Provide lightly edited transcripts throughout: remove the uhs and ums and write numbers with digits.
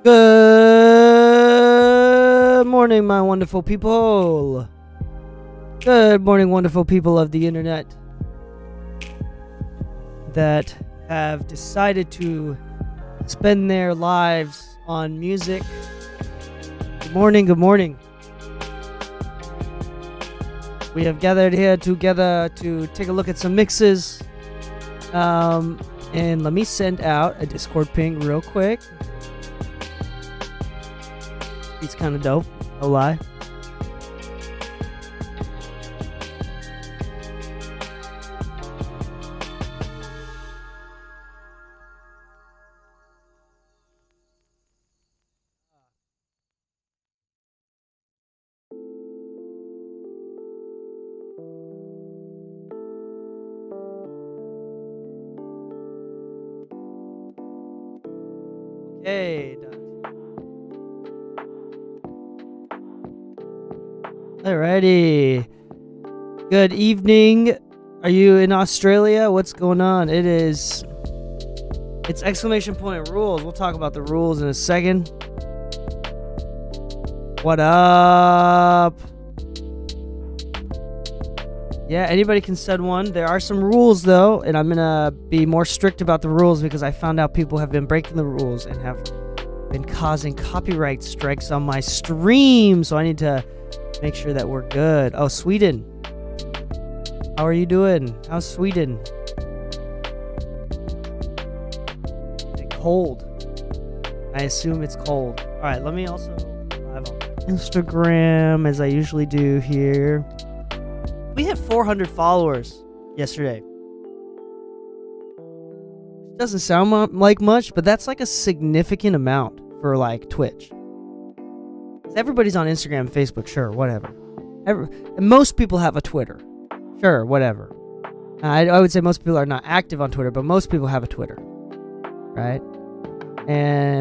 Good morning, my wonderful people. Good morning, wonderful people of the internet that have decided to spend their lives on music. Good morning, good morning. We have gathered here together to take a look at some mixes. And let me send out a Discord ping real quick. It's kind of dope, no lie. Okay, done. Alrighty. Good evening. Are you in Australia? What's going on? It's exclamation point rules. We'll talk about the rules in a second. What up? Yeah, anybody can send one. There are some rules though, and I'm gonna be more strict about the rules because I found out people have been breaking the rules and have been causing copyright strikes on my stream, so I need to make sure that we're good. Oh, Sweden. How are you doing? How's Sweden? Is it cold? I assume it's cold. All right, let me also live on Instagram as I usually do here. We hit 400 followers yesterday. Doesn't sound like much, but that's like a significant amount for like Twitch. Everybody's on Instagram and Facebook, sure, whatever. Most people have a Twitter, sure, whatever. I would say most people are not active on Twitter, but most people have a Twitter, right?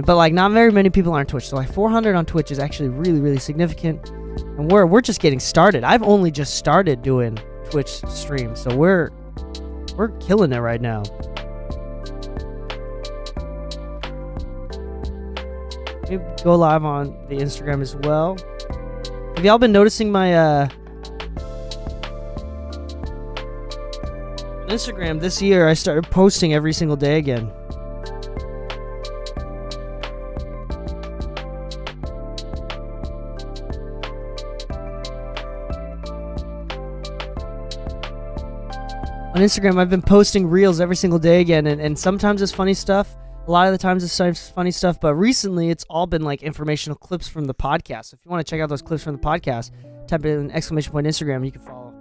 But like not very many people are on Twitch, so like 400 on Twitch is actually really, really significant. And we're just getting started. I've only just started doing Twitch streams, so we're killing it right now. Maybe go live on the Instagram as well. Have y'all been noticing my Instagram this year? I started posting every single day again. On Instagram, I've been posting reels every single day again, and sometimes it's funny stuff. A lot of the times it's funny stuff, but recently it's all been like informational clips from the podcast. So if you want to check out those clips from the podcast, type it in !Instagram, you can follow.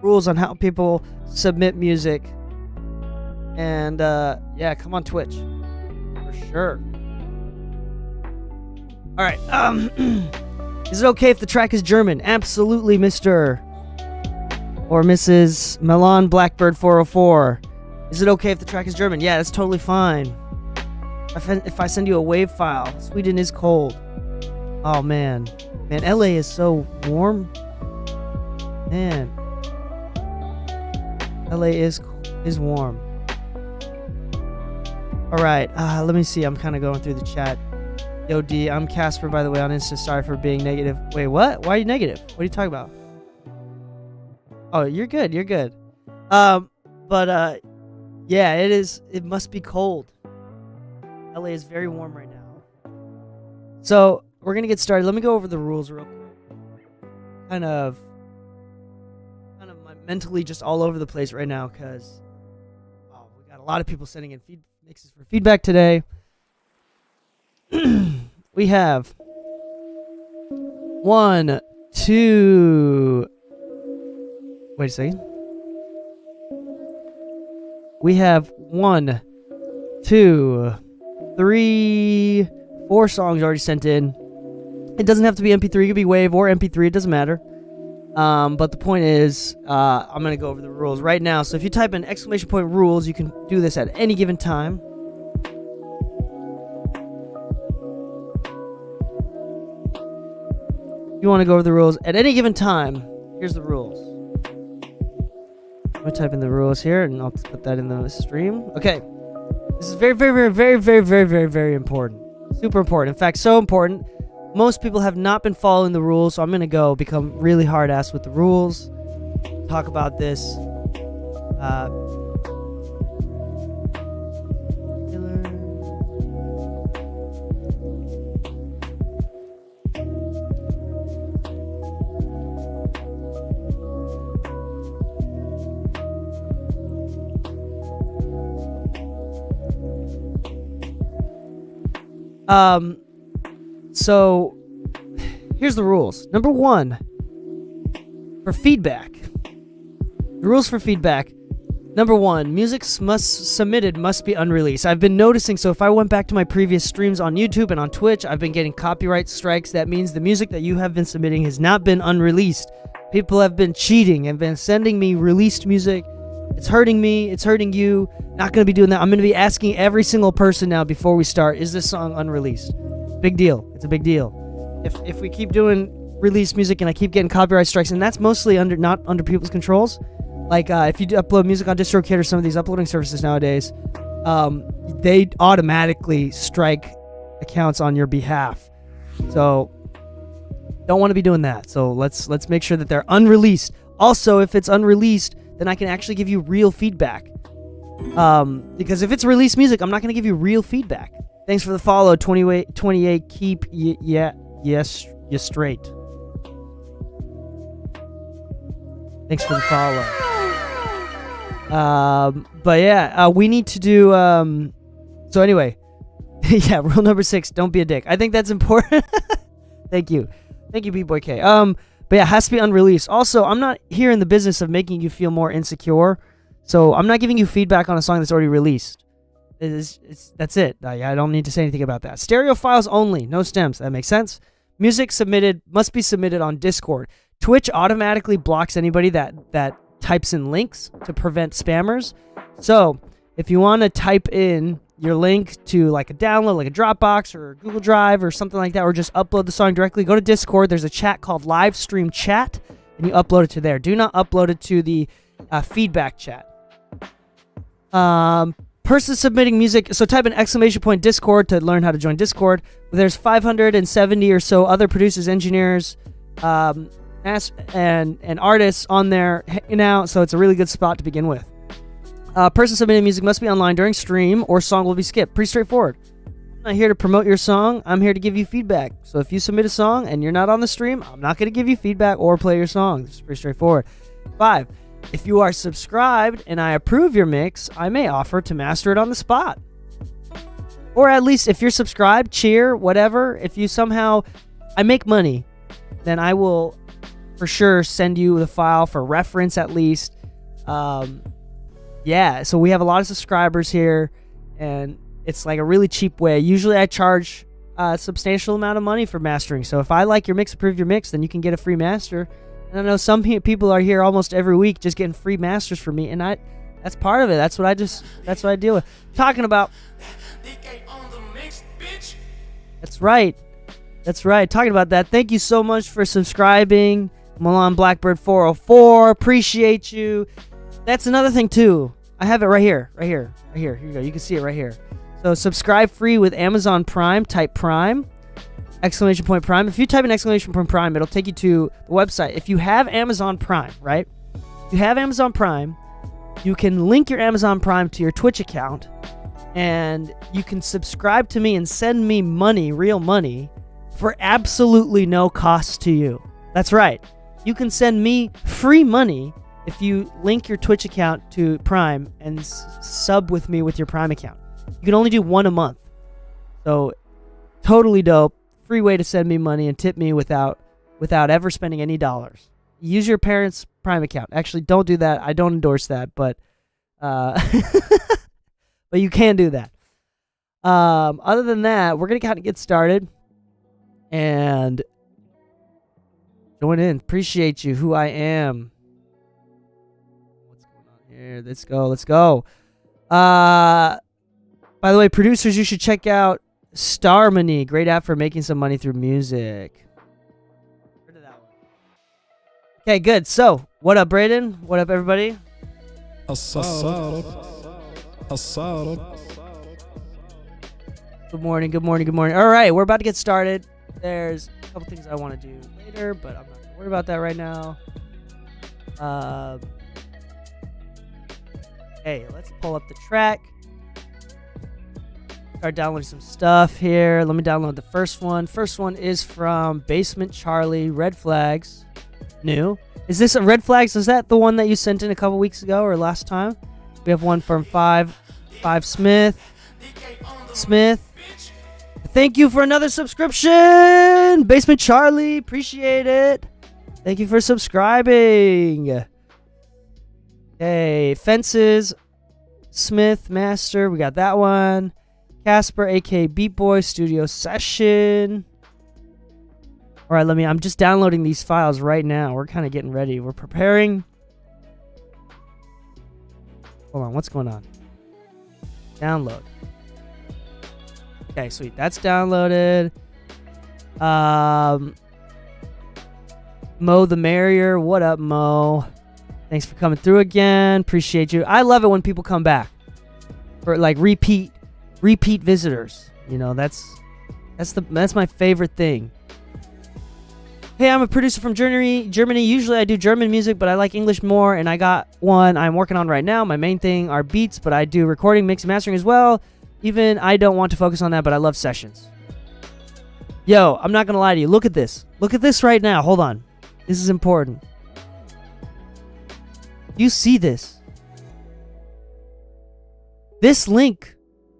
Rules on how people submit music, and yeah, come on Twitch for sure. All right, is it okay if the track is German? Absolutely, Mr. or Mrs. Milan Blackbird 404. Is it okay if the track is German? Yeah, that's totally fine. If I send you a WAV file, Sweden is cold. Oh man, LA is so warm, man. LA is warm. All right, let me see. I'm kind of going through the chat. Yo, D, I'm Casper, by the way, on Insta. Sorry for being negative. Wait, what? Why are you negative? What are you talking about? Oh, you're good. You're good. But yeah, it is. It must be cold. LA is very warm right now. So we're gonna get started. Let me go over the rules real quick. Kind of mentally just all over the place right now because we got a lot of people sending in mixes for feedback today. We have 1, 2. Wait a second. We have 1, 2, 3, 4 songs already sent in. It doesn't have to be MP3. It could be WAV or MP3. It doesn't matter. But the point is, I'm going to go over the rules right now. So if you type in !Rules, you can do this at any given time. If you want to go over the rules at any given time, here's the rules. I'm going to type in the rules here, and I'll put that in the stream. Okay. This is very, very, very, very, very, very, very, very important. Super important. In fact, so important. Most people have not been following the rules, so I'm going to become really hard-ass with the rules. Talk about this. So here's the rules. Number 1, for feedback, The rules for feedback. Number 1, music submitted must be unreleased. I've been noticing, so if I went back to my previous streams on YouTube and on Twitch, I've been getting copyright strikes. That means the music that you have been submitting has not been unreleased. People have been cheating and been sending me released music. It's hurting me. It's hurting you. Not going to be doing that. I'm going to be asking every single person now before we start, is this song unreleased? Big deal. It's a big deal. If we keep doing released music and I keep getting copyright strikes, and that's mostly not under people's controls. Like, if you upload music on DistroKid or some of these uploading services nowadays, they automatically strike accounts on your behalf. So, don't want to be doing that. So, let's make sure that they're unreleased. Also, if it's unreleased, then I can actually give you real feedback. Because if it's released music, I'm not going to give you real feedback. Thanks for the follow, 28. Keep yes, you straight. Thanks for the follow. But yeah, we need to do, so anyway, yeah, rule number 6, don't be a dick. I think that's important. Thank you, B-Boy K. But yeah, it has to be unreleased. Also, I'm not here in the business of making you feel more insecure, so I'm not giving you feedback on a song that's already released. That's it. I don't need to say anything about that. Stereo files only, no stems. That makes sense. Music submitted must be submitted on Discord. Twitch automatically blocks anybody that types in links to prevent spammers. So if you want to type in your link to like a download, like a Dropbox or Google Drive or something like that, or just upload the song directly, go to Discord. There's a chat called Live Stream Chat, and you upload it to there. Do not upload it to the feedback chat. Person submitting music, so type in ! Discord to learn how to join Discord. There's 570 or so other producers, engineers, and artists on there hanging out, so it's a really good spot to begin with. Person submitting music must be online during stream or song will be skipped. Pretty straightforward. I'm not here to promote your song. I'm here to give you feedback. So if you submit a song and you're not on the stream, I'm not going to give you feedback or play your song. It's pretty straightforward. 5. If you are subscribed and I approve your mix, I may offer to master it on the spot. Or at least if you're subscribed, cheer, whatever. If you somehow, I make money, then I will for sure send you the file for reference at least. Yeah, so we have a lot of subscribers here, and it's like a really cheap way. Usually I charge a substantial amount of money for mastering. So if I like your mix, approve your mix, then you can get a free master. And I know some people are here almost every week just getting free masters from me, and that's part of it. That's what I deal with. Talking about. That's right. Talking about that. Thank you so much for subscribing. Milan Blackbird 404. Appreciate you. That's another thing too. I have it right here. Here you go. You can see it right here. So subscribe free with Amazon Prime. Type Prime. ! Prime. If you type in ! Prime, it'll take you to the website. If you have Amazon Prime, right? If you have Amazon Prime, you can link your Amazon Prime to your Twitch account, and you can subscribe to me and send me money, real money, for absolutely no cost to you. That's right. You can send me free money if you link your Twitch account to Prime and sub with me with your Prime account. You can only do one a month. So, totally dope. Free way to send me money and tip me without ever spending any dollars. Use your parents' Prime account. Actually, don't do that. I don't endorse that, but but you can do that. Other than that, we're going to kind of get started and join in. Appreciate you, who I am. What's going on here? Let's go. By the way, producers, you should check out Starmony. Great app for making some money through music. Heard of that one. Okay, good. So, what up, Braden? What up, everybody? Good morning. All right, we're about to get started. There's a couple things I want to do later, but I'm not going to worry about that right now. Hey, let's pull up the track. Start downloading some stuff here. Let me download the first one. First one is from Basement Charlie, Red Flags. New. Is this a Red Flags? Is that the one that you sent in a couple weeks ago or last time? We have one from Five Smith. Thank you for another subscription, Basement Charlie. Appreciate it. Thank you for subscribing. Okay, Fences, Smith, Master. We got that one. Casper, aka Beat Boy, Studio Session. All right, I'm just downloading these files right now. We're kind of getting ready. We're preparing. Hold on, what's going on? Download. Okay, sweet. That's downloaded. Mo the Merrier. What up, Mo? Thanks for coming through again. Appreciate you. I love it when people come back for like repeat visitors. You know, that's my favorite thing. Hey, I'm a producer from Germany. Usually I do German music, but I like English more, and I got one I'm working on right now. My main thing are beats, but I do recording, mix, and mastering as well. Even I don't want to focus on that, but I love sessions. Yo, I'm not going to lie to you. Look at this. Look at this right now. Hold on. This is important. You see this? This link,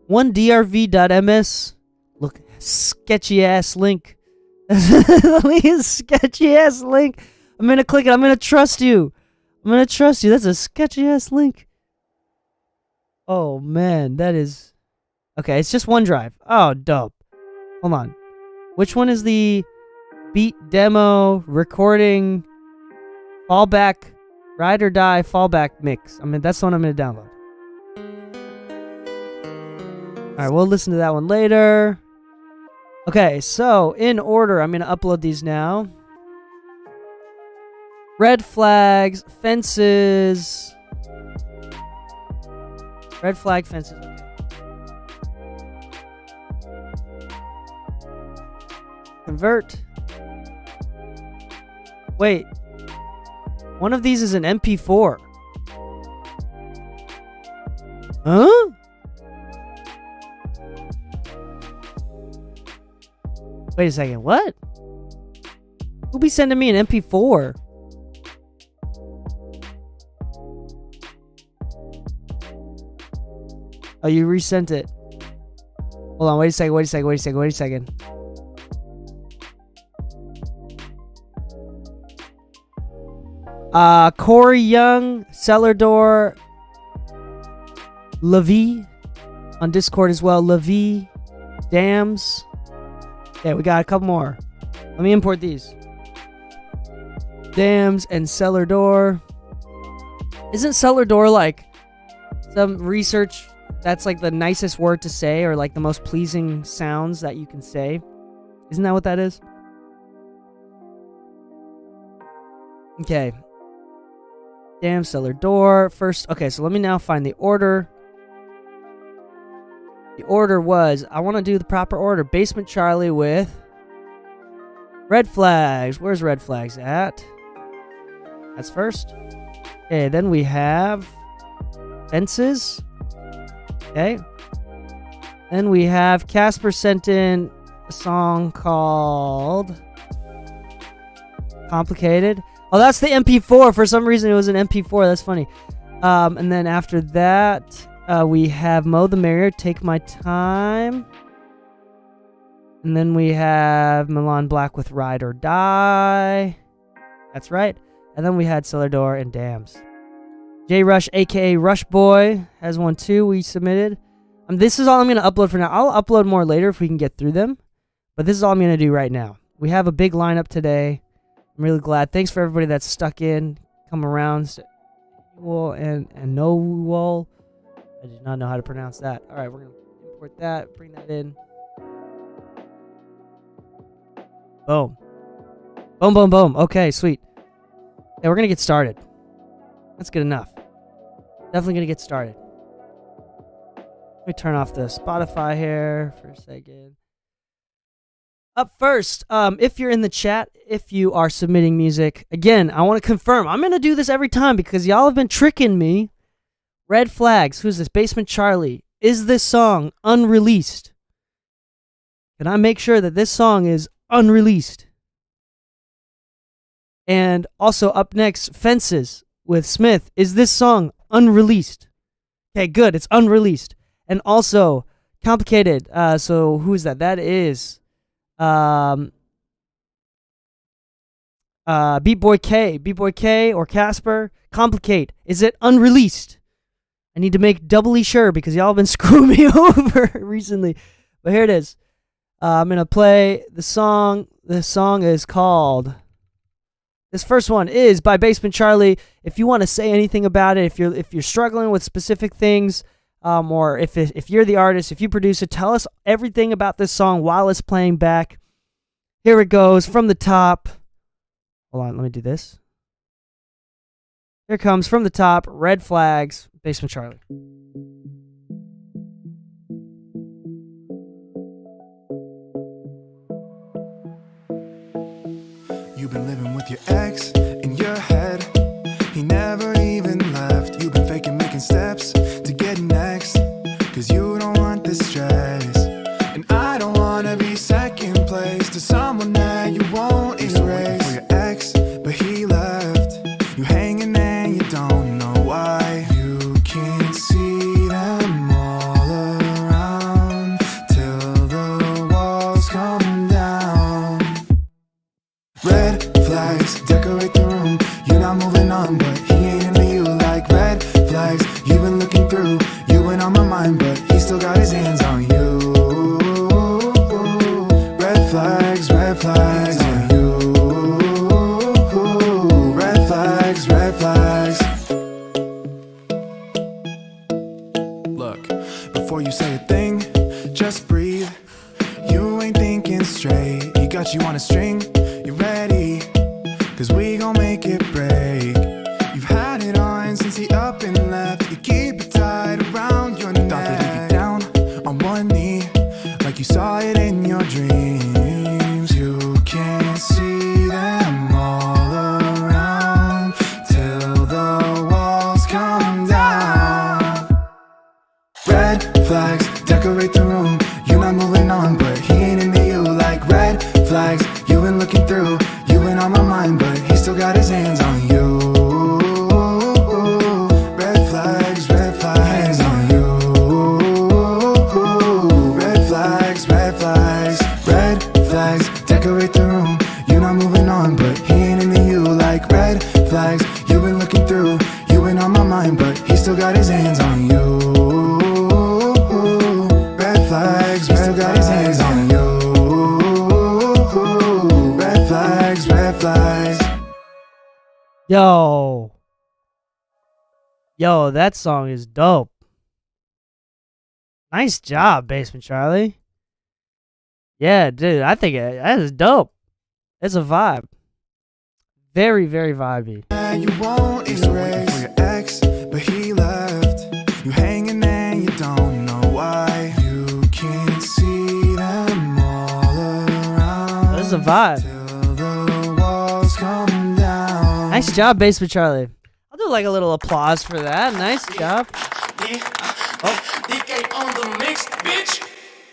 1drv.ms. Look, sketchy ass link. The link is sketchy ass link. I'm gonna click it. I'm gonna trust you. That's a sketchy ass link. Oh man, that is. Okay, it's just OneDrive. Oh, dope. Hold on. Which one is the beat demo recording fallback ride or die fallback mix? I mean, that's the one I'm gonna download. All right, we'll listen to that one later. Okay, so in order, I'm going to upload these now. Red flags, fences. Red flag, fences. Okay. Convert. Wait. One of these is an MP4. Huh? Wait a second, what? Who'll be sending me an MP4? Oh, you resent it. Hold on, wait a second. Corey Young, Cellar Door, Levi on Discord as well. Levi, Dams. Yeah, we got a couple more. Let me import these. Dams and Cellar Door. Isn't Cellar Door like some research that's like the nicest word to say, or like the most pleasing sounds that you can say? Isn't that what that is? Okay. Damn, Cellar Door. First, okay, so let me now find the order. The order was, I want to do the proper order. Basement Charlie with Red Flags. Where's Red Flags at? That's first. Okay, then we have Fences. Okay. Then we have Casper sent in a song called Complicated. Oh, that's the MP4. For some reason, it was an MP4. That's funny. And then after that, we have Mo the Merrier, Take My Time. And then we have Milan Black with Ride or Die. That's right. And then we had Cellar Door and Dams. J Rush, a.k.a. Rush Boy, has one too we submitted. This is all I'm going to upload for now. I'll upload more later if we can get through them. But this is all I'm going to do right now. We have a big lineup today. I'm really glad. Thanks for everybody that's stuck in, come around. And Noel. I did not know how to pronounce that. All right, we're going to import that, bring that in. Boom. Boom, boom, boom. Okay, sweet. Yeah, we're going to get started. That's good enough. Definitely going to get started. Let me turn off the Spotify here for a second. Up first, if you're in the chat, if you are submitting music, again, I want to confirm. I'm going to do this every time because y'all have been tricking me. Red Flags. Who's this? Basement Charlie. Is this song unreleased? Can I make sure that this song is unreleased? And also up next, Fences with Smith. Is this song unreleased? Okay, good. It's unreleased. And also, Complicated. So who is that? That is Beat Boy K or Casper. complicate? Is it unreleased? I need to make doubly sure because y'all have been screwing me over recently. But here it is. I'm going to play the song. The song is called... This first one is by Basement Charlie. If you want to say anything about it, if you're struggling with specific things, or if you're the artist, if you produce it, tell us everything about this song while it's playing back. Here it goes from the top. Hold on, let me do this. Here comes from the top, Red Flags, Basement Charlie. You've been living with your ex in your head. He never even left. You've been faking making steps to get next. Cause you don't want the stress. And I don't wanna be second place to someone that you won't erase. You're waiting for your ex, but he left. You hanging and you don't know why. You can't see them all around till the walls come down. Red flags decorate the room. You're not moving on, but he ain't into you. Like red flags, you've been looking through. You went on my mind, but he still got his hands on you. Red flags on you. Red flags. Look, before you say a thing, just breathe. You ain't thinking straight. He got you on a string. You ready? Cause we gon' make it break. You've had it on since he up and left. You keep it tied around your neck. Thought that he'd be down on one knee, like you saw it in your dreams. You can't see them all around till the walls come down. Red flags decorate the room. You're not moving on, but he ain't into you. Like red flags, you've been looking through. You went on my mind, but he still got his hands on you. Red flags on you. Red flags. Red flags decorate the room. You're not moving on, but he ain't into you. Like red flags, you've been looking through. You went on my mind, but he still got his hands on you. Red flags, he still got his hands on you. Red flags. Yo, that song is dope. Nice job, Basement Charlie. Yeah, dude, I think that is dope. It's a vibe. Very, very vibey. You won't erase for your ex, but he left. You hanging and you don't know why. You can't see them all around. This is a vibe. Till the walls come down. Nice job, Basement Charlie. I'll do like a little applause for that. Nice job.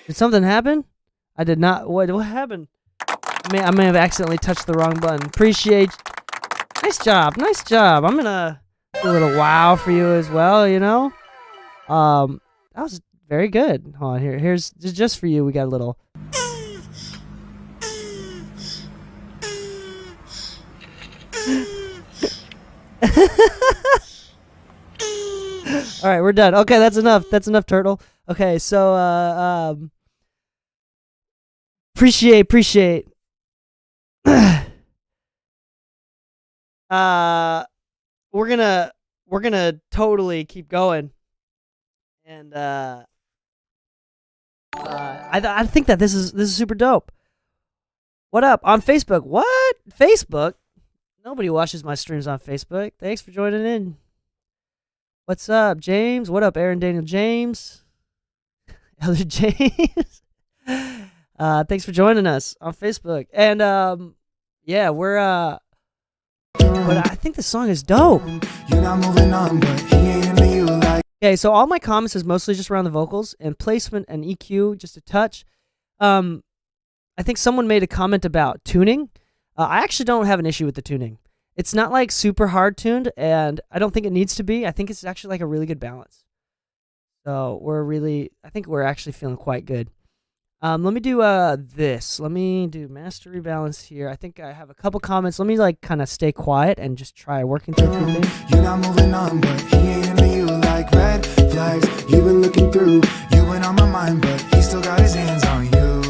Did something happen? I did not. What happened? I may have accidentally touched the wrong button. Appreciate. Nice job. I'm gonna do a little wow for you as well. You know, that was very good. Hold on, here's just for you. We got a little. All right, we're done. Okay, that's enough. That's enough, Turtle. Okay, so appreciate. We're gonna totally keep going, and I think that this is super dope. What up on Facebook? What Facebook? Nobody watches my streams on Facebook. Thanks for joining in. What's up, James? What up, Aaron Daniel James? Elder James. Thanks for joining us on Facebook. And yeah, we're but I think the song is dope. You're not moving on, but he ain't into you like. Okay, so all my comments is mostly just around the vocals and placement and EQ, just a touch. I think someone made a comment about tuning. I actually don't have an issue with the tuning. It's not like super hard tuned, and I don't think it needs to be. I think it's actually like a really good balance. So I think we're actually feeling quite good. Let me do this. Let me do master rebalance here. I think I have a couple comments. Let me like kind of stay quiet and just try working through a few things. You're not moving on, but he ain't into you like red flags. You've been looking through, you went on my mind, but he still got his hands on you.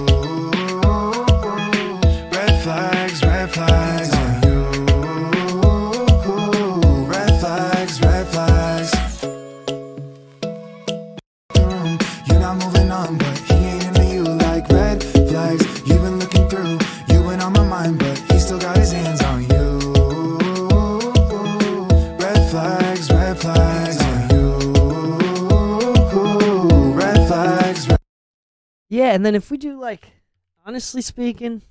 Red flags on you. Red flags. You're not moving on, but he ain't into you like red flags. You've been looking through, you went on my mind, but he still got his hands on you. Red flags on you. Red flags. Yeah, and then if we do like, honestly speaking,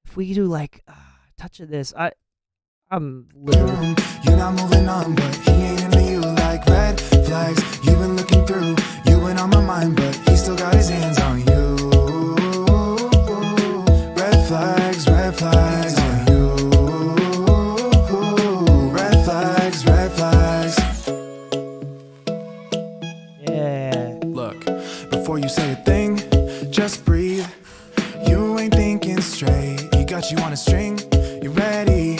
if we do like a touch of this, I'm literally. You're not moving on, but he ain't into you like red flags. You've been looking through, you went on my mind, but he still got his hands on you. Red flags on you. Red flags. Yeah. Look, before you say a thing, just breathe. You ain't thinking straight. He got you on a string. You ready?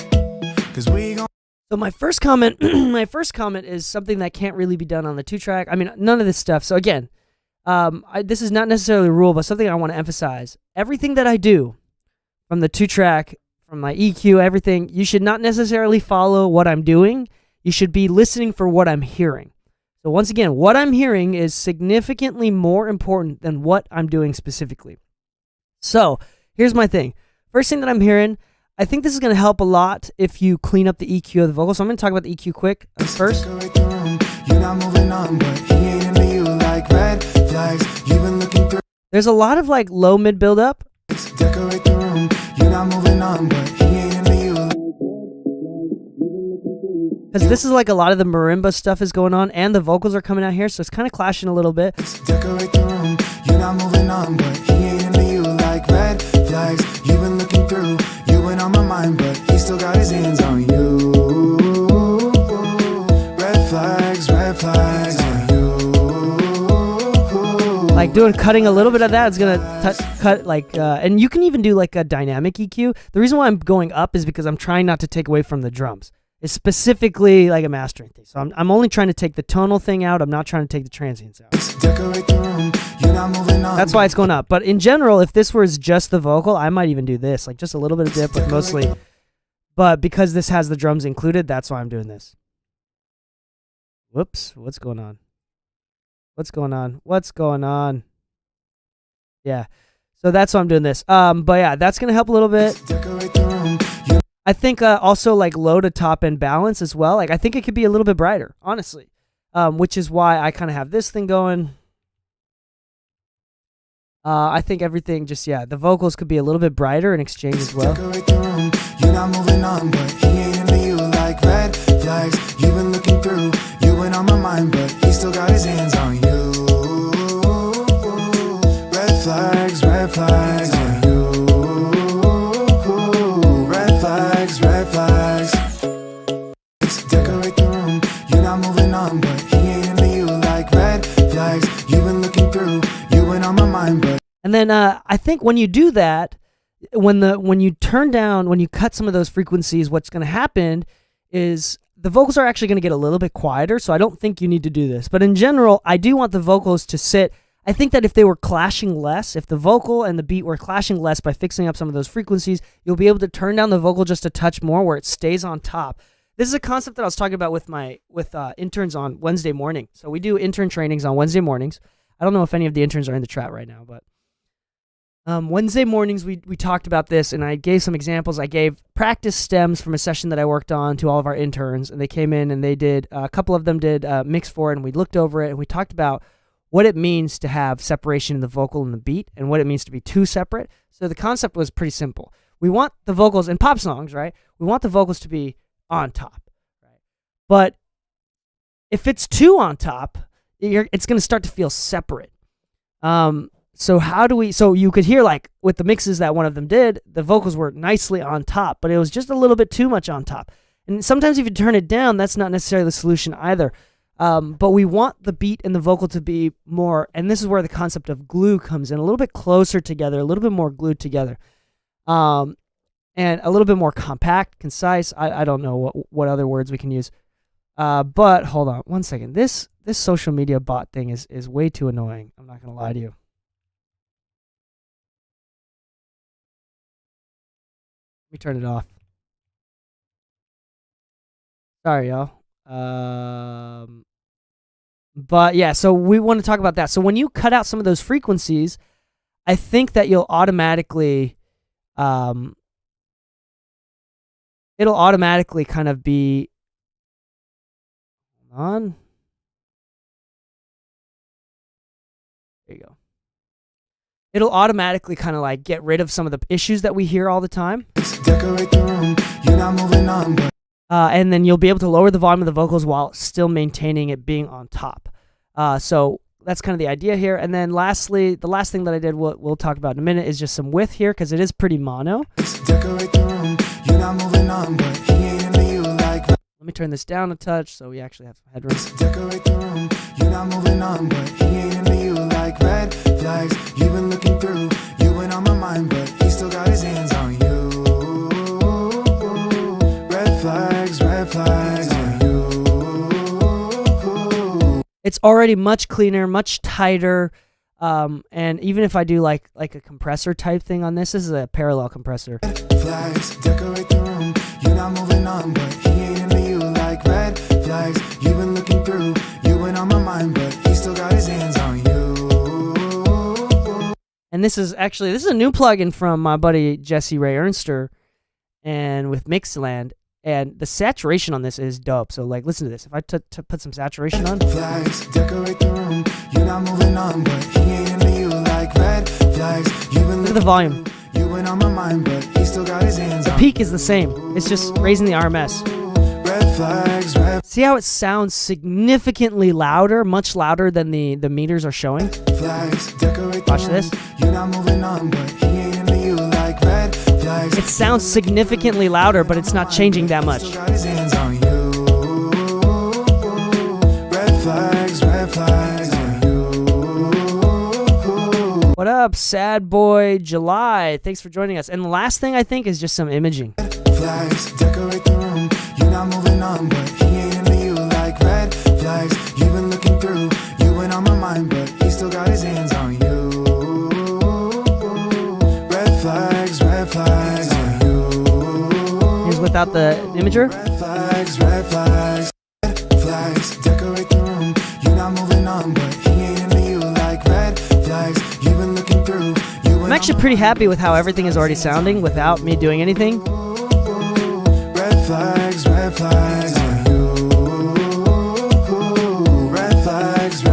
'Cause we gon' So my first comment, is something that can't really be done on the 2-track. I mean, none of this stuff. So again, this is not necessarily a rule, but something I want to emphasize. Everything that I do from the 2-track, from my EQ, everything, you should not necessarily follow what I'm doing. You should be listening for what I'm hearing. So once again, what I'm hearing is significantly more important than what I'm doing specifically. So here's my thing. First thing that I'm hearing, I think this is going to help a lot if you clean up the EQ of the vocal. So I'm going to talk about the EQ quick first. You're not moving on, but he ain't into you like red flags. You've been looking through. There's a lot of like low mid build up. Decorate the room. You're not moving on, but he ain't into you. Because this is like a lot of the marimba stuff is going on and the vocals are coming out here. So it's kind of clashing a little bit. Decorate the room. You're not moving on, but he ain't into you like red flags. You've been looking through, you went on my mind, but he still got his hands on you. Red flags on you. Like cutting a little bit of that is gonna cut like, and you can even do like a dynamic EQ. The reason why I'm going up is because I'm trying not to take away from the drums. It's specifically like a mastering thing. So I'm only trying to take the tonal thing out. I'm not trying to take the transients out. Decorate the room. You're not moving on. That's why it's going up. But in general, if this was just the vocal, I might even do this, like just a little bit of dip, but mostly. But because this has the drums included, that's why I'm doing this. Whoops, what's going on? Yeah, so that's why I'm doing this. But yeah, that's gonna help a little bit. Decorate the room. I think also like low to top end balance as well. Like I think it could be a little bit brighter, honestly. Which is why I kind of have this thing going. I think everything the vocals could be a little bit brighter in exchange as well. Decorate the room. You're not moving on, but he ain't into you like red flags. You've been looking through, you went on my mind, but he still got his hands on you. Red flags on you. Red flags. Decorate the room. You're not moving on, but he ain't into you like red flags. You've been looking through, you went on my mind, but. And then I think when you do that, when you cut some of those frequencies, what's going to happen is the vocals are actually going to get a little bit quieter. So I don't think you need to do this. But in general, I do want the vocals to sit. I think that if they were clashing less, if the vocal and the beat were clashing less by fixing up some of those frequencies, you'll be able to turn down the vocal just a touch more where it stays on top. This is a concept that I was talking about with interns on Wednesday morning. So we do intern trainings on Wednesday mornings. I don't know if any of the interns are in the chat right now, but Wednesday mornings we talked about this, and I gave some examples. I gave practice stems from a session that I worked on to all of our interns, and they came in and they did, a couple of them did mix for it, and we looked over it, and we talked about what it means to have separation in the vocal and the beat, and what it means to be two separate. So the concept was pretty simple. We want the vocals, in pop songs, right? We want the vocals to be on top, right? But if it's two on top, it's going to start to feel separate. So you could hear, like, with the mixes that one of them did, the vocals were nicely on top, but it was just a little bit too much on top. And sometimes if you turn it down, that's not necessarily the solution either. But we want the beat and the vocal to be more, and this is where the concept of glue comes in, a little bit closer together, a little bit more glued together, and a little bit more compact, concise. I don't know what other words we can use. But hold on one second. This social media bot thing is way too annoying. I'm not going to lie to you. Let me turn it off. Sorry, y'all. But yeah, so we want to talk about that. So when you cut out some of those frequencies, I think that you'll automatically, it'll automatically kind of be, hold on. There you go. It'll automatically kind of like get rid of some of the issues that we hear all the time. Decorate the room, you're not moving on, but and then you'll be able to lower the volume of the vocals while still maintaining it being on top. So that's kind of the idea here. And then lastly, the last thing that I did, we'll talk about in a minute, is just some width here because it is pretty mono. decorate the room, you're not moving on, but he ain't into you like Let me turn this down a touch so we actually have some headroom. decorate the room, you're not moving on, but he ain't into you like red flags. You've been looking through, you went on my mind, but he still got his hands on you. Red flags on you. It's already much cleaner, much tighter, and even if I do like a compressor type thing on this is a parallel compressor. Flags, decorate the room, you're not moving on, but he ain't into you like red flags. You've been looking through, you went on my mind, but he still got his hands on you. And this is a new plugin from my buddy Jesse Ray Ernster, and with Mixland. And the saturation on this is dope. So like, listen to this. If I put some saturation on. Flags, decorate the room, you're not moving on, but he ain't into you like red flags. You've been Look at the volume. You went on my mind, but he still got his hands The on peak is the same. It's just raising the RMS. red flags, red See how it sounds significantly louder, much louder than the meters are showing? flags, decorate the Watch room, this. you're not moving on, but he ain't into you like red flags. It sounds significantly louder, but it's not changing that much. Still got his hands on you. Red flags on you. What up, sad boy July? Thanks for joining us. And the last thing I think is just some imaging. Flags, decorate the room, you're not moving on, but he ain't into you like red flags. You've been looking through, you went on my mind, but he still got his hands on you. Red flags on you. Here's without the imager. Red flags, decorate the room, you're not moving on, but he ain't into you like red flags. You've been looking through, you went I'm actually pretty happy with how everything is already sounding without me doing anything. red flags on you. Red flags.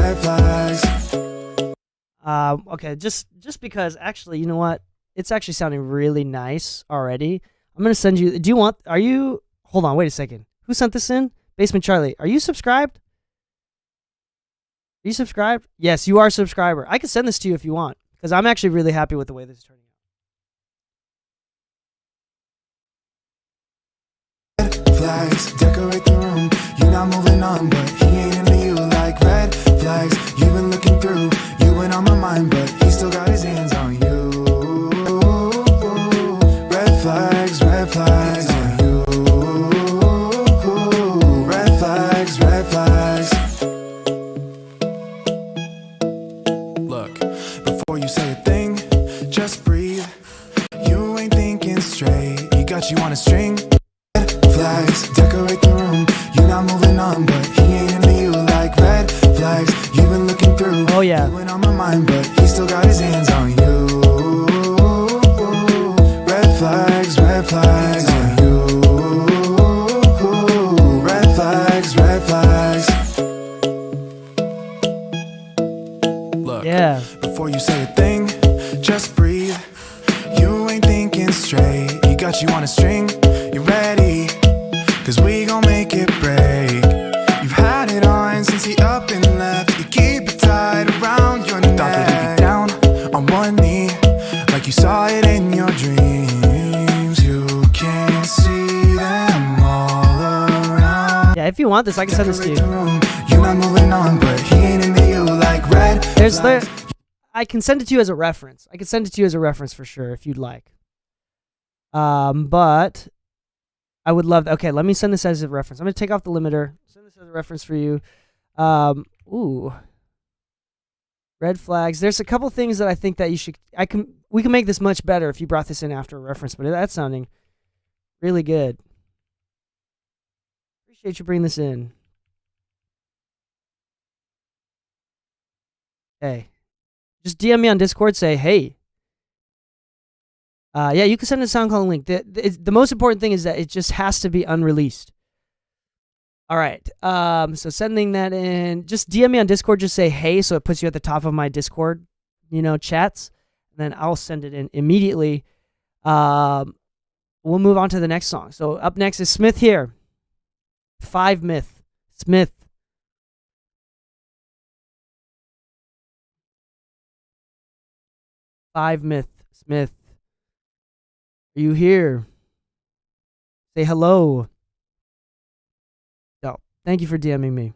Okay, just because actually, you know what? It's actually sounding really nice already. I'm gonna send you. Hold on, wait a second. Who sent this in? Basement Charlie. Are you subscribed? Are you subscribed? Yes, you are a subscriber. I can send this to you if you want, because I'm actually really happy with the way this is turning out. Flags, decorate the room, you're not moving on, but he ain't into you like red flags. You've been looking through, you went on my mind, but he still got his hands on you. Red flags on you. Red flags. Look, before you say a thing, just breathe. You ain't thinking straight, he got you on a string. Flags, decorate the room, you're not moving on, but he ain't into you like red flags. You've been looking through, Oh yeah. you went on my mind, but he still got his hands on you. Red flags on you. Red flags. Look, Yeah. before you say a thing, just breathe. You ain't thinking straight, he got you on a string. You ready? Cause we gon' make it break. You've had it on since he up and left. You keep it tied around your neck. Thought that he'd be down on one knee, like you saw it in your dreams. You can see them all around. Yeah, Yeah, if you want this, I can send this to you. You're not moving on, but he ain't into you like red. I can send it to you as a reference. I can send it to you as a reference for sure if you'd like. But I would love. Okay, let me send this as a reference. I'm gonna take off the limiter. Send this as a reference for you. Ooh. Red flags. There's a couple things that I think that you should. We can make this much better if you brought this in after a reference. But that's sounding really good. Appreciate you bringing this in. Hey, just DM me on Discord. Say hey. Yeah, you can send a SoundCloud link. The most important thing is that it just has to be unreleased. All right. So sending that in. Just DM me on Discord. Just say hey, so it puts you at the top of my Discord, chats. And then I'll send it in immediately. We'll move on to the next song. So up next is Smith here. 5 Myth. Smith. Myth. Smith. Are you here? Say hello. No. Thank you for DMing me.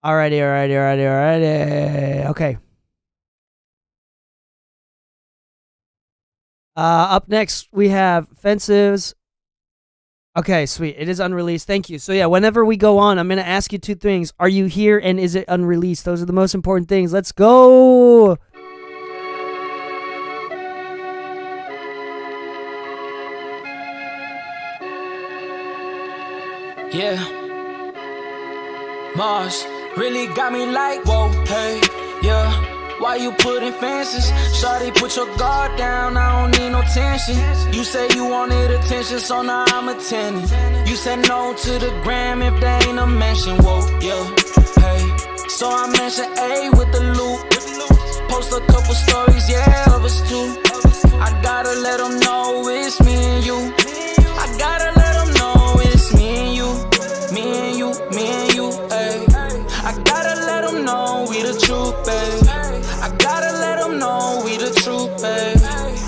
Alrighty. Okay. Up next, we have Fences. Okay, sweet. It is unreleased. Thank you. So yeah, whenever we go on, I'm going to ask you 2 things. Are you here and is it unreleased? Those are the most important things. Let's go. Yeah. Mars really got me like, whoa, hey, yeah. Why you putting fences? Shawty, put your guard down, I don't need no tension. You say you wanted attention, so now I'm attending. You said no to the gram if there ain't a mention, whoa, yeah, hey. So I mentioned A with the loop. Post a couple stories, yeah, of us too. I gotta let them know it's me and you. I gotta let them know it's me and you. Me and you, ayy. I gotta let them know we the truth, babe. I gotta let them know we the truth, babe.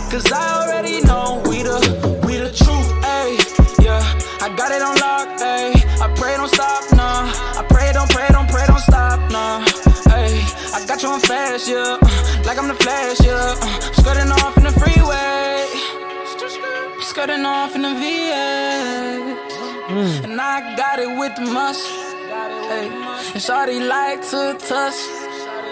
Cause I already know we the truth, ayy. Yeah, I got it on lock, ayy. I pray don't stop, nah. I pray don't stop, nah. Ayy, I got you on fast, yeah. Like I'm the Flash, yeah. Skirting off in the freeway. Skirting off in the VA. And I got it with the must. Ay. And shawty like to touch.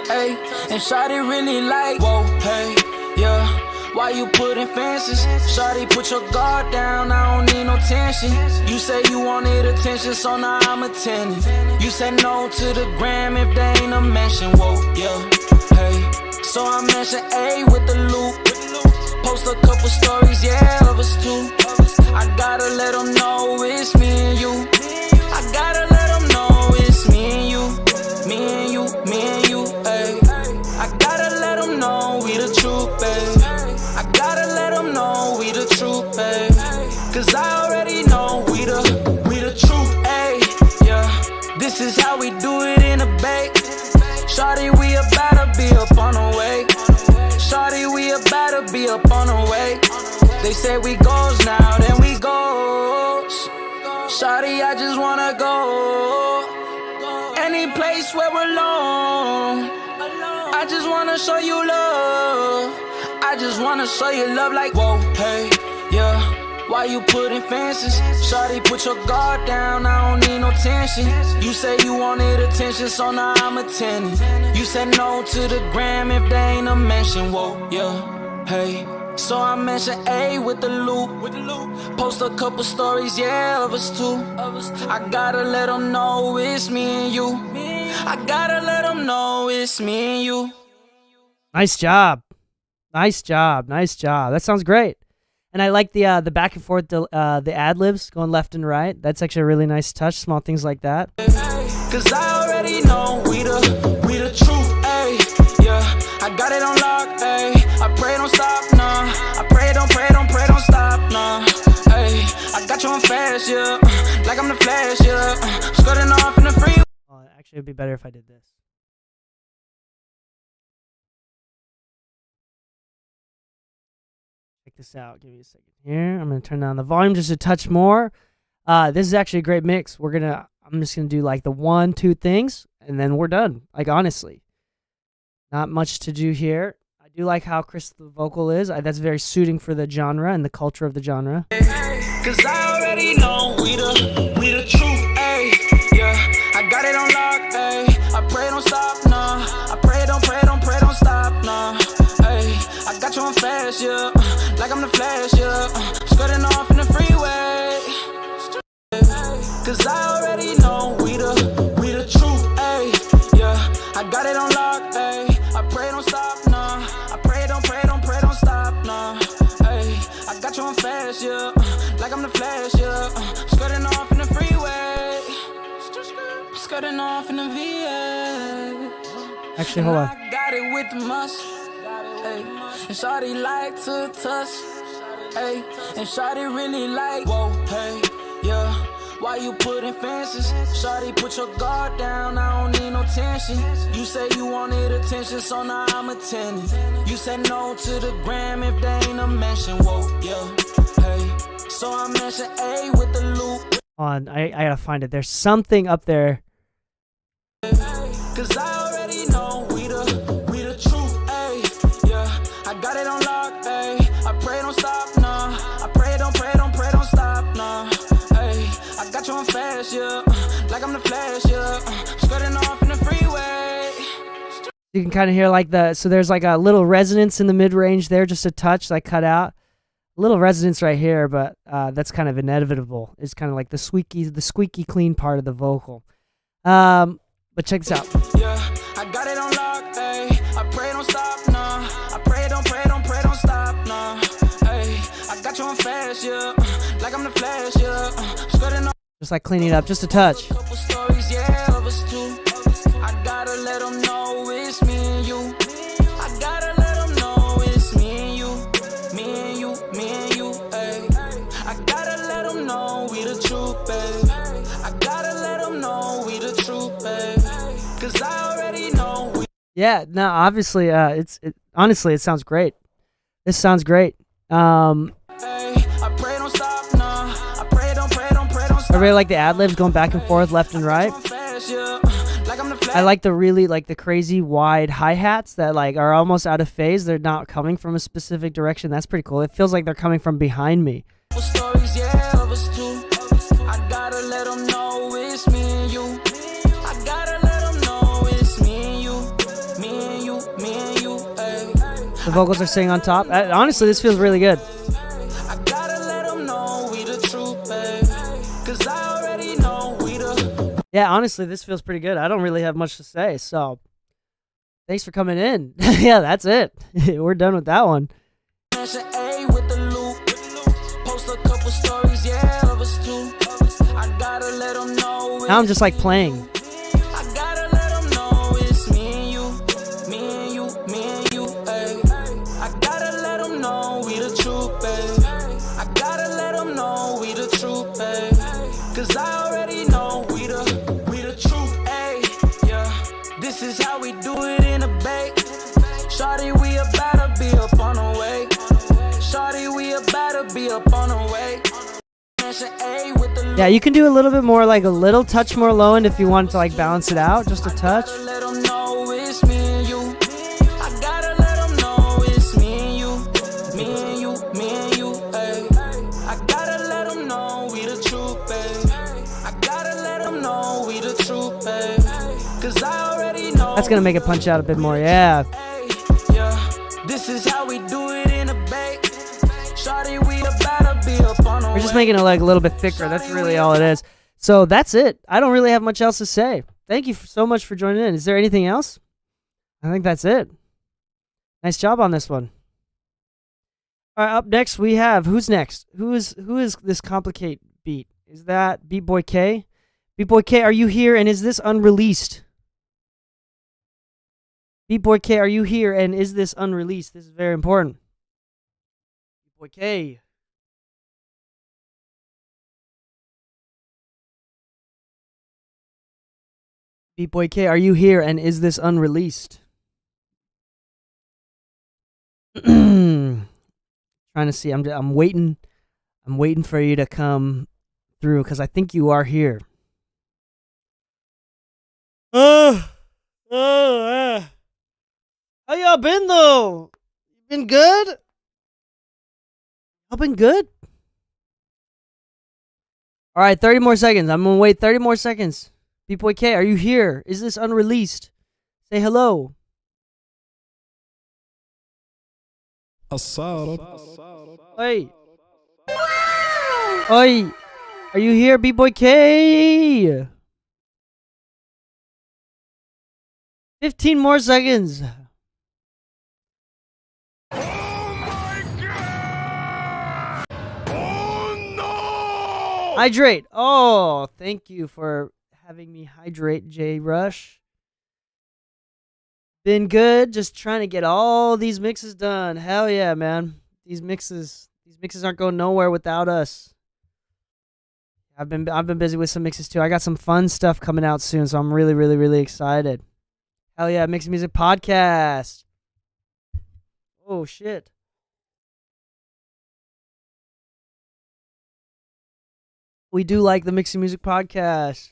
Ay. And shawty really like, whoa, hey, yeah. Why you putting fences? Shawty, put your guard down, I don't need no tension. You say you wanted attention, so now I'm attending. You said no to the gram if there ain't a mention, whoa, yeah, hey. So I mentioned A with the loop. Post a couple stories, yeah, of us too. I gotta let them know it's me and you. I gotta let them know it's me and you. Me and you, ayy. I gotta let them know we the truth, babe. I gotta let them know we the truth, babe. Cause I already know we the truth, ayy. Yeah, this is how we do it in the Bay. Shawty, we about to be up on the way. Shawty, we about to be up on the way. They say we goes now, then we goes. Shawty, I just wanna go any place where we're alone. I just wanna show you love. I just wanna show you love like, whoa, hey, yeah. Why you putting fences? Shawty, put your guard down, I don't need no tension. You say you wanted attention, so now I'm attending. You said no to the gram if there ain't a mention, whoa, yeah, hey. So I mentioned A with the loop. Post a couple stories, yeah, of us too. I gotta let them know it's me and you. I gotta let them know it's me and you. Nice job. That sounds great. And I like the back and forth, the ad-libs going left and right. That's actually a really nice touch, small things like that. Cause I already know we the truth, ayy. Yeah, I got it on lock, ayy. I pray don't stop, nah. I pray don't stop, nah. Ayy, I got you on fast, yeah. Like I'm the Flash, yeah. Skirting off in the freeway. Oh, actually, it'd be better if I did this. this out. Give me a second here. I'm gonna turn down the volume just a touch more. This is actually a great mix. I'm just gonna do like the 1-2 things, and then we're done. Like honestly, not much to do here. I do like how crisp the vocal is. That's very suiting for the genre and the culture of the genre. Cause I already know we the truth, ayy. Yeah, I got it on lock, ayy. I pray don't stop, nah. I pray don't stop, nah. Ayy, I got you on fast, yeah. Like I'm the Flash, yeah. Skirting off in the freeway. Cause I already know we the truth, ayy. Yeah, I got it on lock, ayy. I pray don't stop, nah. I pray don't stop, nah. Ayy, I got you on fast, yeah. Like I'm the Flash, yeah. Skirting off in the freeway. Skirting off in the VA. Actually, hold on. I got it with the must. Ay. And shawty like to touch. Ay. And shawty really like. Whoa, hey, yeah. Why you putting fences? Shawty, put your guard down. I don't need no tension. You say you wanted attention, so now I'm attending. You said no to the gram if there ain't a mention. Whoa, yeah. Hey. So I mention A with the loop. I gotta find it. There's something up there. Cause I already know we the truth, ayy. Yeah, I got it on lock, ayy. I pray don't stop, nah. I pray don't stop, nah. Ayy, I got you on fast, yeah. Like I'm the Flash, yeah. Skirting off in the freeway. You can kind of hear like so there's like a little resonance in the mid-range there, just a touch that I cut out. A little resonance right here, but that's kind of inevitable. It's kind of like the squeaky clean part of the vocal. But check this out. Yeah, I got it on lock, ayy. I pray don't stop, nah. I pray don't stop, nah. Ayy, I got you on fast, yeah. Like I'm the Flash, yeah. Skirting off. Just like cleaning it up, just a touch. Couple stories, yeah, of us too. I gotta let them know it's me and you. I gotta let them know it's me and you. Me and you, ayy. I gotta let them know we the truth, babe. I gotta let them know we the truth, babe. Cause I already know we. Yeah, no, obviously, honestly, it sounds great. This sounds great. I pray don't stop, nah. I pray don't stop. I really like the ad-libs going back and forth, left and right. I like the really, like the crazy wide hi-hats that like are almost out of phase. They're not coming from a specific direction. That's pretty cool. It feels like they're coming from behind me. Stories, yeah, of us too. I gotta let them know it's me and you. I gotta let them know it's me and you. The vocals are singing on top. Honestly, this feels really good. I gotta let them know we the truth, babe. Cause I already know we the. Yeah, honestly, this feels pretty good. I don't really have much to say, so thanks for coming in. Yeah, that's it. We're done with that one. Mention A with the loop. Post a couple stories, yeah, of us too. I gotta let them know. Now I'm just like playing. I gotta let them know it's me and you, ayy. I gotta let them know we the truth, babe. I gotta let them know we the truth, babe. Cause I already know we the truth, ayy. Yeah, this is how we do it in the bay. Shawty, we about to be up on the way. Shawty, we about to be up on the way. Yeah, you can do a little bit more, like a little touch more low end if you want to like balance it out, just a touch. Let them know it's me and you. I gotta let them know it's me and you, ayy. I gotta let them know we the truth, babe. I gotta let them know we the truth, babe. Cause I already know. That's gonna make it punch out a bit more, yeah. Yeah, this is how we do it in the bay. Shawty, we about to be up on the way. We're just making it like a little bit thicker. That's really all it is. So that's it. I don't really have much else to say. Thank you so much for joining in. Is there anything else? I think that's it. Nice job on this one. All right, up next we have, who's next? Who is this Complicate beat? Is that Beat Boy K? Beat Boy K, are you here and is this unreleased? Beat Boy K, are you here and is this unreleased? This is very important. Beat Boy K. Beat Boy K, are you here and is this unreleased? Trying to see. I'm waiting. I'm waiting for you to come through because I think you are here. How y'all been though? Been good? Y'all been good? All right, 30 more seconds. I'm gonna wait 30 more seconds. B-Boy K, are you here? Is this unreleased? Say hello. Hey. Oi. Are you here, B-Boy K? 15 more seconds. Oh my god! Oh no! Hydrate. Oh, thank you for having me hydrate, J Rush. Been good, just trying to get all these mixes done. Hell yeah, man. These mixes aren't going nowhere without us. I've been busy with some mixes too. I got some fun stuff coming out soon, so I'm really, really, really excited. Hell yeah, Mixed Music Podcast. Oh shit. We do like the Mixed Music Podcast.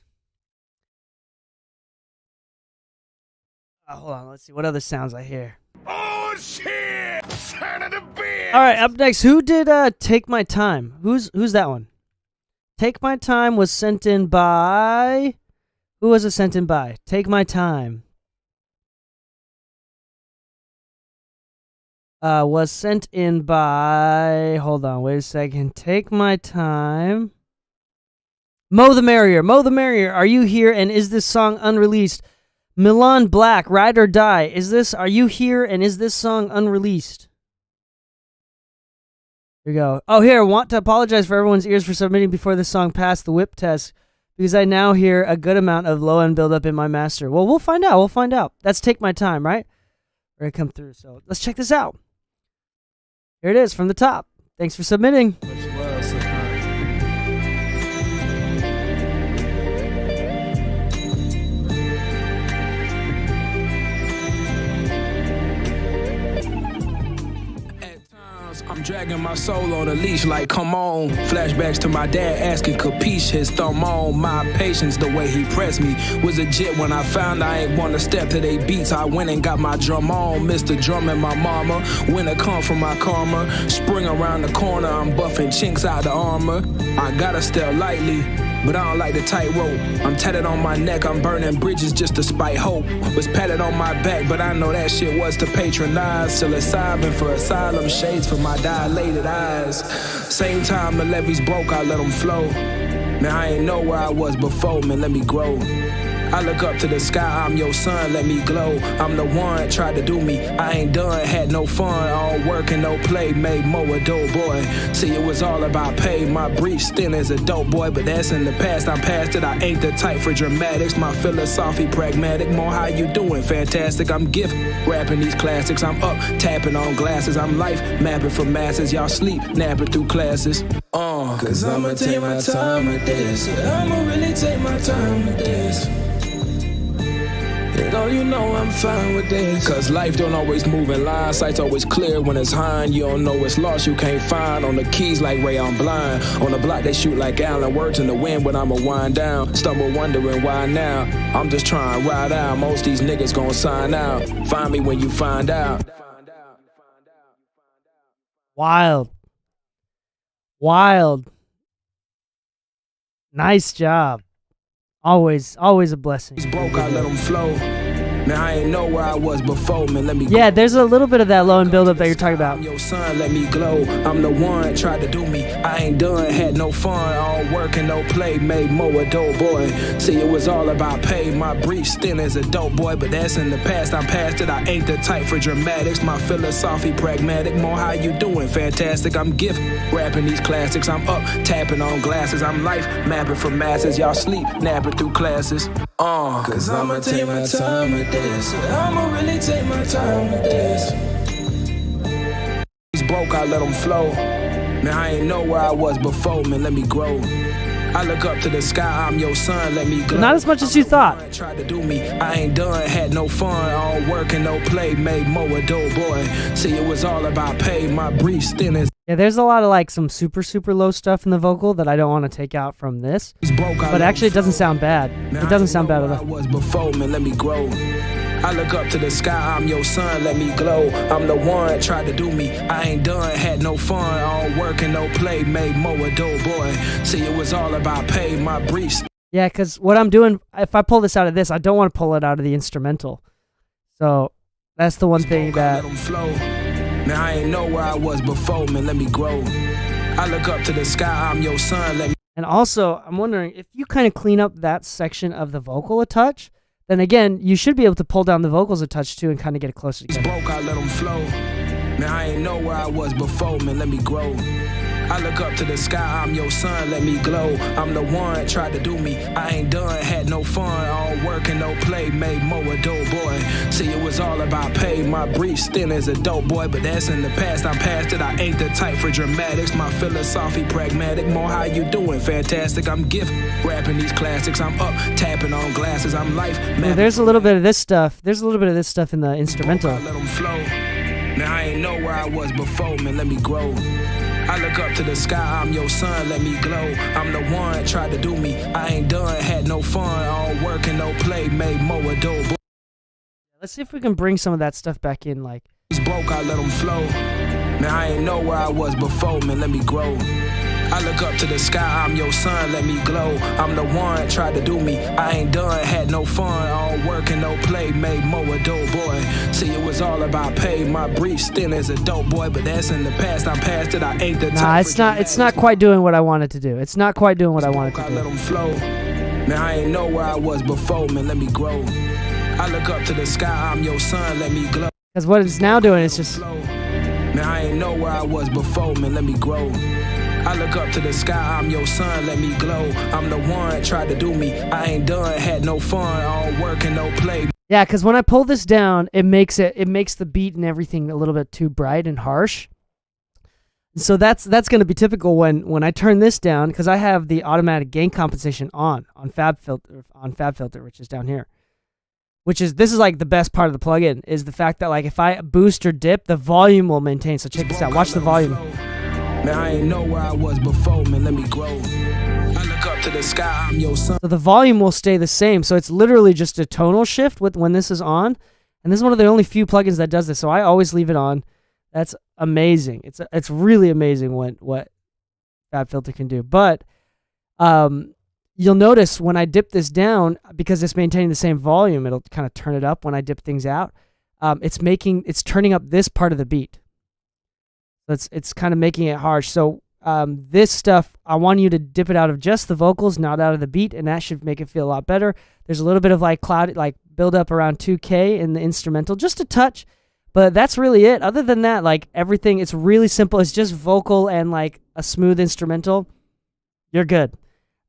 Oh, hold on, let's see what other sounds I hear. Oh shit! Son of the bitch! All right, up next, who did Take My Time? Who's that one? Take My Time was sent in by... Who was it sent in by? Take My Time. Was sent in by... Hold on, wait a second. Take My Time. Mo the Merrier. Mo the Merrier, are you here and is this song unreleased? Milan Black, Ride or Die. Are you here and is this song unreleased? Here we go. Oh, here, want to apologize for everyone's ears for submitting before this song passed the whip test because I now hear a good amount of low-end buildup in my master. Well, we'll find out. We'll find out. That's Take My Time, right? We're going to come through. So let's check this out. Here it is from the top. Thanks for submitting. I'm dragging my soul on a leash like, come on. Flashbacks to my dad asking capiche, his thumb on. My patience, the way he pressed me was legit. When I found I ain't want to step to they beats, I went and got my drum on. Mr. Drum and my mama, winter come from my karma. Spring around the corner, I'm buffing chinks out the armor. I gotta step lightly, but I don't like the tightrope. I'm tatted on my neck, I'm burning bridges just to spite hope. Was patted on my back, but I know that shit was to patronize. Psilocybin for asylum, shades for my dilated eyes. Same time the levees broke, I let them flow. Man, I ain't know where I was before, man, let me grow. I look up to the sky, I'm your son, let me glow. I'm the one, tried to do me, I ain't done, had no fun. All work and no play, made Mo a dope boy. See, it was all about pay, my brief stint as a dope boy. But that's in the past, I'm past it, I ain't the type for dramatics. My philosophy pragmatic, more how you doing, fantastic. I'm gift, rapping these classics. I'm up, tapping on glasses. I'm life, mapping for masses. Y'all sleep, napping through classes. Cause I'ma take my time with this. I'ma really take my time with this. And oh, you know I'm fine with this. Cause life don't always move in line. Sight's always clear when it's high. You don't know it's lost, you can't find. On the keys like Ray, I'm blind. On the block they shoot like Allen. Words in the wind, but I'ma wind down. Stumble wondering why now. I'm just trying to ride out. Most these niggas gon' sign out. Find me when you find out. Wild. Wild. Nice job. Always a blessing. He's broke, I let him flow. Man, I ain't know where I was before, man, let me Yeah, there's a little bit of that low end buildup that you're talking about. I'm your son, let me glow. I'm the one, tried to do me. I ain't done, had no fun. All work and no play, made Mo a dope boy. See, it was all about pay. My brief stint as a dope boy, but that's in the past, I'm past it. I ain't the type for dramatics. My philosophy pragmatic, more how you doing, fantastic. I'm gift, rapping these classics. I'm up, tapping on glasses. I'm life, mapping for masses. Y'all sleep, napping through classes. Cause I'ma take my time with this. I'ma really take my time with this. He's broke, I let him flow. Man, I ain't know where I was before, man, let me grow. I look up to the sky, I'm your son, let me glow. Not as much as you thought. Tried to do me, I ain't done, had no fun. All work and no play, made Mo a dope boy. See, it was all about pay. My brief stint is Yeah, there's a lot of like some super low stuff in the vocal that I don't want to take out from this. But actually it doesn't sound bad. It doesn't sound bad at all. I was before, man, let me grow. I look up to the sky, I'm your son, let me glow. I'm the one, tried to do me, I ain't done, had no fun. All work and no play, made more a dope boy. See, it was all about pay, my briefs. Yeah, because what I'm doing, if I pull this out of this, I don't want to pull it out of the instrumental. So that's the one thing that... Now I ain't know where I was before, man, let me grow. I look up to the sky, I'm your son, let me... And also, I'm wondering, if you kind of clean up that section of the vocal a touch, then again, you should be able to pull down the vocals a touch too and kind of get it closer together. Broke, I let them flow. Now I ain't know where I was before, man, let me grow. I look up to the sky, I'm your son, let me glow. I'm the one, tried to do me, I ain't done, had no fun. All work and no play, made more a dope boy. See, it was all about pay, my brief stint as a dope boy. But that's in the past, I'm past it, I ain't the type for dramatics. My philosophy pragmatic, more how you doing, fantastic. I'm gift, rapping these classics, I'm up, tapping on glasses, I'm life. Yeah, there's a little bit of this stuff. There's a little bit of this stuff in the instrumental. I let them flow. Now I ain't know where I was before, man, let me grow. I look up to the sky, I'm your son, let me glow. I'm the one, tried to do me, I ain't done, had no fun. All work and no play, made more a dope boy. Let's see if we can bring some of that stuff back in, like... He's broke, I let him flow. Now I ain't know where I was before, man, let me grow. I look up to the sky, I'm your son, let me glow. I'm the one, tried to do me, I ain't done, had no fun. All work and no play, made more a dope boy. See, it was all about pay, my brief stint as a dope boy. But that's in the past, I'm past it, I ain't the type. Nah, it's not quite doing what I wanted to do. It's not quite doing what I wanted to do. I let him flow. Now I ain't know where I was before, man, let me grow. I look up to the sky, I'm your son, let me glow. Because what it's now doing is just... Now I ain't know where I was before, man, let me grow. I look up to the sky, I'm your son, let me glow. I'm the one, tried to do me, I ain't done, had no fun. All work and no play. Yeah, because when I pull this down, it makes the beat and everything a little bit too bright and harsh. So that's going to be typical when I turn this down, because I have the automatic gain compensation on FabFilter, which is down here. This is like the best part of the plugin, is the fact that like if I boost or dip, the volume will maintain. So check this out. Watch the volume. Now I ain't know where I was before, man, let me grow. I look up to the sky, I'm your son. So the volume will stay the same. So it's literally just a tonal shift when this is on. And this is one of the only few plugins that does this. So I always leave it on. That's amazing. It's really amazing what FabFilter can do. But you'll notice when I dip this down, because it's maintaining the same volume, it'll kind of turn it up when I dip things out. It's turning up this part of the beat. So it's kind of making it harsh. So this stuff, I want you to dip it out of just the vocals, not out of the beat, and that should make it feel a lot better. There's a little bit of like cloud, like build up around 2K in the instrumental, just a touch, but that's really it. Other than that, like everything, it's really simple. It's just vocal and like a smooth instrumental. You're good.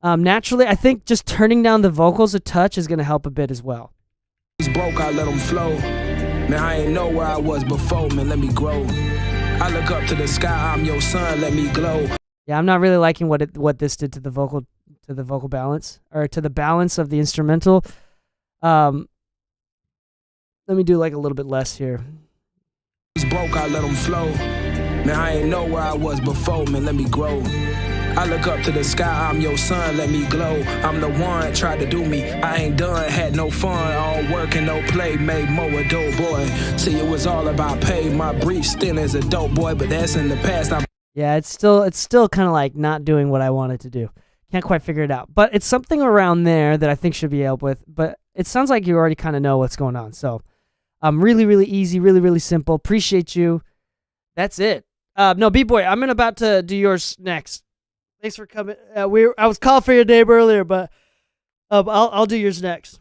Naturally, I think just turning down the vocals a touch is going to help a bit as well. He's broke, I let him flow. Now I ain't know where I was before, man, let me grow. I look up to the sky, I'm your son, let me glow. Yeah, I'm not really liking what this did to the vocal balance, or to the balance of the instrumental. Let me do like a little bit less here. He's broke, I let him flow. Now I ain't know where I was before, man, let me grow. I look up to the sky, I'm your son, let me glow. I'm the one, tried to do me, I ain't done, had no fun. All work and no play, made more a dope boy. See, it was all about pay, my brief stint as a dope boy. But that's in the past, Yeah, it's still kind of like not doing what I wanted to do. Can't quite figure it out. But it's something around there that I think should be helped with. But it sounds like you already kind of know what's going on. So really, really easy, really, really simple. Appreciate you. That's it. No, B-Boy, I'm about to do yours next. Thanks for coming. I was called for your name earlier, but I'll do yours next.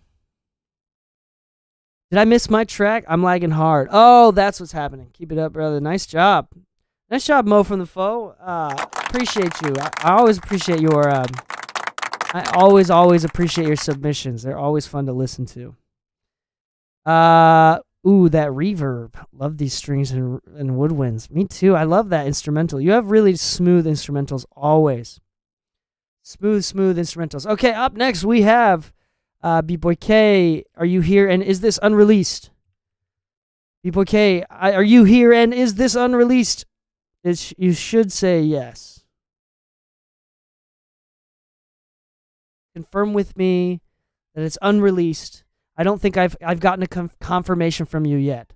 Did I miss my track? I'm lagging hard. Oh, that's what's happening. Keep it up, brother. Nice job. Nice job, Mo from the Foe. Appreciate you. I always appreciate your... I always appreciate your submissions. They're always fun to listen to. Ooh, that reverb. Love these strings and woodwinds. Me too. I love that instrumental. You have really smooth instrumentals always. Smooth instrumentals. Okay, up next we have B-Boy K. Are you here and is this unreleased? B-Boy K, are you here and is this unreleased? You should say yes. Confirm with me that it's unreleased. I don't think I've gotten a confirmation from you yet.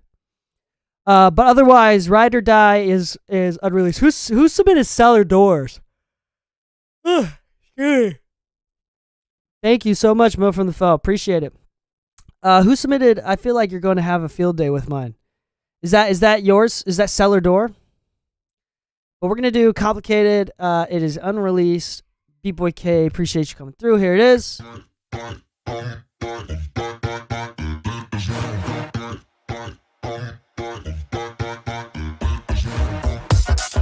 But otherwise, Ride or Die is unreleased. Who submitted Cellar Doors? Thank you so much, Mo from the Fell. Appreciate it. Who submitted? I feel like you're going to have a field day with mine. Is that yours? Is that Cellar Door? But we're gonna do Complicated. It is unreleased. B-Boy K, appreciate you coming through. Here it is.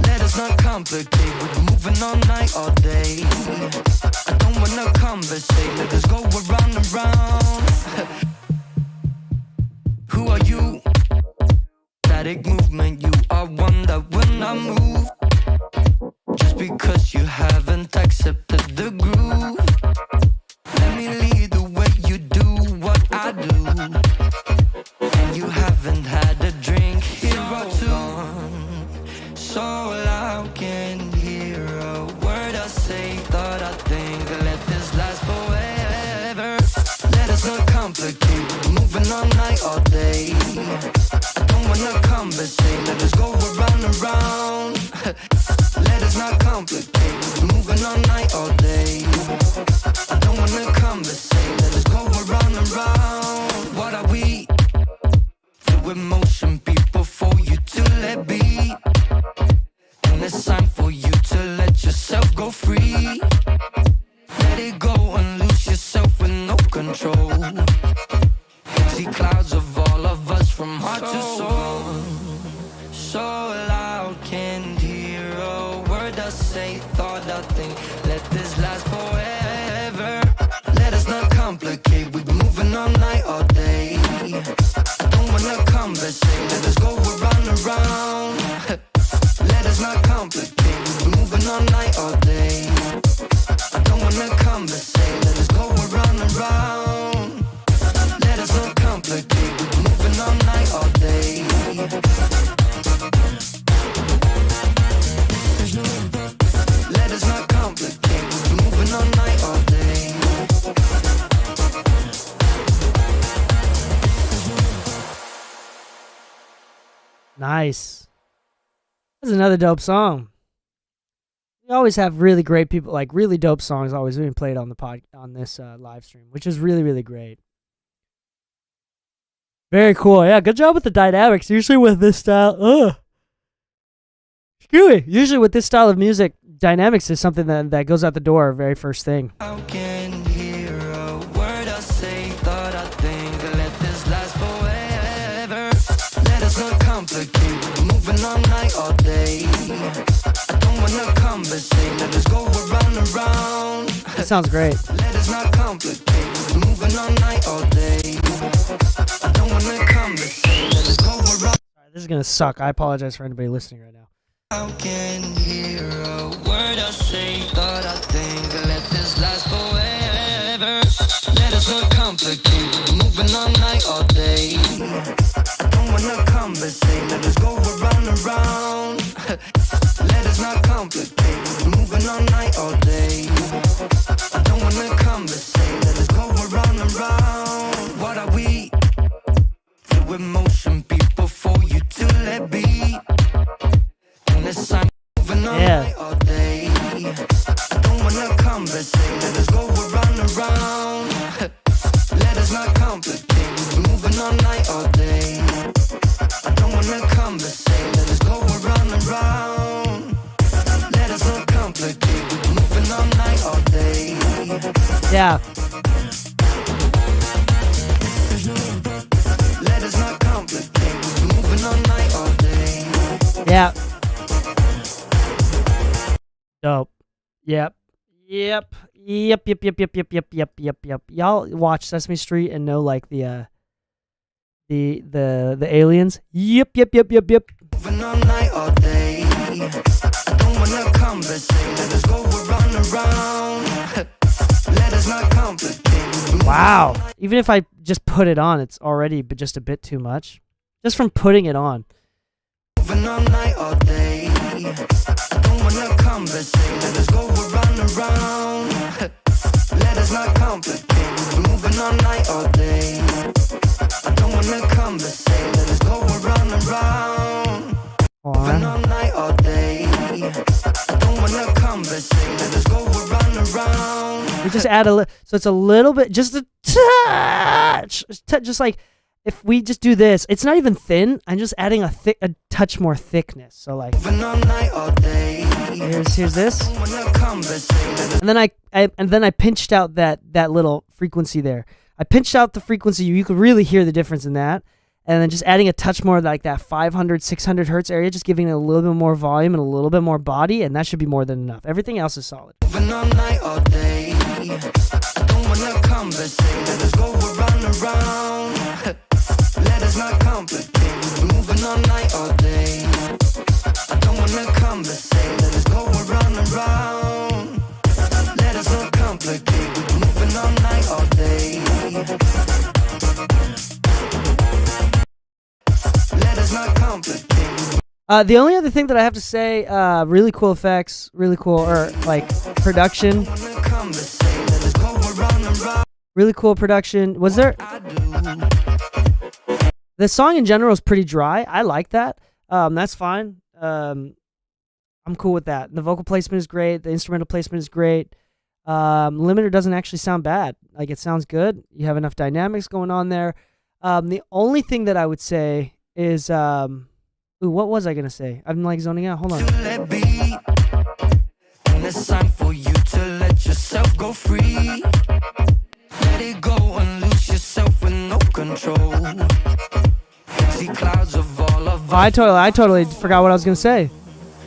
Let us not complicate. We're moving all night, all day. I don't wanna conversate. Let us go around and round. Who are you? Static movement. You are one that will not move. Just because you haven't accepted the groove. Let me lead the way you do what I do. And you haven't had a drink here or two. So loud, can't hear a word I say. Thought I think, let this last forever. Let us not complicate. Moving all night, all day. I don't wanna conversate. Let us go around and round. Let us not complicate. Moving all night, all day. I don't wanna conversate. Let us go around and round. What are we? Fluid motion, people for you to let be. And it's time for you to let yourself go free. Let it go and lose yourself with no control. Hazy clouds of all of us from heart to soul. So loud, can't hear a word I say. Thought I think, let this last forever. Let us not complicate. We've been moving all night, all day. I don't wanna conversate. Let us go around and round. Let us not complicate. We've been moving all night, all day. I don't wanna conversate. Let us go around and round. Let us not complicate. We've been moving all night, all day. Let us not complicate. We're moving all night, all day. Nice. That's another dope song. We always have really great people, like really dope songs always being played on the on this live stream, which is really, really great. Very cool. Yeah, good job with the dynamics. Usually with this style, usually with this style of music, dynamics is something that goes out the door very first thing. How can hear a word I say? Thought I think, let this last forever. Let us not complicate. We're moving all night, all day. I don't wanna conversate. Let us go around and round. That sounds great. Let us not complicate. We're moving all night, all day. I don't wanna conversate. Let us go around. Alright, this is gonna suck. I apologize for anybody listening right now. How can hear a word I say? Thought I think, let this last forever. Let us not complicate. We're moving all night, all day. I don't wanna conversate. Let us go around and round. Let us not complicate. We're moving all night, all day. I don't wanna conversate. Let us go around and round. What are we? Fluid motion, people for you to let be. Yeah. All day. I don't wanna conversate. Let us go around and round. Let us not complicate. We're moving all night, all day. I don't wanna conversate. Let us go around and round. Let us not complicate. We're moving all night, all day. Yeah. Let us not complicate. We're moving all night, all day. Yeah. Dope. Yep. Y'all watch Sesame Street and know like the aliens. Yep. Moving all night, all day. I don't wanna conversate. Let us go around and round. Let us not complicate. Wow. Even if I just put it on, it's already just a bit too much. Just from putting it on. Moving all night, all day. wanna conversate, let us go around and round. Let us not complicate, we're moving all night, all day. I don't wanna conversate, let us go around and round. Moving all night, all day. I don't wanna conversate, let us go around and round. We just add a little, so it's a little bit, just a touch, just like, if we just do this, it's not even thin. I'm just adding a touch more thickness. So like, here's this, and then I pinched out that little frequency there. I pinched out the frequency. You could really hear the difference in that, and then just adding a touch more like that 500, 600 hertz area, just giving it a little bit more volume and a little bit more body, and that should be more than enough. Everything else is solid. Let us not complicate, we're moving all night, all day. I don't wanna conversate, let us go around and round. Let us not complicate, we're moving all night, all day. Let us not complicate. The only other thing that I have to say, really cool effects, really cool, or like production. Really cool production. Was there... The song in general is pretty dry. I like that. That's fine. I'm cool with that. The vocal placement is great. The instrumental placement is great. Limiter doesn't actually sound bad. Like, it sounds good. You have enough dynamics going on there. The only thing that I would say is... ooh, what was I going to say? I'm like zoning out. Hold on. It's time for you to let yourself go free. Let it go and lose yourself with no control. See clouds of all of I totally forgot what I was gonna say.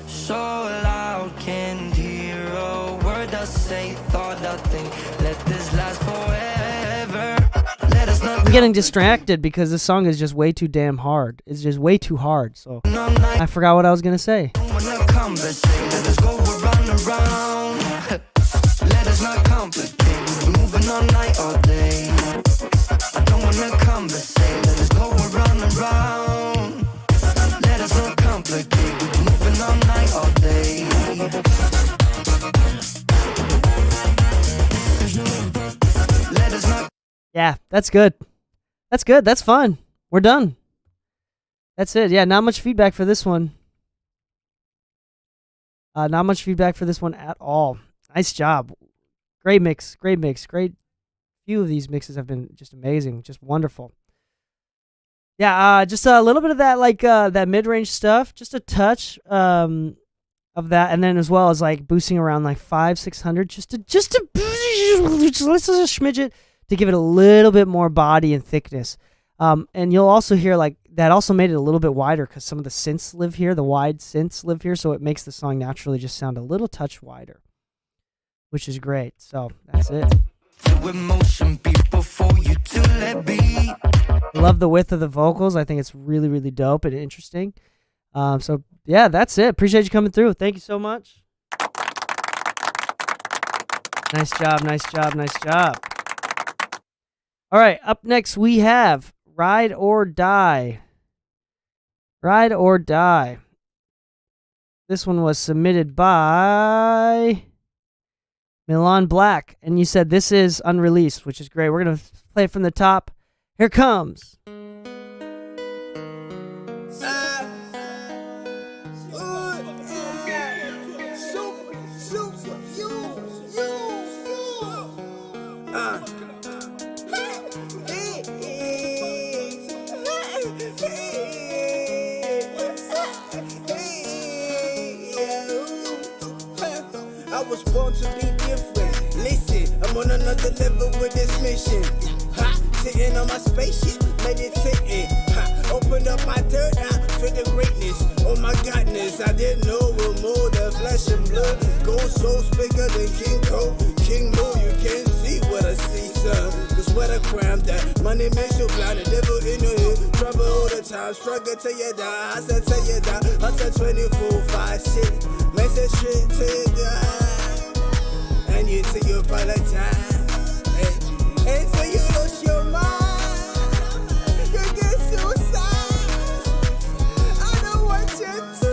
So loud, can't hear a word I say, thought I think, let this last forever. Let us not I'm getting distracted because this song is just way too damn hard. It's just way too hard. So I forgot what I was gonna say. Let us go around and round. Let us not complicate, we're moving all night, all day. I don't wanna conversate, let us go around and round. Let us not complicate, we're moving all night, all day. Let us not. Yeah, that's good. That's good. That's fun. We're done. That's it. Yeah, not much feedback for this one. Not much feedback for this one at all. Nice job. Great mix. Great mix. Great. Few of these mixes have been just amazing. Just wonderful. Yeah, just a little bit of that, like, that mid-range stuff. Just a touch of that. And then as well as, like, boosting around, like, 500-600. Just a smidget to give it a little bit more body and thickness. And you'll also hear, like, that also made it a little bit wider because some of the synths live here. The wide synths live here. So it makes the song naturally just sound a little touch wider, which is great. So that's it. Love the width of the vocals. I think it's really, really dope and interesting. So yeah, that's it. Appreciate you coming through. Thank you so much. Nice job, nice job, nice job. All right, up next we have Ride or Die. Ride or Die. This one was submitted by Milan Black, and you said this is unreleased, which is great. We're going to play it from the top. Here comes. I was born to be different. Listen, I'm on another level with this mission. Ha, sitting on my spaceship, meditating. Ha, opened up my third eye for the greatness. Oh my godness, I didn't know we're more than flesh and blood. Gold souls bigger than King Cole. King Mo, you can't see what I see, son. Cause what a crime that money makes you blind. The devil in your head, trouble all the time. Struggle till you die, I said till you die. I said 24/5 shit. Makes that shit till you die. And you till you apologize. And till you lose your mind. You get suicide. I don't want you to.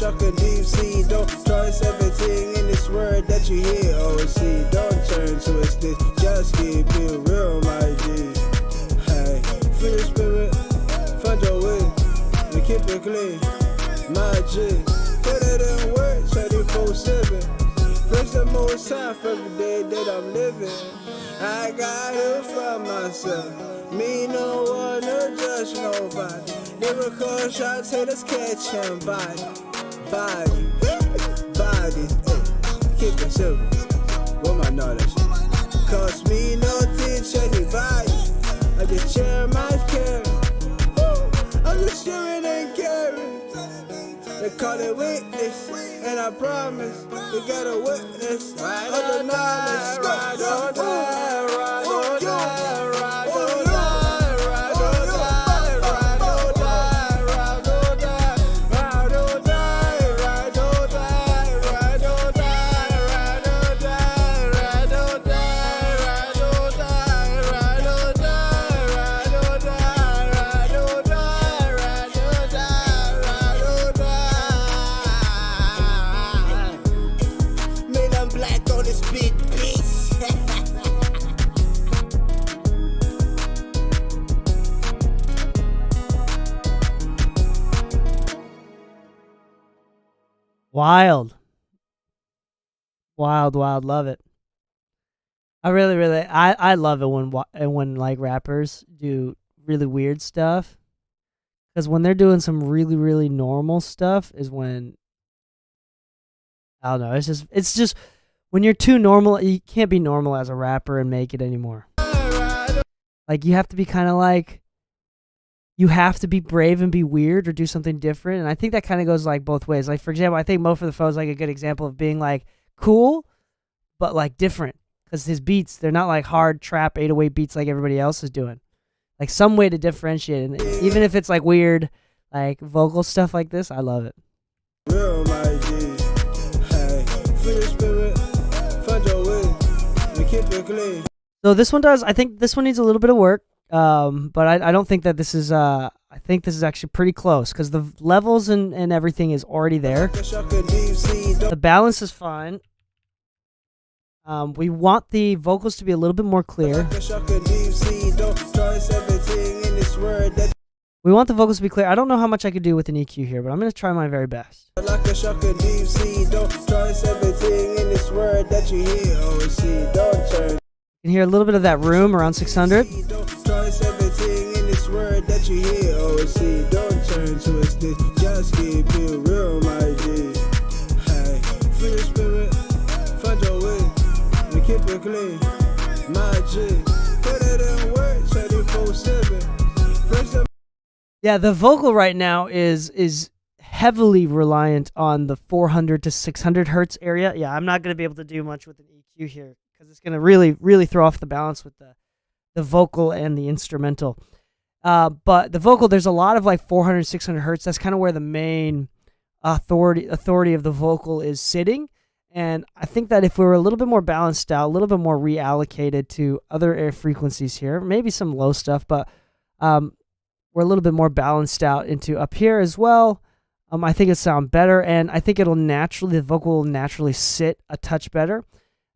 shock and deep sea. Don't trust everything in this word that you hear or see. Don't turn to a stitch, just keep it real, my G. Hey, free the spirit, find your way, and keep it clean, my G. Put it in work, 24/7. Praise the most high for every day that I'm living. I got it for myself. Me no one to judge nobody. Lyrical shots, haters catch him body. Keep it simple with my knowledge. Cause me no teach anybody. I just share my care. I'm just sharing and caring. They call it witness, and I promise we got a witness. Ride or die, ride or die, ride or die, ride or die, ride or die, ride or die, ride or die, ride or die, ride or die, ride or die, ride or die, ride or die, ride or die, ride or die, ride or die, ride or die, ride or die, ride or die. Man, I'm black on this big bitch. Wild. Wild, love it. I really, I love it when like rappers do really weird stuff. Because when they're doing some really, really normal stuff is when, I don't know, it's just when you're too normal, you can't be normal as a rapper and make it anymore. Like you have to be kind of like, you have to be brave and be weird or do something different. And I think that kind of goes like both ways. Like for example, I think Mo for the Foe is like a good example of being like cool, but like different. Because his beats, they're not like hard trap 808 beats like everybody else is doing. Like some way to differentiate. And even if it's like weird, like vocal stuff like this, I love it. Real, my G. Hey, free the spirit, find your way, and keep it clean. So this one does, I think this one needs a little bit of work. But I don't think that this is, I think this is actually pretty close because the levels and everything is already there. The balance is fine. We want the vocals to be a little bit more clear. We want the vocals to be clear. I don't know how much I could do with an EQ here, but I'm going to try my very best. Don't trust everything in this word that you hear or see. Don't turn. You can hear a little bit of that room around 600. Don't trust everything in this word that you hear or see. Don't turn to a stitch, just keep it real, my G. Hey, free the spirit, find your way, and keep it clean, my G. Put it in work, 24/7. Yeah, the vocal right now is heavily reliant on the 400 to 600 hertz area. Yeah, I'm not going to be able to do much with an EQ here because it's going to really, really throw off the balance with the vocal and the instrumental. But the vocal, there's a lot of like 400, 600 hertz. That's kind of where the main authority of the vocal is sitting. And I think that if we were a little bit more balanced out, a little bit more reallocated to other air frequencies here, maybe some low stuff, but we're a little bit more balanced out into up here as well. I think it'll sound better, and I think the vocal will naturally sit a touch better.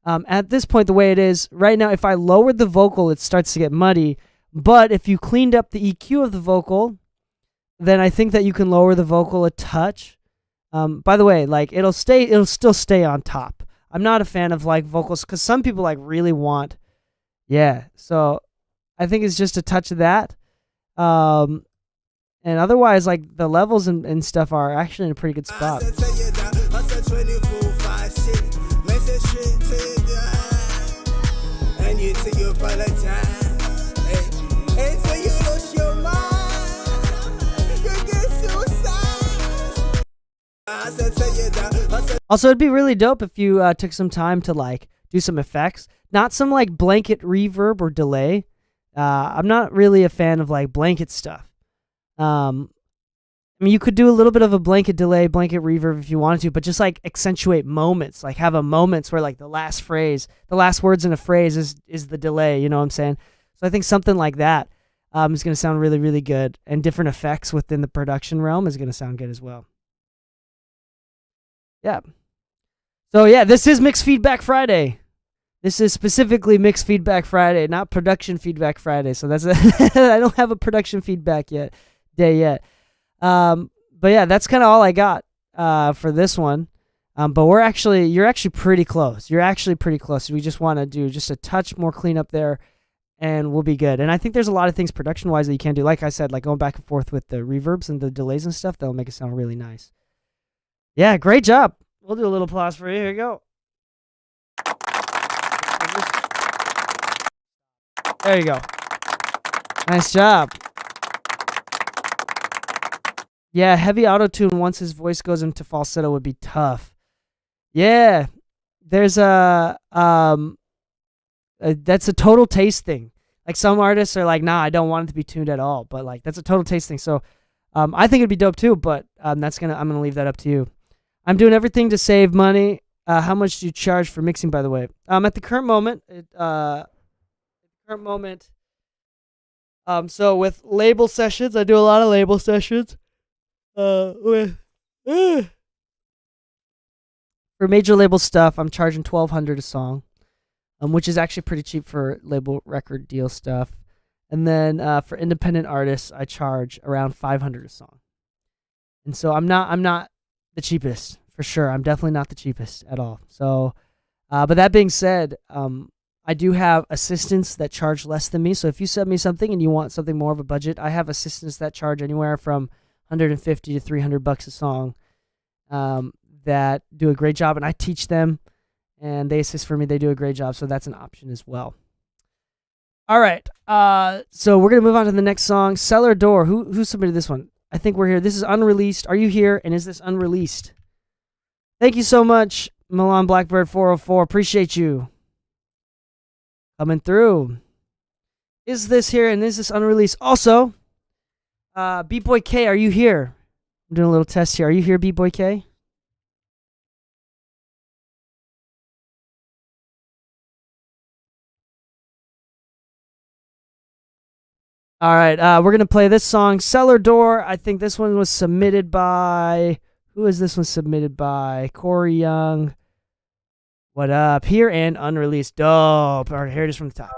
At this point, the way it is right now, if I lowered the vocal, it starts to get muddy. But if you cleaned up the EQ of the vocal, then I think that you can lower the vocal a touch. By the way, like it'll still stay on top. I'm not a fan of like vocals because some people like really want, yeah. So I think it's just a touch of that. And otherwise, like the levels and stuff are actually in a pretty good spot. Also, it'd be really dope if you took some time to like do some effects, not some like blanket reverb or delay. I'm not really a fan of like blanket stuff. I mean, you could do a little bit of a blanket delay, blanket reverb if you wanted to, but just like accentuate moments, like have a moments where like the last words in a phrase is the delay, you know what I'm saying? So I think something like that is going to sound really, really good, and different effects within the production realm is going to sound good as well. Yeah. So yeah, this is Mixed Feedback Friday. This is specifically Mixed Feedback Friday, not Production Feedback Friday. So that's I don't have a production feedback day yet. But yeah, that's kind of all I got for this one. But you're actually pretty close. You're actually pretty close. We just want to do just a touch more cleanup there, and we'll be good. And I think there's a lot of things production-wise that you can do. Like I said, like going back and forth with the reverbs and the delays and stuff, that'll make it sound really nice. Yeah, great job. We'll do a little applause for you. Here you go. There you go. Nice job. Yeah, heavy auto-tune once his voice goes into falsetto would be tough. Yeah, there's that's a total taste thing. Like some artists are like, nah, I don't want it to be tuned at all. But like that's a total taste thing. So I think it'd be dope too. But I'm gonna leave that up to you. I'm doing everything to save money. How much do you charge for mixing, by the way? At the current moment, so with label sessions, I do a lot of label sessions. For major label stuff, I'm charging $1,200 a song, which is actually pretty cheap for label record deal stuff. And then for independent artists, I charge around $500 a song. And so I'm not the cheapest for sure. I'm definitely not the cheapest at all. So, but that being said, I do have assistants that charge less than me. So if you send me something and you want something more of a budget, I have assistants that charge anywhere from $150 to $300 a song that do a great job, and I teach them, and they assist for me. They do a great job, so that's an option as well. All right, so we're gonna move on to the next song, Cellar Door. Who submitted this one? I think we're here. This is unreleased. Are you here? And is this unreleased? Thank you so much, Milan Blackbird 404. Appreciate you coming through. Is this here? And is this unreleased? Also, B-Boy K, are you here? I'm doing a little test here. Are you here, B-Boy K? All right, we're going to play this song, Cellar Door. I think this one was submitted by... Who is this one submitted by? Corey Young. What up? Here and unreleased. Dope. All right, here it is from the top.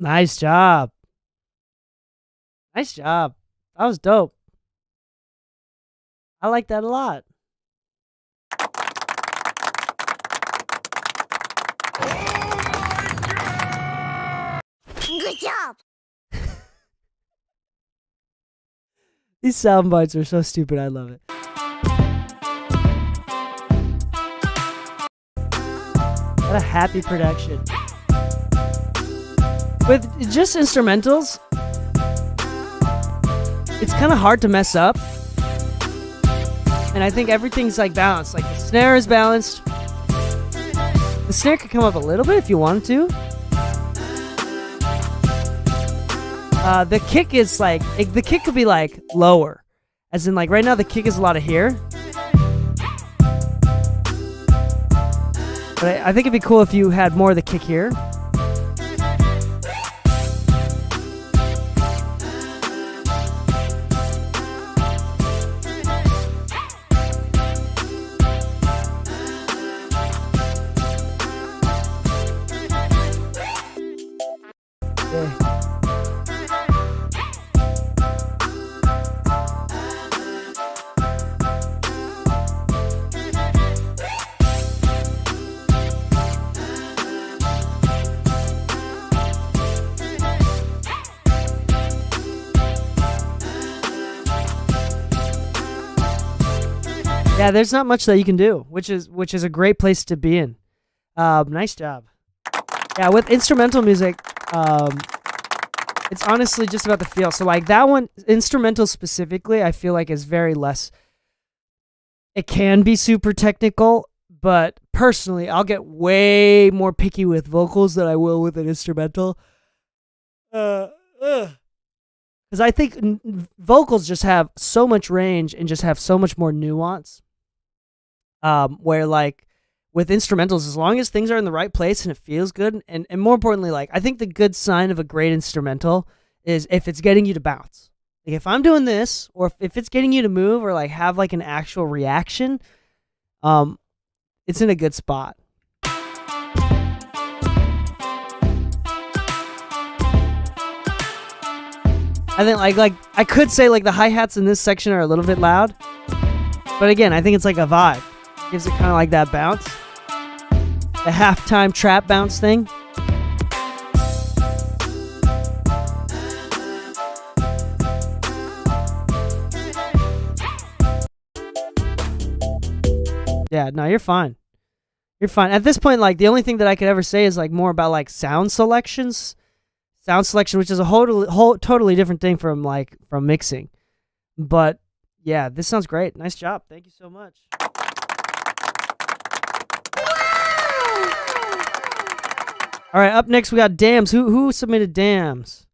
Nice job. Nice job. That was dope. I like that a lot. Good job. These sound bites are so stupid. I love it. What a happy production. With just instrumentals, it's kind of hard to mess up. And I think everything's like balanced. Like the snare is balanced. The snare could come up a little bit if you wanted to. The kick is like, the kick could be like lower. As in like right now the kick is a lot of here. But I think it'd be cool if you had more of the kick here. Yeah, there's not much that you can do, which is a great place to be in. Nice job. Yeah, with instrumental music, it's honestly just about the feel. So like that one, instrumental specifically, I feel like is very less. It can be super technical, but personally, I'll get way more picky with vocals than I will with an instrumental. Because I think vocals just have so much range and just have so much more nuance. Where like with instrumentals, as long as things are in the right place and it feels good, and more importantly, like I think the good sign of a great instrumental is if it's getting you to bounce. Like if I'm doing this, or if it's getting you to move or like have like an actual reaction, it's in a good spot. I think like I could say like the hi-hats in this section are a little bit loud, but again, I think it's like a vibe. Gives it kind of like that bounce. The halftime trap bounce thing. Yeah, no, you're fine. You're fine. At this point, like the only thing that I could ever say is like more about like sound selections. Sound selection, which is a whole totally different thing from mixing. But yeah, this sounds great. Nice job. Thank you so much. All right, up next we got Dams. Who submitted Dams?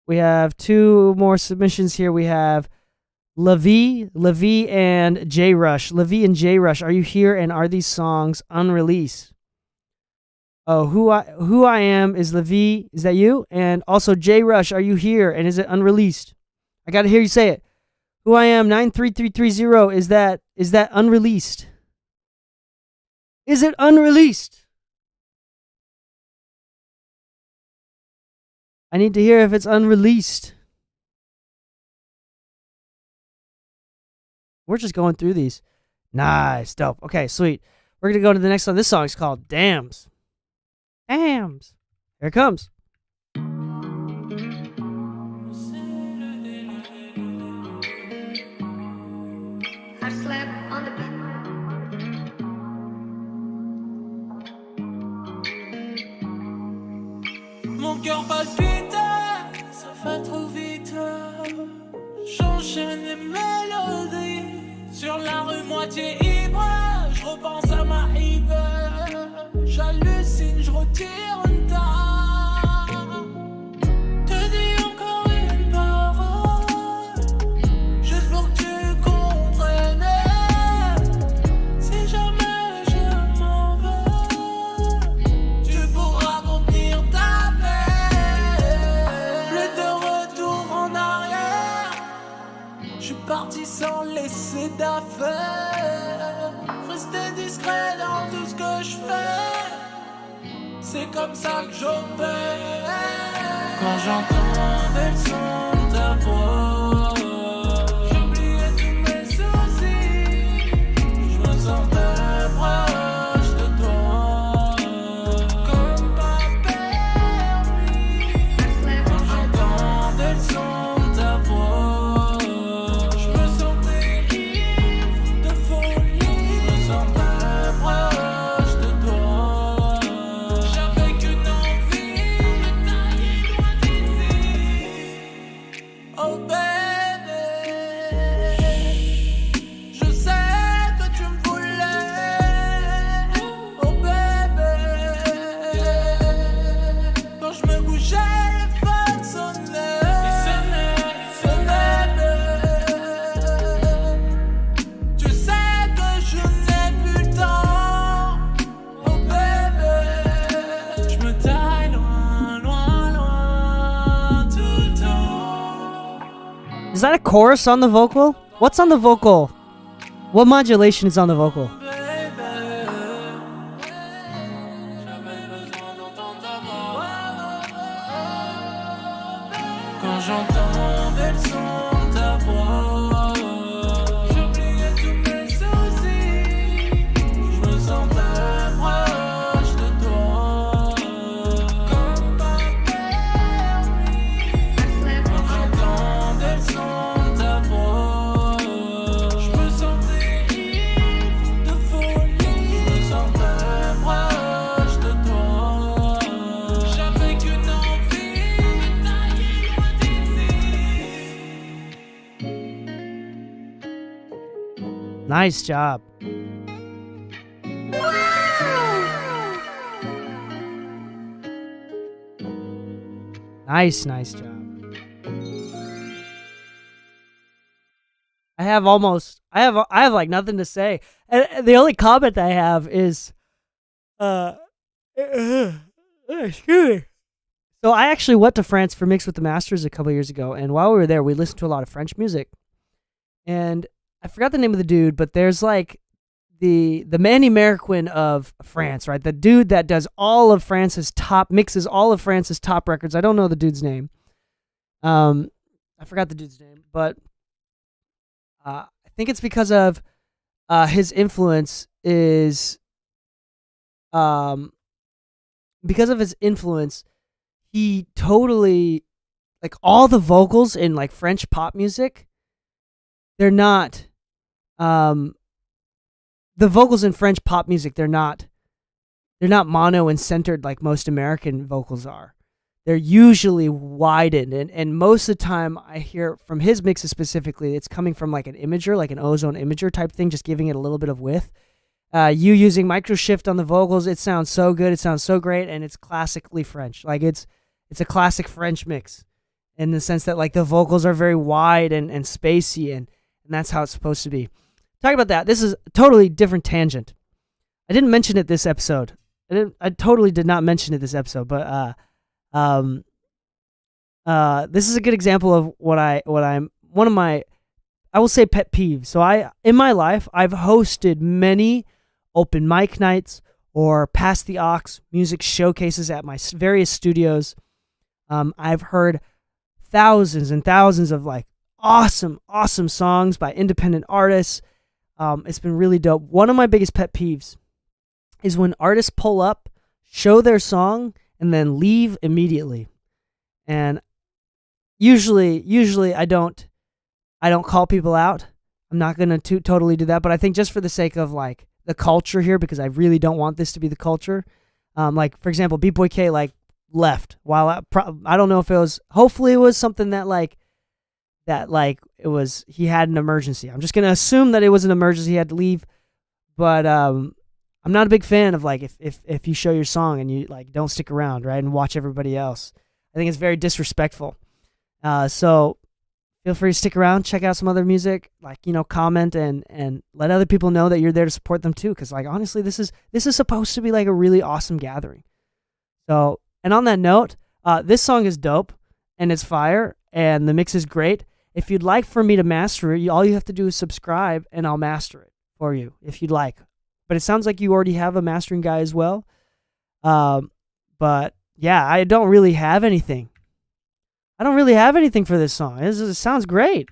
We have two more submissions here. We have Levi and J Rush. Levi and J Rush, are you here? And are these songs unreleased? Oh, who I am is Levi. Is that you? And also J Rush, are you here? And is it unreleased? I gotta hear you say it. Who I am 93330. Is that unreleased? Is it unreleased? I need to hear if it's unreleased. We're just going through these. Nice, dope. Okay, sweet. We're gonna go to the next one. This song is called Dams. Dams. Here it comes. Mon cœur palpite, ça va trop vite. J'enchaîne les mélodies. Sur la rue moitié ivre, je repense à ma Yves. J'hallucine, je retire une tare. Te dis encore une parole, juste pour que tu comprennes. Si jamais je m'en vais, tu pourras contenir ta paix. Plus de retour en arrière, je suis parti sans laisser d'affaires. Rester discret dans tout ce que je fais. C'est comme ça que j'opère. Quand j'entendais le son de ta voix, j'oubliais tous mes soucis. Je me sentais proche de toi, comme pas permis. Quand j'entendais le son de ta voix, je me sentais ivre de folie. Je me sentais proche de toi. J'avais qu'une envie de tailler loin d'ici. Oh baby, je sais que tu me voulais. Oh baby, quand je me couchais, les phones sonnaient. Tu sais que je n'ai plus le temps. Oh baby, je me taille loin, loin, loin tout le temps. Is that a chorus on the vocal? What's on the vocal? What modulation is on the vocal? J'avais besoin d'entendre ta voix. Quand j'entendais le son de ta voix, j'oubliais tous mes soucis. Je me sentais proche de toi, comme pas permis. Quand j'entendais le son de ta voix, je me sentais ivre de folie. Je me sentais proche de toi. J'avais qu'une envie de tailler loin d'ici. Nice job. Nice job. I have like nothing to say. And the only comment I have is excuse me. So I actually went to France for Mix with the Masters a couple years ago, and while we were there, we listened to a lot of French music. And I forgot the name of the dude, but there's like the Manny Marroquin of France, right? The dude that does all of France's top, mixes all of France's top records. I don't know the dude's name. I forgot the dude's name, but I think it's because of his influence is because of his influence, he totally, like, all the vocals in like French pop music, they're not the vocals in French pop music, they're not mono and centered like most American vocals are. They're usually widened, and most of the time I hear from his mixes specifically, it's coming from like an imager, like an ozone imager type thing, just giving it a little bit of width. You using micro shift on the vocals, it sounds so good, it sounds so great, and it's classically French. Like it's a classic French mix in the sense that like the vocals are very wide and spacey, and that's how it's supposed to be. Talking about that, this is a totally different tangent. I didn't mention it this episode. I totally did not mention it this episode, but this is a good example of one of my, I will say, pet peeves. So in my life, I've hosted many open mic nights or Pass the Aux music showcases at my various studios. I've heard thousands and thousands of like awesome songs by independent artists. It's been really dope. One of my biggest pet peeves is when artists pull up, show their song, and then leave immediately. And usually I don't call people out. I'm not gonna totally do that, but I think just for the sake of like the culture here, because I really don't want this to be the culture. Like for example, Beat Boy K like left while I don't know if it was. Hopefully it was something that it was, he had an emergency. I'm just gonna assume that it was an emergency. He had to leave, but I'm not a big fan of like if you show your song and you like don't stick around, right, and watch everybody else. I think it's very disrespectful. So feel free to stick around, check out some other music, like, you know, comment and let other people know that you're there to support them too. Because like honestly, this is supposed to be like a really awesome gathering. So, and on that note, this song is dope and it's fire and the mix is great. If you'd like for me to master it, all you have to do is subscribe and I'll master it for you if you'd like. But it sounds like you already have a mastering guy as well. But yeah, I don't really have anything. I don't really have anything for this song. It sounds great.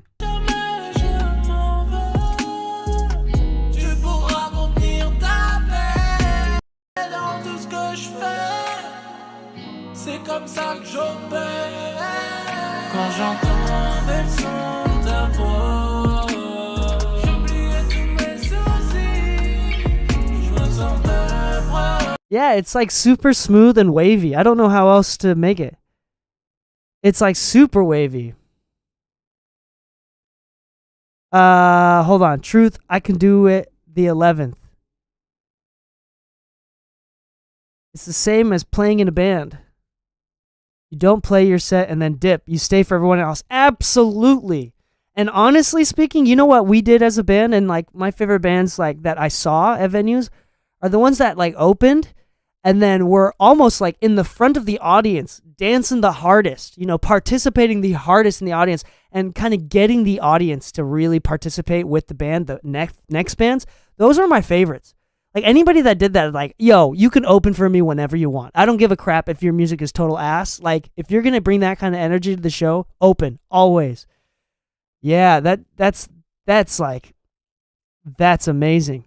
Yeah, it's like super smooth and wavy. I don't know how else to make it. It's like super wavy. Hold on. Truth, I can do it the 11th. It's the same as playing in a band. You don't play your set and then dip. You stay for everyone else. Absolutely. And honestly speaking, you know what we did as a band, and like my favorite bands like that I saw at venues are the ones that like opened and then were almost like in the front of the audience, dancing the hardest, you know, participating the hardest in the audience and kind of getting the audience to really participate with the band, the next bands. Those are my favorites. Like anybody that did that, like, yo, you can open for me whenever you want. I don't give a crap if your music is total ass. Like if you're going to bring that kind of energy to the show, open always. Yeah, that's amazing.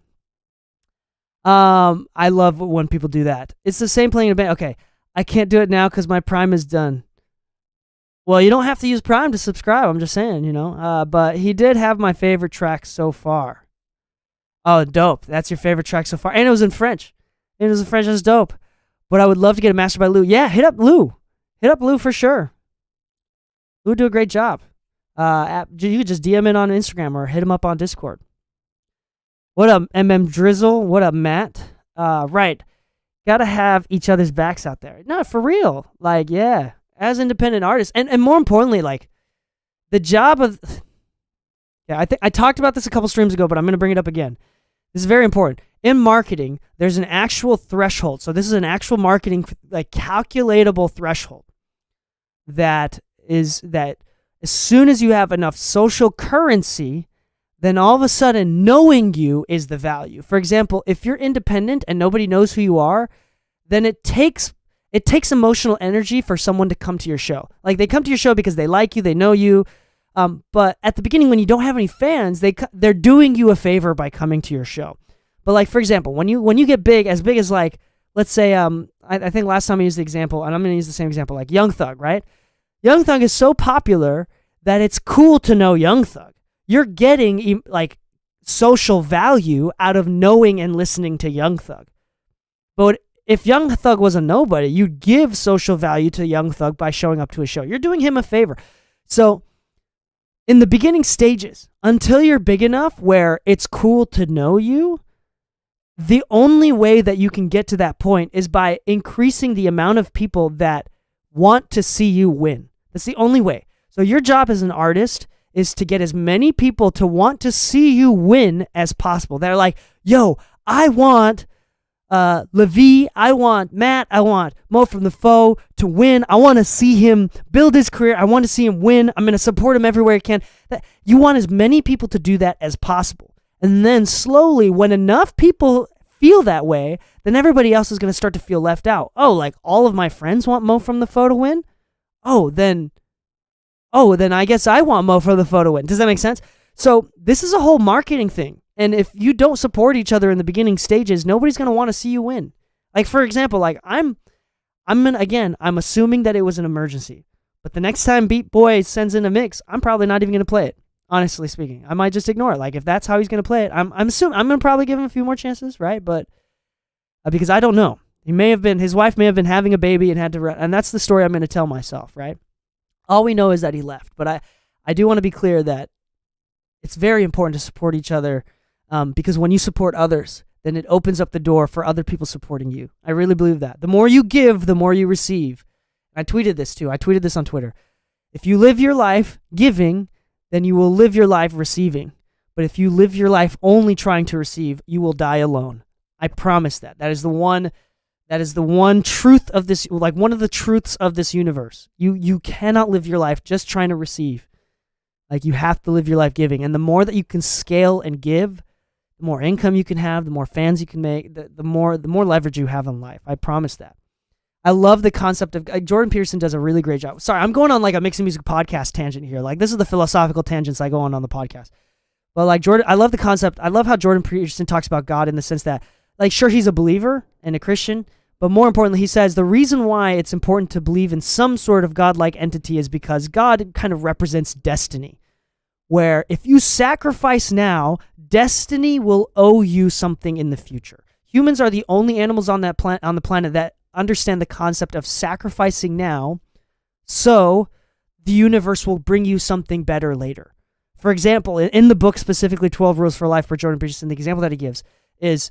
I love when people do that. It's the same playing in a band. Okay, I can't do it now because my Prime is done. Well, you don't have to use Prime to subscribe. I'm just saying, you know. But he did have my favorite track so far. Oh, dope. That's your favorite track so far. And it was in French. That's dope. But I would love to get a master by Lou. Yeah, hit up Lou. Hit up Lou for sure. Lou would do a great job. You could just DM it on Instagram or hit him up on Discord. What up, Drizzle? What up, Matt? Right. Gotta have each other's backs out there. No, for real. Like, yeah. As independent artists. And more importantly, like, the job of... Yeah, I think I talked about this a couple streams ago, but I'm going to bring it up again. This is very important. In marketing, there's an actual threshold. So this is an actual marketing, like, calculatable threshold. That is that as soon as you have enough social currency, then all of a sudden knowing you is the value. For example, if you're independent and nobody knows who you are, then it takes emotional energy for someone to come to your show. Like they come to your show because they like you, they know you. But at the beginning, when you don't have any fans, they're doing you a favor by coming to your show. But like for example, when you get big as like, let's say I think last time I used the example, and I'm going to use the same example, like Young Thug, right? Young Thug is so popular that it's cool to know Young Thug. You're getting like social value out of knowing and listening to Young Thug. But if Young Thug was a nobody, you'd give social value to Young Thug by showing up to a show. You're doing him a favor. So in the beginning stages, until you're big enough where it's cool to know you, the only way that you can get to that point is by increasing the amount of people that want to see you win. That's the only way. So your job as an artist is to get as many people to want to see you win as possible. They're like, yo, I want Levi, I want Matt, I want Mo from the Foe to win. I want to see him build his career. I want to see him win. I'm going to support him everywhere I can. You want as many people to do that as possible. And then slowly, when enough people feel that way, then everybody else is going to start to feel left out. Oh, like all of my friends want Mo from the Foe to win? Oh, then I guess I want Mo from the Foe to win. Does that make sense? So this is a whole marketing thing. And if you don't support each other in the beginning stages, nobody's going to want to see you win. Like, for example, like I'm assuming that it was an emergency. But the next time Beat Boy sends in a mix, I'm probably not even going to play it. Honestly speaking, I might just ignore it. Like, if that's how he's going to play it, I'm assuming I'm going to probably give him a few more chances, right? But because I don't know. His wife may have been having a baby and had to run. And that's the story I'm going to tell myself, right? All we know is that he left. But I do want to be clear that it's very important to support each other. Because when you support others, then it opens up the door for other people supporting you. I really believe that. The more you give, the more you receive. I tweeted this too. I tweeted this on Twitter. If you live your life giving, then you will live your life receiving. But if you live your life only trying to receive, you will die alone. I promise that. That is the one truth of this, like one of the truths of this universe. You cannot live your life just trying to receive. Like you have to live your life giving. And the more that you can scale and give, the more income you can have, the more fans you can make, the more leverage you have in life. I promise that. I love the concept of Jordan Peterson does a really great job. Sorry, I'm going on like a Mixing Music podcast tangent here. Like this is the philosophical tangents I go on the podcast. But like Jordan, I love the concept. I love how Jordan Peterson talks about God in the sense that, like, sure, he's a believer and a Christian, but more importantly, he says the reason why it's important to believe in some sort of godlike entity is because God kind of represents destiny, where if you sacrifice now, destiny will owe you something in the future. Humans are the only animals on that on the planet that understand the concept of sacrificing now, so the universe will bring you something better later. For example, in the book specifically 12 Rules for Life for Jordan Peterson, the example that he gives is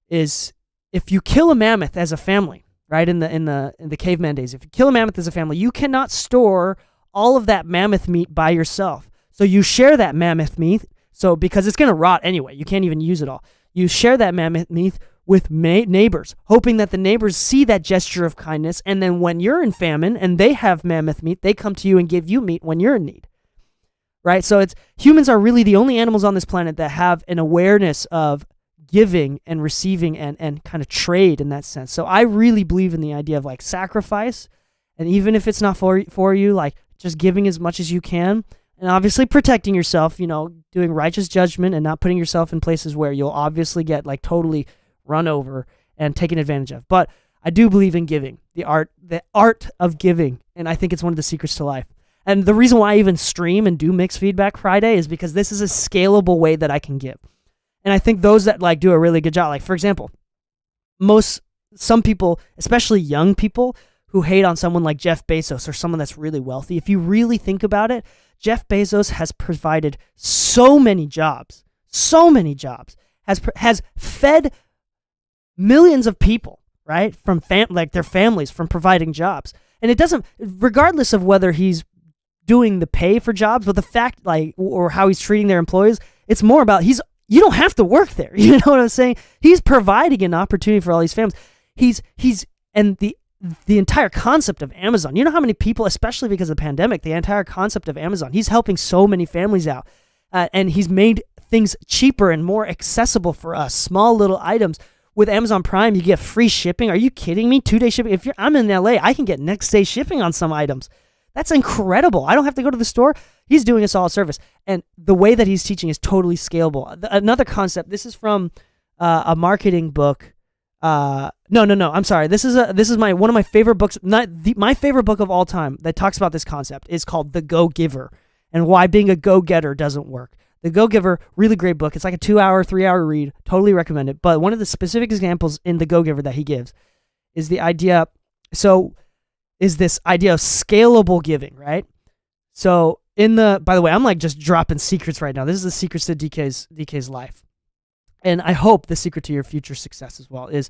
if you kill a mammoth as a family, right, in the caveman days, if you kill a mammoth as a family, you cannot store all of that mammoth meat by yourself. So you share that mammoth meat, so because it's going to rot anyway, you can't even use it all. You share that mammoth meat with neighbors, hoping that the neighbors see that gesture of kindness, and then when you're in famine and they have mammoth meat, they come to you and give you meat when you're in need, right? So humans are really the only animals on this planet that have an awareness of giving and receiving and kind of trade in that sense. So I really believe in the idea of like sacrifice, and even if it's not for you, like just giving as much as you can, and obviously protecting yourself, doing righteous judgment and not putting yourself in places where you'll obviously get like totally run over and taken advantage of. But I do believe in giving, the art of giving, and I think it's one of the secrets to life. And the reason why I even stream and do Mixed Feedback Friday is because this is a scalable way that I can give. And I think those that like do a really good job, like for example, some people, especially young people who hate on someone like Jeff Bezos or someone that's really wealthy, if you really think about it, Jeff Bezos has provided so many jobs, has fed millions of people, right, from their families, from providing jobs. And it doesn't, regardless of whether he's doing the pay for jobs, but the fact, like, or how he's treating their employees, it's more about you don't have to work there. You know what I'm saying? He's providing an opportunity for all these families. And the entire concept of Amazon, you know how many people, especially because of the pandemic, the entire concept of Amazon, he's helping so many families out, and he's made things cheaper and more accessible for us, small little items. With Amazon Prime, you get free shipping. Are you kidding me? 2-day shipping. I'm in LA, I can get next day shipping on some items. That's incredible. I don't have to go to the store. He's doing us all a service. And the way that he's teaching is totally scalable. Another concept, this is from a marketing book. No, I'm sorry. This is one of my favorite books. My favorite book of all time that talks about this concept is called The Go-Giver and why being a go-getter doesn't work. The Go-Giver, really great book. It's like a 2-hour, 3-hour read. Totally recommend it. But one of the specific examples in The Go-Giver that he gives is this idea of scalable giving, right? So by the way, I'm like just dropping secrets right now. This is the secrets to DK's life. And I hope the secret to your future success as well is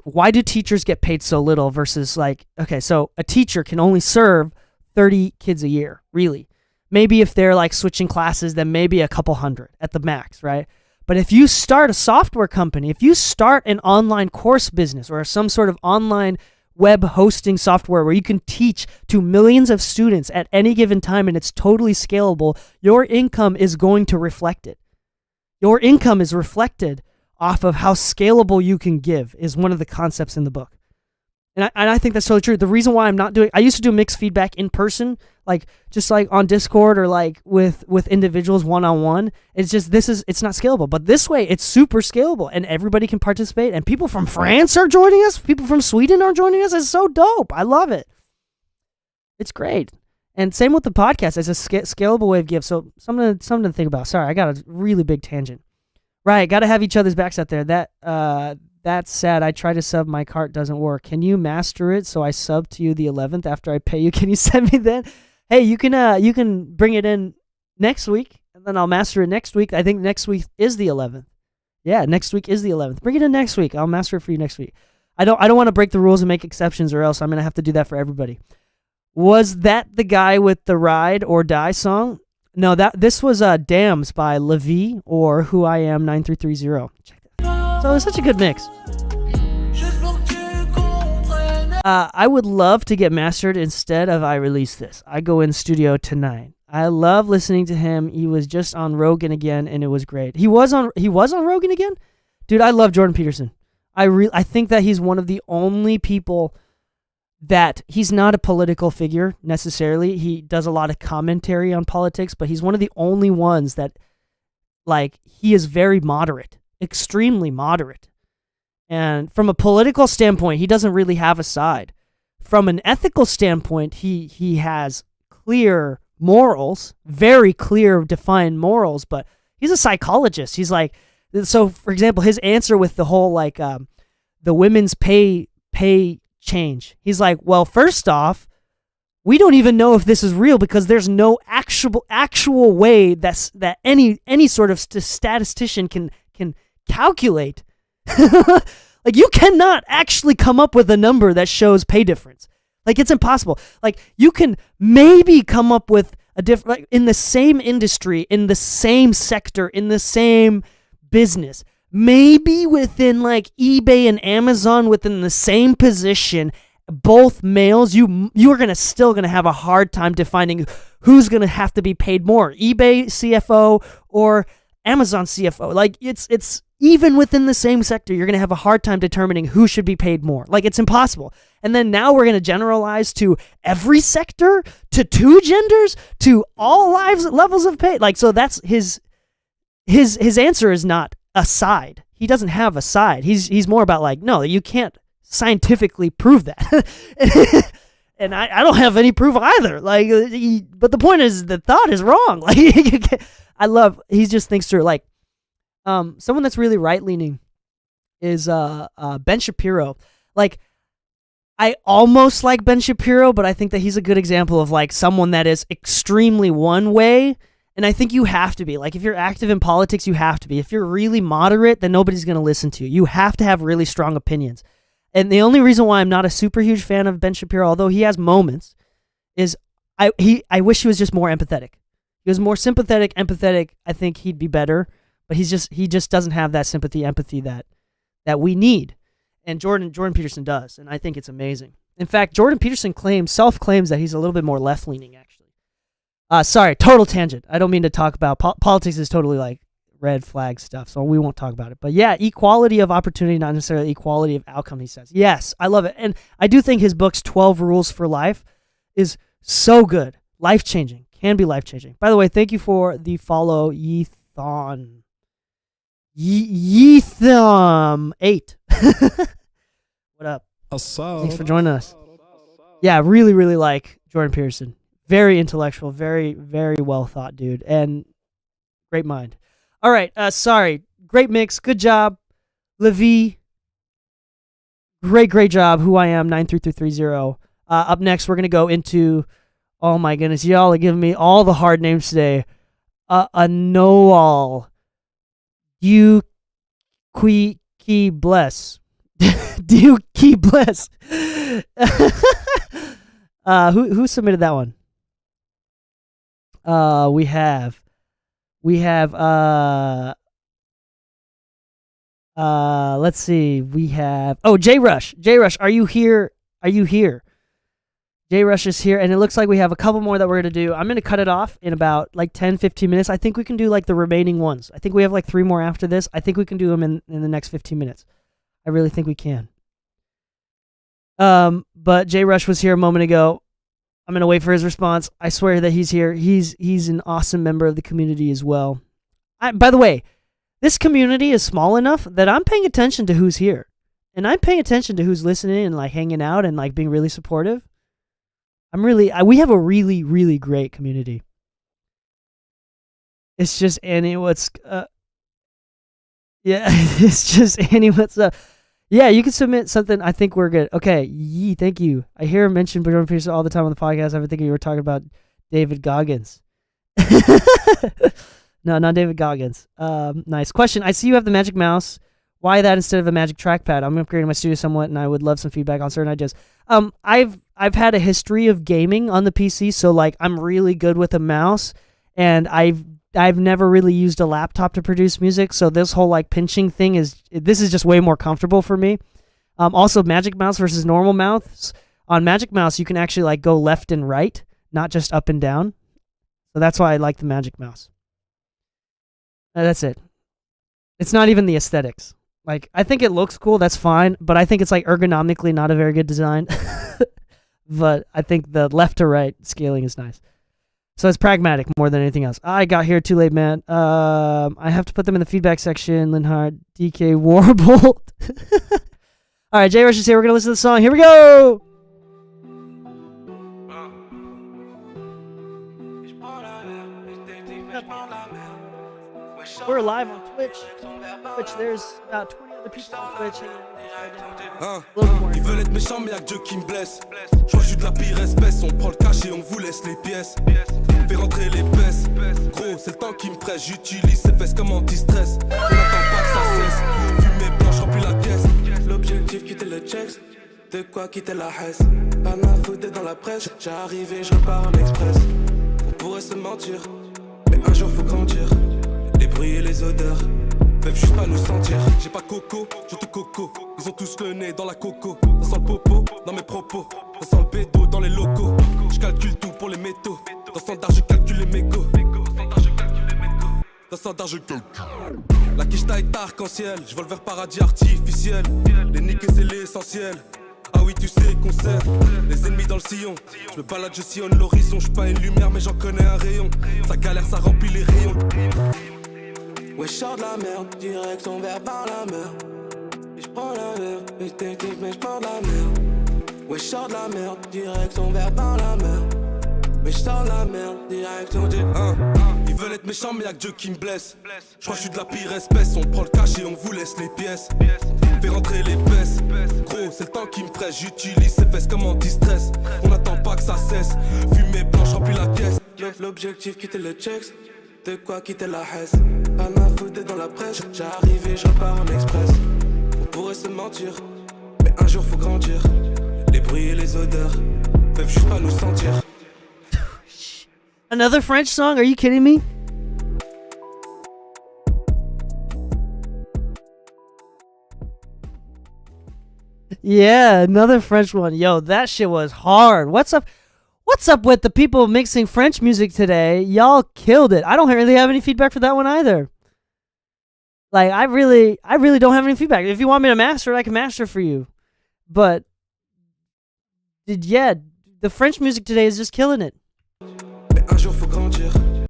why do teachers get paid so little versus like, okay, so a teacher can only serve 30 kids a year, really. Maybe if they're like switching classes, then maybe a couple hundred at the max, right? But if you start a software company, if you start an online course business or some sort of online web hosting software where you can teach to millions of students at any given time and it's totally scalable, your income is going to reflect it. Your income is reflected off of how scalable you can give is one of the concepts in the book. And I think that's totally true. The reason why I used to do mixed feedback in person, like just like on Discord or like with individuals one-on-one. It's just, it's not scalable. But this way, it's super scalable and everybody can participate. And people from France are joining us. People from Sweden are joining us. It's so dope. I love it. It's great. And same with the podcast. It's a scalable way of give. So something to think about. Sorry, I got a really big tangent. Right, got to have each other's backs out there. That's sad. I try to sub, my cart doesn't work. Can you master it so I sub to you the 11th after I pay you? Can you send me that? Hey, you can bring it in next week, and then I'll master it next week. I think next week is the 11th. Yeah, next week is the 11th. Bring it in next week. I'll master it for you next week. I don't want to break the rules and make exceptions, or else I'm gonna have to do that for everybody. Was that the guy with the Ride or Die song? No, this was Dams by Levi or Who I Am 9330. Check that. So it's such a good mix. I would love to get mastered instead of I release this. I go in studio tonight. I love listening to him. He was just on Rogan again, and it was great. He was on Rogan again? Dude, I love Jordan Peterson. I think that he's one of the only people that he's not a political figure necessarily. He does a lot of commentary on politics, but he's one of the only ones that, like, he is very moderate, extremely moderate. And from a political standpoint, he doesn't really have a side. From an ethical standpoint, he has clear morals, very clear, defined morals, but he's a psychologist. He's like, so for example, his answer with the whole, like, the women's pay change. He's like, well, first off, we don't even know if this is real because there's no actual way that any sort of statistician can calculate. Like, you cannot actually come up with a number that shows pay difference. Like, it's impossible. Like, you can maybe come up with a different, like, in the same industry, in the same sector, in the same business, maybe within, like, eBay and Amazon, within the same position, both males, you are still gonna have a hard time defining who's gonna have to be paid more, eBay CFO or Amazon CFO. Like, it's even within the same sector, you're gonna have a hard time determining who should be paid more. Like, it's impossible. And then now we're gonna generalize to every sector, to two genders, to all levels of pay. Like, so that's his answer is not a side. He doesn't have a side. He's more about, like, no, you can't scientifically prove that. And I don't have any proof either. Like, but the point is, the thought is wrong. Like, he just thinks through. Like, someone that's really right leaning is Ben Shapiro. Like, I almost like Ben Shapiro, but I think that he's a good example of, like, someone that is extremely one way. And I think you have to be. Like, if you're active in politics, you have to be. If you're really moderate, then nobody's going to listen to you. You have to have really strong opinions. And the only reason why I'm not a super huge fan of Ben Shapiro, although he has moments, is I wish he was just more empathetic. He was more sympathetic, empathetic. I think he'd be better. But he just doesn't have that sympathy, empathy that we need. And Jordan Peterson does. And I think it's amazing. In fact, Jordan Peterson self-claims that he's a little bit more left-leaning, actually. Sorry, total tangent. I don't mean to talk about politics. Is totally, like, red flag stuff, so we won't talk about it. But yeah, equality of opportunity, not necessarily equality of outcome, he says. Yes, I love it. And I do think his book's 12 Rules for Life is so good. Life-changing. Can be life-changing. By the way, thank you for the follow, Yeethon. Yeethum8. What up? Thanks for joining us. Yeah, really, really like Jordan Peterson. Very intellectual, very, very well thought dude, and great mind. All right, sorry. Great mix. Good job, Levi. Great job. Who I am, 93330. Up next, we're going to go into, oh my goodness, y'all are giving me all the hard names today. A Noel. You Ki Bless. Do Ki Bless. Who submitted that one? We have let's see. We have J Rush. Are you here? J Rush is here, and it looks like we have a couple more that we're gonna do. I'm gonna cut it off in about like 10-15 minutes. I think we can do like the remaining ones. I think we have like 3 more after this. I think we can do them in the next 15 minutes. I really think we can. But J Rush was here a moment ago. I'm going to wait for his response. I swear that he's here. He's an awesome member of the community as well. By the way, this community is small enough that I'm paying attention to who's here. And I'm paying attention to who's listening and, like, hanging out and, like, being really supportive. We have a really, really great community. It's just Annie, it's just Annie, what's up? Yeah, you can submit something. I think we're good. Okay, thank you. I hear him mention Jordan Peterson all the time on the podcast. I think you were talking about David Goggins. No, not David Goggins. Nice question. I see you have the Magic Mouse. Why that instead of a Magic Trackpad? I'm upgrading my studio somewhat, and I would love some feedback on certain ideas. I've had a history of gaming on the PC, so, like, I'm really good with a mouse, and I've never really used a laptop to produce music, so this whole, like, pinching thing is just way more comfortable for me. Also, Magic Mouse versus normal mouse. On Magic Mouse, you can actually, like, go left and right, not just up and down. So that's why I like the Magic Mouse. That's it. It's not even the aesthetics. Like, I think it looks cool, that's fine, but I think it's, like, ergonomically not a very good design. but I think the left to right scaling is nice. So it's pragmatic more than anything else. I got here too late, man. I have to put them in the feedback section. Linhart, DK, Warbolt. All right, Jay Rush is here. We're going to listen to the song. Here we go. We're live on Twitch. There's about 20 other people on Twitch. Ils veulent être méchants mais y'a que Dieu qui me blesse. Je crois que je suis de la pire espèce. On prend le cash et on vous laisse les pièces. Fais rentrer les pièces. Gros c'est le temps qui me presse. J'utilise ces fesses comme anti-stress. On n'attend pas que ça cesse. Fumée blanche remplit la caisse. L'objectif quitter le checks. De quoi quitter la hesse. Pas ma faute dans la presse. J'arrive et je repars en express. On pourrait se mentir, mais un jour faut grandir. Les bruits et les odeurs peuvent juste pas nous sentir. J'ai pas coco, je te coco. Ils ont tous le nez dans la coco. Ça sent le popo dans mes propos. Ça sent le bédo dans les locaux. Je calcule tout pour les métaux. Dans standard je calcule les mégots. Dans standard je calcule. La quicheta est arc-en-ciel. Je vole vers paradis artificiel. Les niquer c'est l'essentiel. Ah oui tu sais qu'on sert. Les ennemis dans le sillon. Je me balade, je sillonne l'horizon. Je suis pas une lumière mais j'en connais un rayon. Ça galère, ça remplit les rayons. Ouais, j'sors de la merde, direction vers par la mer. Et j'prends la mer, mais technique, mais j'prends de la merde. Ouais, j'sors de la merde, direction vers par la mer. Mais j'sors de la merde, direction du Ils veulent être méchants, mais y'a que Dieu qui me blesse. J'crois que j'suis de la pire espèce. On prend le cash et on vous laisse les pièces. Fais rentrer les pièces. Gros, c'est le temps qui me presse. J'utilise ces fesses comme anti-stress. On n'attend pas que ça cesse. Fumée blanche remplit la caisse. L'objectif, quitter le checks. De quoi quitter la hesse. Pas ma faute dans la presse. J'arrive et je repars en express. On pourrait se mentir, mais un jour faut grandir. Les bruits et les odeurs peuvent juste pas nous sentir. Another French song? Are you kidding me? Yeah, another French one. Yo, that shit was hard. What's up with the people mixing French music today? Y'all killed it. I don't really have any feedback for that one either. Like, I really don't have any feedback. If you want me to master it, I can master for you. But, yeah, the French music today is just killing it.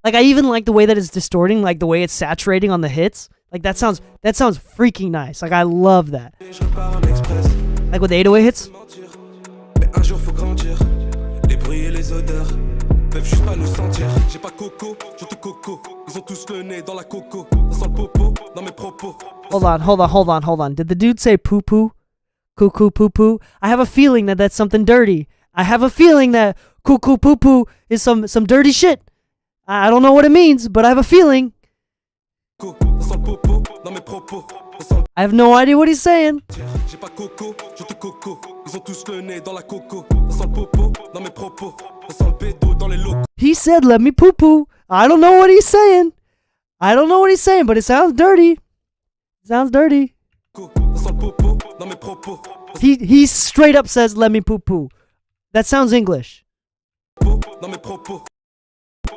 Like, I even like the way that it's distorting, like the way it's saturating on the hits. Like, that sounds freaking nice. Like, I love that. Like with the 808 hits. Les bruits et les odeurs peuvent juste pas nous sentir. J'ai pas coco, je te coco. Ils ont tous le nez dans la coco. Ça sent le popo dans mes propos. Hold on. Did the dude say poo poo? Cuckoo poo poo? I have a feeling that that's something dirty. I have a feeling that cuckoo poo poo is some dirty shit. I don't know what it means, but I have a feeling. Ça sent le popo dans mes propos. I have no idea what he's saying. J'ai pas coco, je te coco. Ils ont tous le nez dans la coco. Ça sent le popo dans mes propos. Ça sent le bédo dans les locaux. He said, let me poo poo. I don't know what he's saying. But it sounds dirty. Ça sent le popo dans mes propos. He straight up says, let me poo poo. That sounds English. Dans mes propos.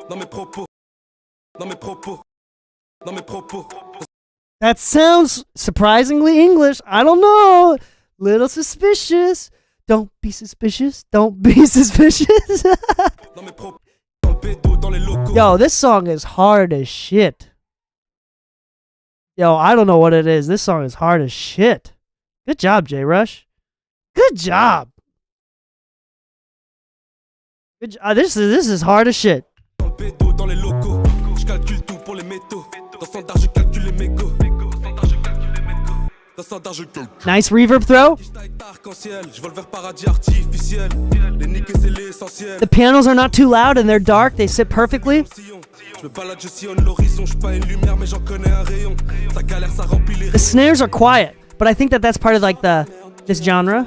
Dans mes propos. Dans mes propos. Dans mes propos. That sounds surprisingly English. I don't know. Little suspicious. Don't be suspicious. Don't be suspicious. Yo, this song is hard as shit. Yo, I don't know what it is. This song is hard as shit. Good job, J Rush. Good job. This is hard as shit. Nice reverb throw. The pianos are not too loud and they're dark. They sit perfectly. The snares are quiet, but I think that that's part of like this genre.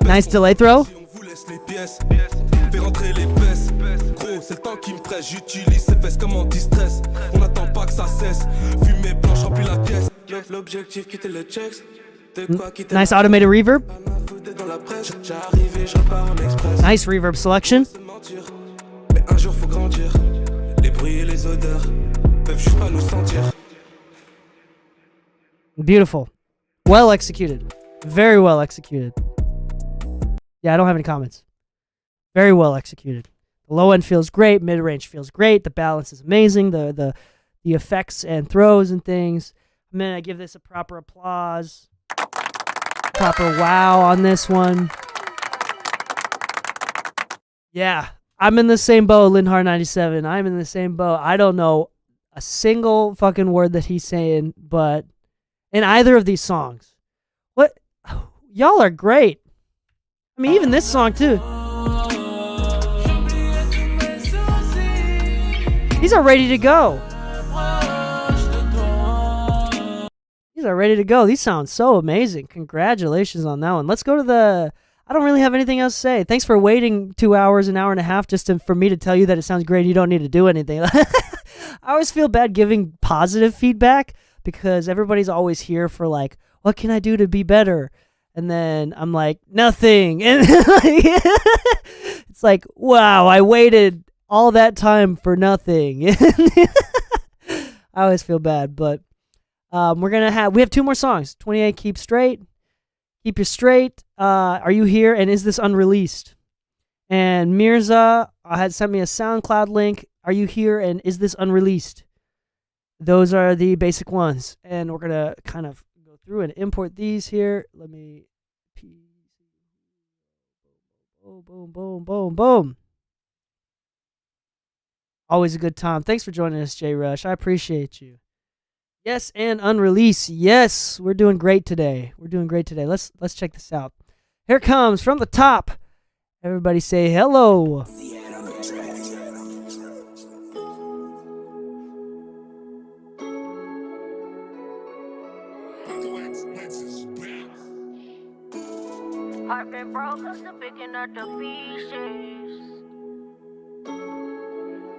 Nice delay throw. Fais rentrer les pièces. Gros, c'est le temps qui me presse. J'utilise ces fesses comme anti-stress. On n'attend pas que ça cesse. Fumée blanche remplit la caisse. L'objectif, quitter le checks. Nice automated reverb. Nice reverb selection. les odeurs peuvent juste pas nous sentir. Beautiful. Well executed. Very well executed. Yeah, I don't have any comments. Very well executed. The low end feels great. Mid range feels great. The balance is amazing. The effects and throws and things. I mean, I give this a proper applause. Proper wow on this one. Yeah, I'm in the same boat, Linhar97. I'm in the same boat. I don't know a single fucking word that he's saying, but in either of these songs. What? Y'all are great. I mean, even this song, too. These are ready to go. These are ready to go. These sound so amazing. Congratulations on that one. Let's go to the... I don't really have anything else to say. Thanks for waiting 2 hours, an hour and a half just for me to tell you that it sounds great and you don't need to do anything. I always feel bad giving positive feedback because everybody's always here for like, what can I do to be better? And then I'm like, nothing. And it's like, wow, I waited all that time for nothing. I always feel bad, but we have 2 more songs. 28, Keep Straight. Keep You Straight. Are You Here? And Is This Unreleased? And Mirza had sent me a SoundCloud link. Are You Here? And Is This Unreleased? Those are the basic ones. And we're going to kind of go through and import these here. Let me... Boom, boom, boom, boom, boom. Always a good time. Thanks for joining us, J Rush. I appreciate you. Yes, and unreleased. Yes, we're doing great today. Let's check this out. Here it comes from the top. Everybody say hello. Heart been broke, I'm still picking up the pieces.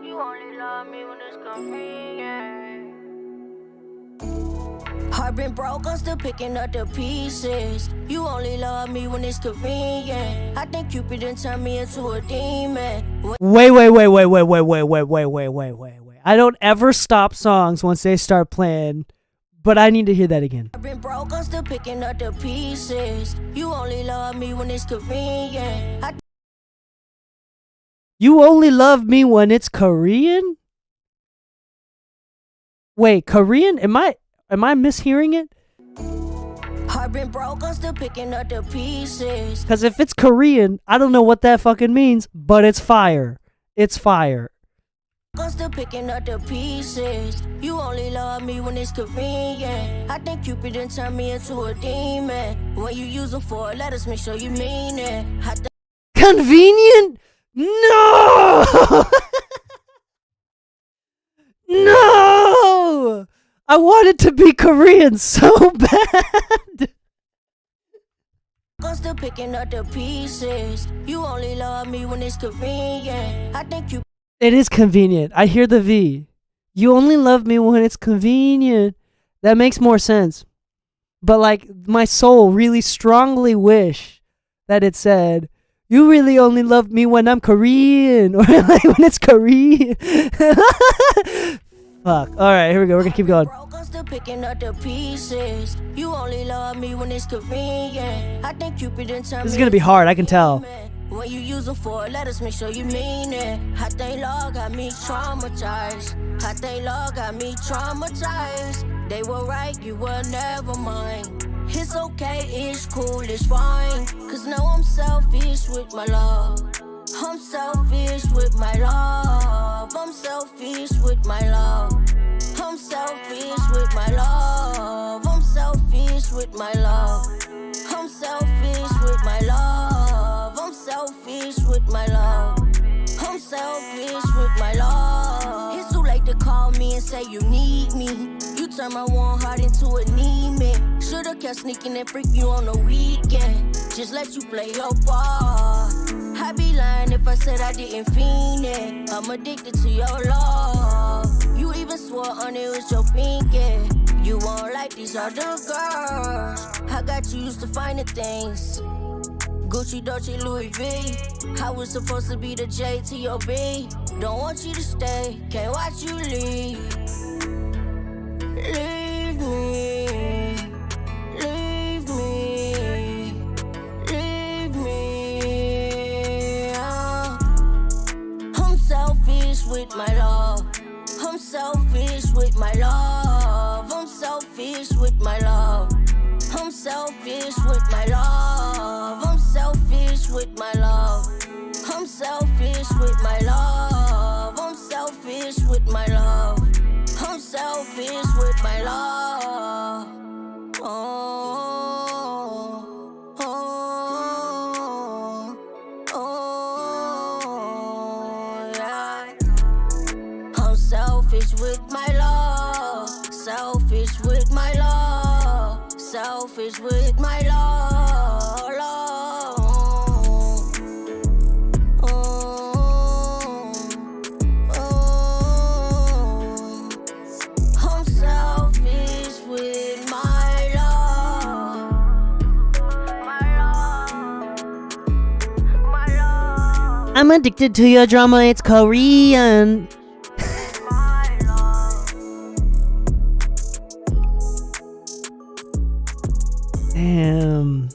You only love me when it's convenient. Heart been broke, I'm still picking up the pieces. You only love me when it's convenient. I think Cupid done turned me into a demon. Wait. I don't ever stop songs once they start playing, but I need to hear that again. I've been broke, I'm still picking up the pieces. You only love me when it's convenient. You only love me when it's Korean? Wait, Korean? Am I mishearing it? Heart been broke, I'm still picking up the pieces. Because if it's Korean, I don't know what that fucking means, but it's fire. It's fire. I'm still picking up the pieces. You only love me when it's convenient. I think Cupid done turned me into a demon. When you use them for letters, make sure you mean it. Convenient? No! No! I want it to be Korean so bad. I'm still picking up the pieces. You only love me when it's convenient. I think you. It is convenient. I hear the V. You only love me when it's convenient. That makes more sense. But like my soul really strongly wish that it said, you really only love me when I'm Korean, or like when it's Korean. Fuck. All right, here we go. We're gonna keep going. I'm still picking up the pieces. You only love me when it's convenient. I think Cupid done turned me. This is gonna be hard. I can tell. When you use them for letters, make sure you mean it. I think love got me traumatized. I think love got me traumatized. They were right, you were never mine. It's okay, it's cool, it's fine. Cause now I'm selfish with my love. I'm selfish with my love. I'm selfish with my love. I'm selfish with my love. I'm selfish with my love. I'm selfish with my love. I'm selfish with my love. I'm selfish with my love. It's too late to call me and say you need me. You turn my warm heart into anemic. Should've kept sneaking and freak you on the weekend. Just let you play your part. I'd be lying if I said I didn't fiend it. I'm addicted to your love. You even swore on it was your pinky. You won't like these other girls. I got you used to finding things. Gucci, Dolce, Louis V. I was supposed to be the J to your B. Don't want you to stay, can't watch you leave. Leave me, leave me, leave me. Oh. I'm selfish with my love. I'm selfish with my love. I'm selfish with my love. I'm selfish with my love. I'm selfish with my love. I'm selfish with my love. I'm selfish with my love. I'm selfish with my love. Oh, oh, oh, yeah. I'm selfish with my love. Selfish with my love. Selfish with my love. Love. Oh, oh. I'm selfish with my love. My love. My love. I'm addicted to your drama. It's Korean. My love. Damn.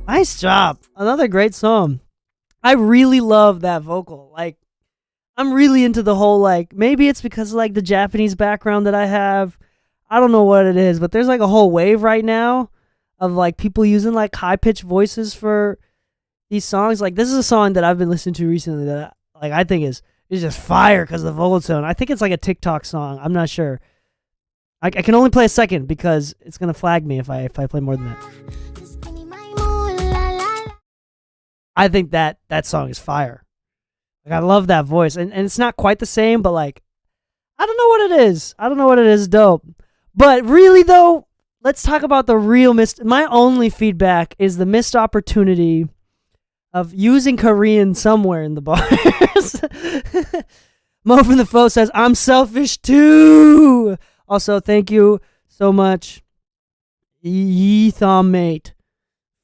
Nice job. Another great song. I really love that vocal. Like, I'm really into the whole, like, maybe it's because of, like, the Japanese background that I have. I don't know what it is, but there's, like, a whole wave right now of, like, people using, like, high-pitched voices for these songs. Like, this is a song that I've been listening to recently that, like, I think is just fire because of the vocal tone. I think it's, like, a TikTok song. I'm not sure. I can only play a second because it's going to flag me if I play more than that. I think that song is fire. Like, I love that voice. And it's not quite the same, but, like, I don't know what it is. I don't know what it is. Dope. But really, though, let's talk about the real my only feedback is the missed opportunity of using Korean somewhere in the bars. Mo from the Foe says, I'm selfish too. Also, thank you so much, Yethom Mate,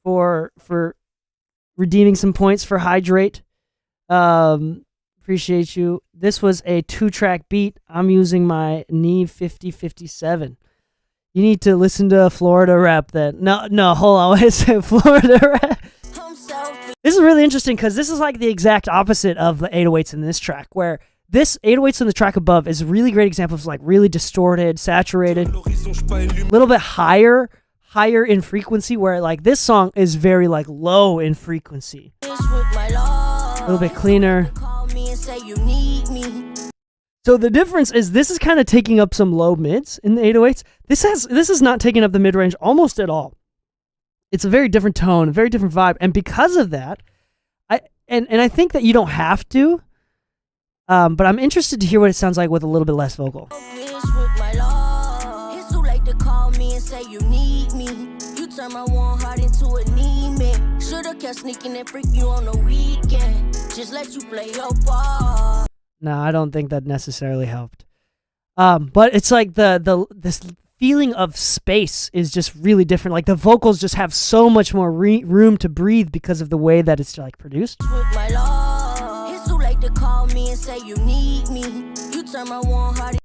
for redeeming some points for Hydrate. Appreciate you. This was a 2-track beat. I'm using my Neve 5057. You need to listen to Florida rap then. No, hold on. Wait a second. Florida rap. This is really interesting because this is like the exact opposite of the 808s in this track, where this 808s in the track above is a really great example of like really distorted, saturated, a little bit higher in frequency, where like this song is very like low in frequency. A little bit cleaner. So the difference is this is kind of taking up some low mids in the 808s. This is not taking up the mid-range almost at all. It's a very different tone, a very different vibe. And because of that, I think that you don't have to, but I'm interested to hear what it sounds like with a little bit less vocal. Turn my one heart into anemic. Should've kept sneaking and freak you on the weekend. Just let you play your part. No, I don't think that necessarily helped. But it's like this feeling of space is just really different. Like the vocals just have so much more room to breathe because of the way that it's like produced. With my love, it's too late to call me and say you need me. You turn my one heart.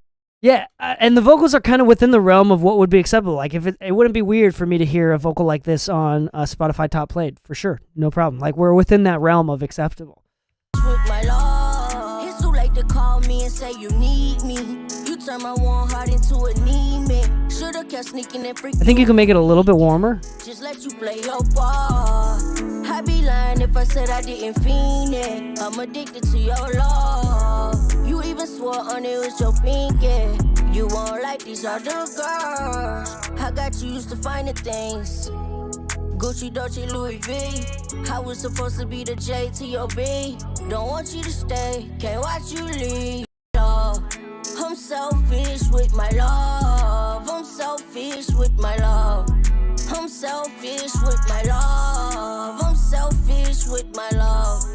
Yeah, and the vocals are kind of within the realm of what would be acceptable. Like, if it wouldn't be weird for me to hear a vocal like this on Spotify Top Played, for sure, no problem. Like, we're within that realm of acceptable. With my love, it's too late to call me and say you need me. You turn my one heart into anemic. Should've kept sneaking and freaking. I think you can make it a little bit warmer. Just let you play your part. I'd be lying if I said I didn't fiend it. I'm addicted to your love. You even swore on it was your pinky. You won't like these other girls. I got you used to finding things. Gucci, Dolce, Louis V. I was supposed to be the J to your B. Don't want you to stay, can't watch you leave. I'm selfish with my love. I'm selfish with my love. I'm selfish with my love. I'm selfish with my love.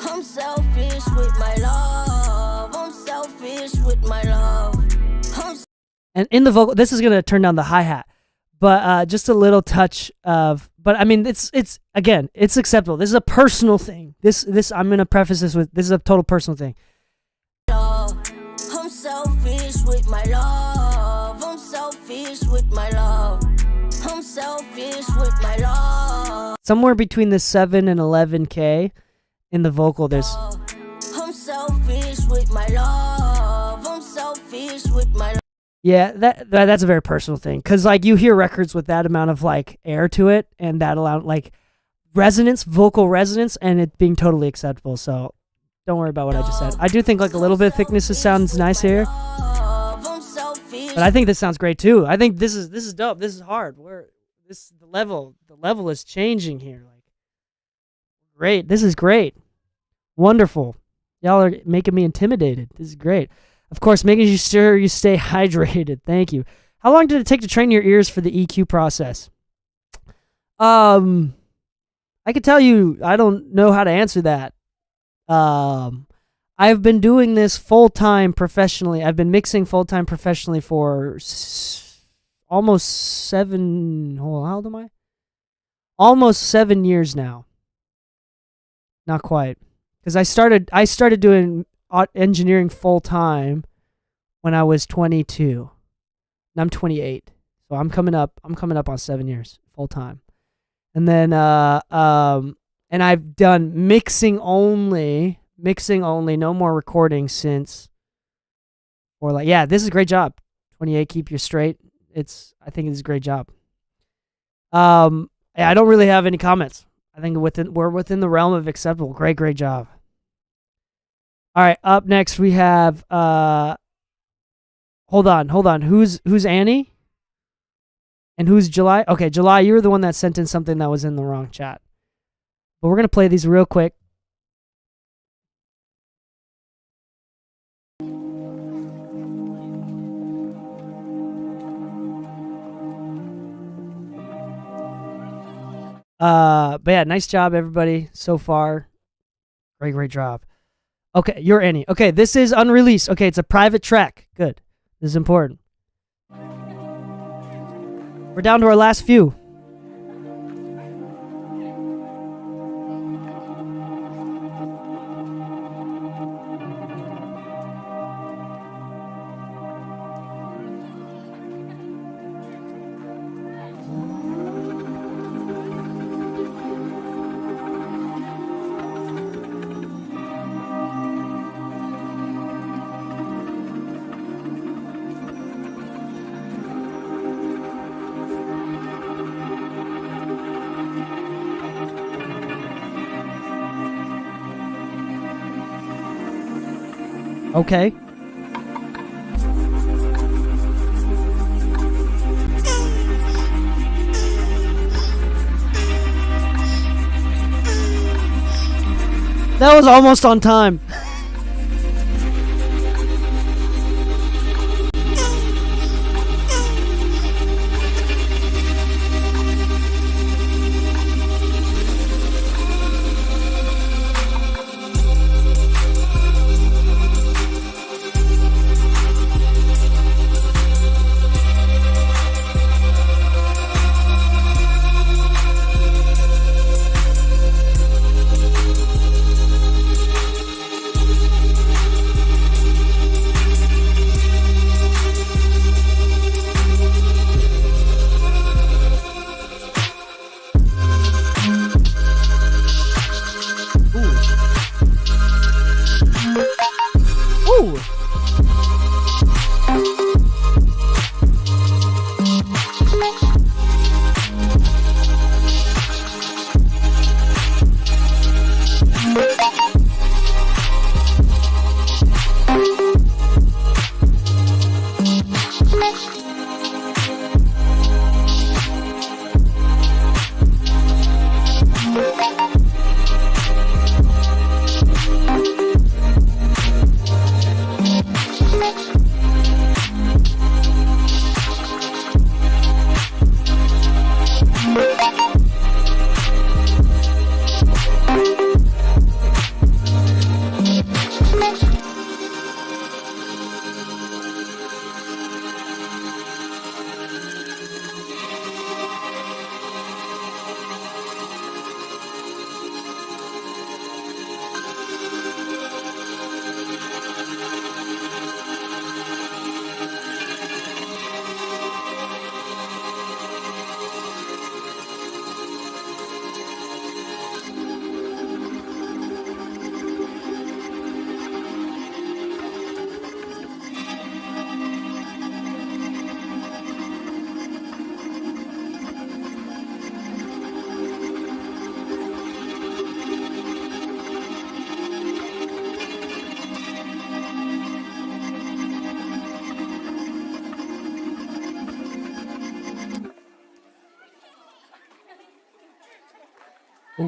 I'm selfish with my love. I'm selfish with my love. And in the vocal, this is going to turn down the hi-hat, but just a little touch of but I mean, it's again, it's acceptable. This is a personal thing. This I'm gonna preface this with, this is a total personal thing. I'm selfish with my love. I'm selfish with my love. I'm selfish with my love. Somewhere between the 7 and 11K in the vocal, there's. I'm selfish with my love. I'm selfish with my love. Yeah, that's a very personal thing, because like you hear records with that amount of like air to it and that amount like resonance, vocal resonance, and it being totally acceptable. So don't worry about what I just said. I do think like a little bit of thickness sounds nice here, but I think this sounds great too. I think this is dope. This is hard. The level is changing here. Like, great. This is great. Wonderful. Y'all are making me intimidated. This is great. Of course, making sure you stay hydrated. Thank you. How long did it take to train your ears for the EQ process? I could tell you, I don't know how to answer that. I've been doing this full-time professionally. I've been mixing full-time professionally for almost 7, how old am I? Almost 7 years now. Not quite. Because I started doing engineering full-time when I was 22. And I'm 28. So I'm coming up on 7 years full-time. And then and I've done mixing only, no more recording since, or like, yeah, this is a great job. 28, keep you straight. I think it's a great job. Yeah, I don't really have any comments. I think we're within the realm of acceptable. Great job. All right, up next we have hold on. Who's Annie? And who's July? Okay, July, you were the one that sent in something that was in the wrong chat. But we're going to play these real quick. But yeah, nice job, everybody, so far. Great job. Okay, you're Annie. Okay, this is unreleased. Okay, it's a private track. Good. This is important. We're down to our last few. Okay. That was almost on time.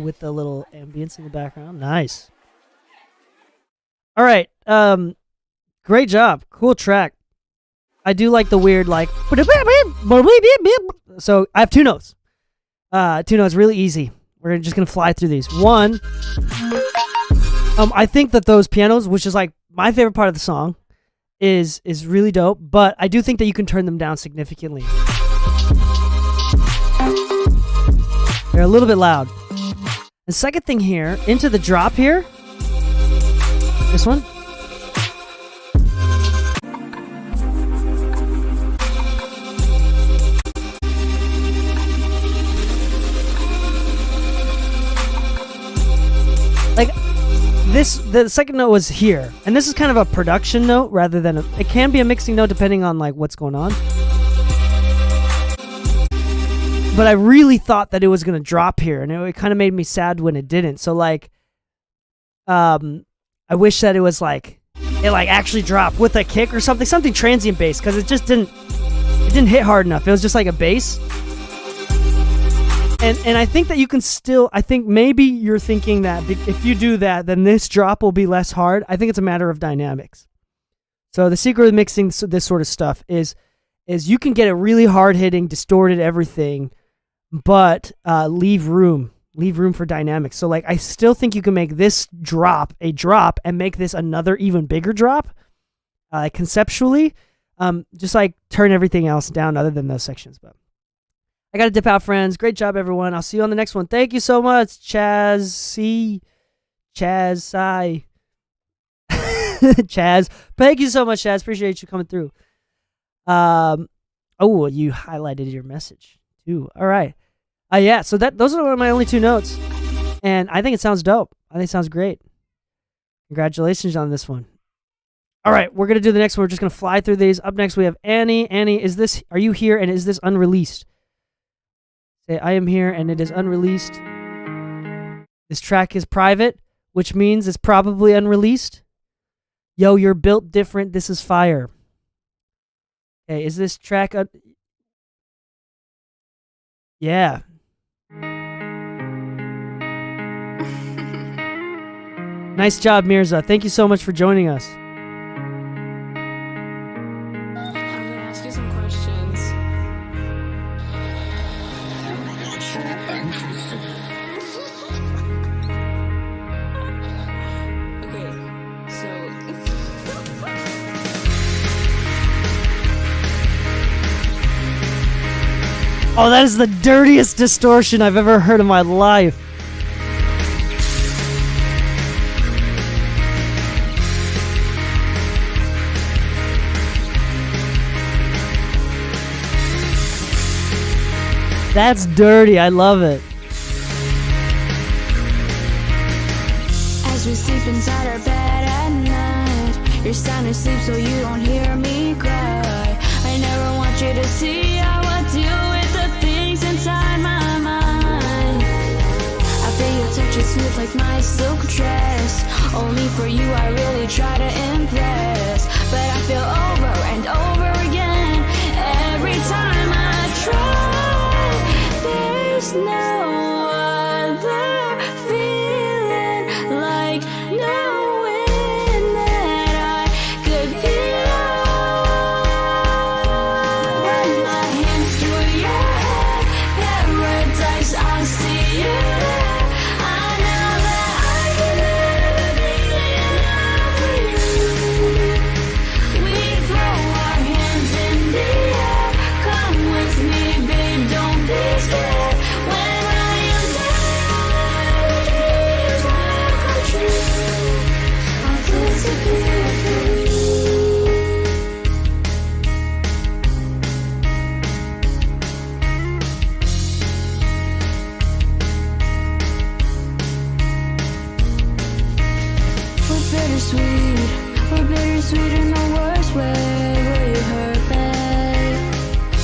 with the little ambience in the background. Nice. All right. Great job. Cool track. I do like the weird like. So I have 2 notes. 2 notes, really easy. We're just gonna fly through these. 1. I think that those pianos, which is like my favorite part of the song, is really dope. But I do think that you can turn them down significantly. They're a little bit loud. The second thing here, into the drop here. This one. Like this, the second note was here, and this is kind of a production note rather than it can be a mixing note depending on like what's going on. But I really thought that it was gonna drop here, and it kind of made me sad when it didn't. So like, I wish that it was like it like actually dropped with a kick or something transient bass, because it just didn't hit hard enough. It was just like a bass. And I think that you can still, I think maybe you're thinking that if you do that, then this drop will be less hard. I think it's a matter of dynamics. So the secret of mixing this sort of stuff is you can get it really hard hitting, distorted everything, but leave room for dynamics. So like, I still think you can make this drop a drop and make this another even bigger drop, conceptually. Just like turn everything else down other than those sections, but. I gotta dip out, friends. Great job, everyone. I'll see you on the next one. Thank you so much, Chaz. Chaz. Thank you so much, Chaz. Appreciate you coming through. Oh, you highlighted your message too. All right. Yeah. So those are my only 2 notes, and I think it sounds dope. I think it sounds great. Congratulations on this one. All right, we're gonna do the next one. We're just gonna fly through these. Up next, we have Annie. Annie, are you here? And is this unreleased? Say, I am here and it is unreleased. This track is private, which means it's probably unreleased. Yo, you're built different. This is fire. Okay, is this track... Yeah. Nice job, Mirza. Thank you so much for joining us. I'm gonna ask you some questions. Okay, so Oh, that is the dirtiest distortion I've ever heard in my life. That's dirty. I love it. as we sleep inside our bed at night, you're sound asleep so you don't hear me cry. I never want you to see how I deal with the things inside my mind. I feel your touch is smooth like my silk dress. Only for you I really try to impress, but I feel over and over again every time I try. There's no other feeling like knowing that I could be yours. Run my hands through your hair, paradise, I see you. I know that I can never be enough for you. We throw our hands in the air. Come with me, babe, don't be scared. When I am down, dreams will come true. I'll disappear for you. We're bittersweet in the worst way. Will you hurt me?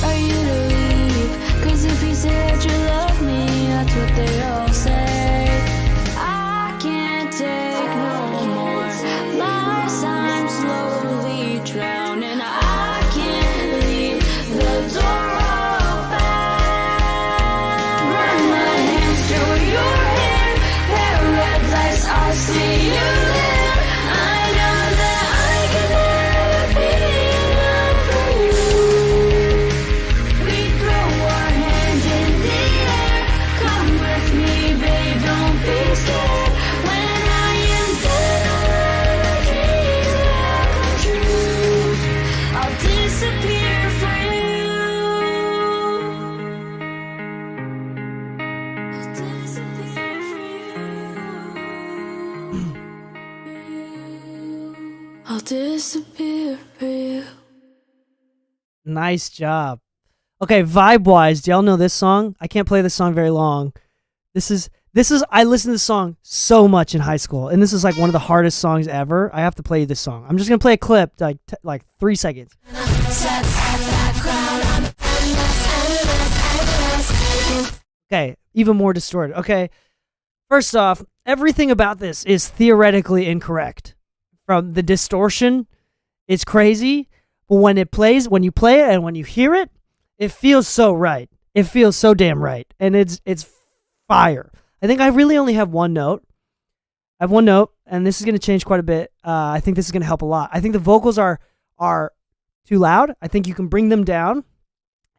Are you to leave? 'Cause if you say that you love me, that's what they all say. I can't take no more lies, I'm slowly drowning. I can't leave the door open. Run my hands through your hair, disappear for you. Nice job. Okay, vibe-wise, do y'all know this song? I can't play this song very long. This is I listened to this song so much in high school, and this is like one of the hardest songs ever. I have to play you this song. I'm just gonna play a clip, like 3 seconds. Okay, even more distorted. Okay, first off, everything about this is theoretically incorrect. From the distortion, it's crazy, but when you play it and when you hear it, it feels so right. It feels so damn right, and it's fire. I think I really only have one note. I have one note, and this is going to change quite a bit. I think this is going to help a lot. I think the vocals are too loud. I think you can bring them down,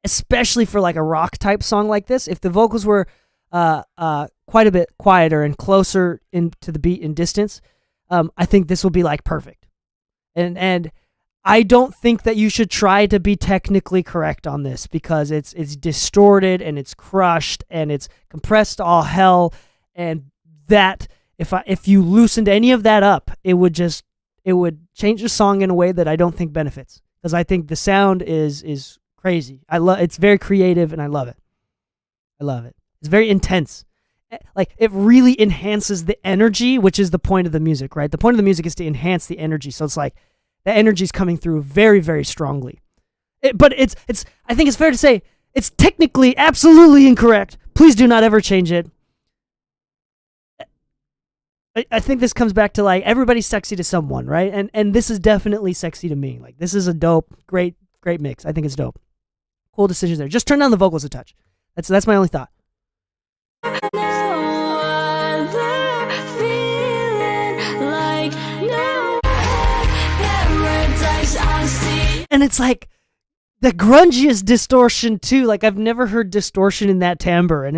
especially for like a rock type song like this. If the vocals were quite a bit quieter and closer into the beat in distance, I think this will be like perfect. And I don't think that you should try to be technically correct on this because it's distorted and it's crushed and it's compressed to all hell, and that if you loosened any of that up, it would change the song in a way that I don't think benefits, because I think the sound is crazy. It's very creative and I love it. I love it. It's very intense. Like, it really enhances the energy, which is the point of the music, right? The point of the music is to enhance the energy. So it's like the energy is coming through very, very strongly. But I think it's fair to say it's technically absolutely incorrect. Please do not ever change it. I think this comes back to like everybody's sexy to someone, right? And this is definitely sexy to me. Like, this is a dope, great mix. I think it's dope. Cool decisions there. Just turn down the vocals a touch. That's my only thought. And it's like the grungiest distortion too. Like, I've never heard distortion in that timbre, and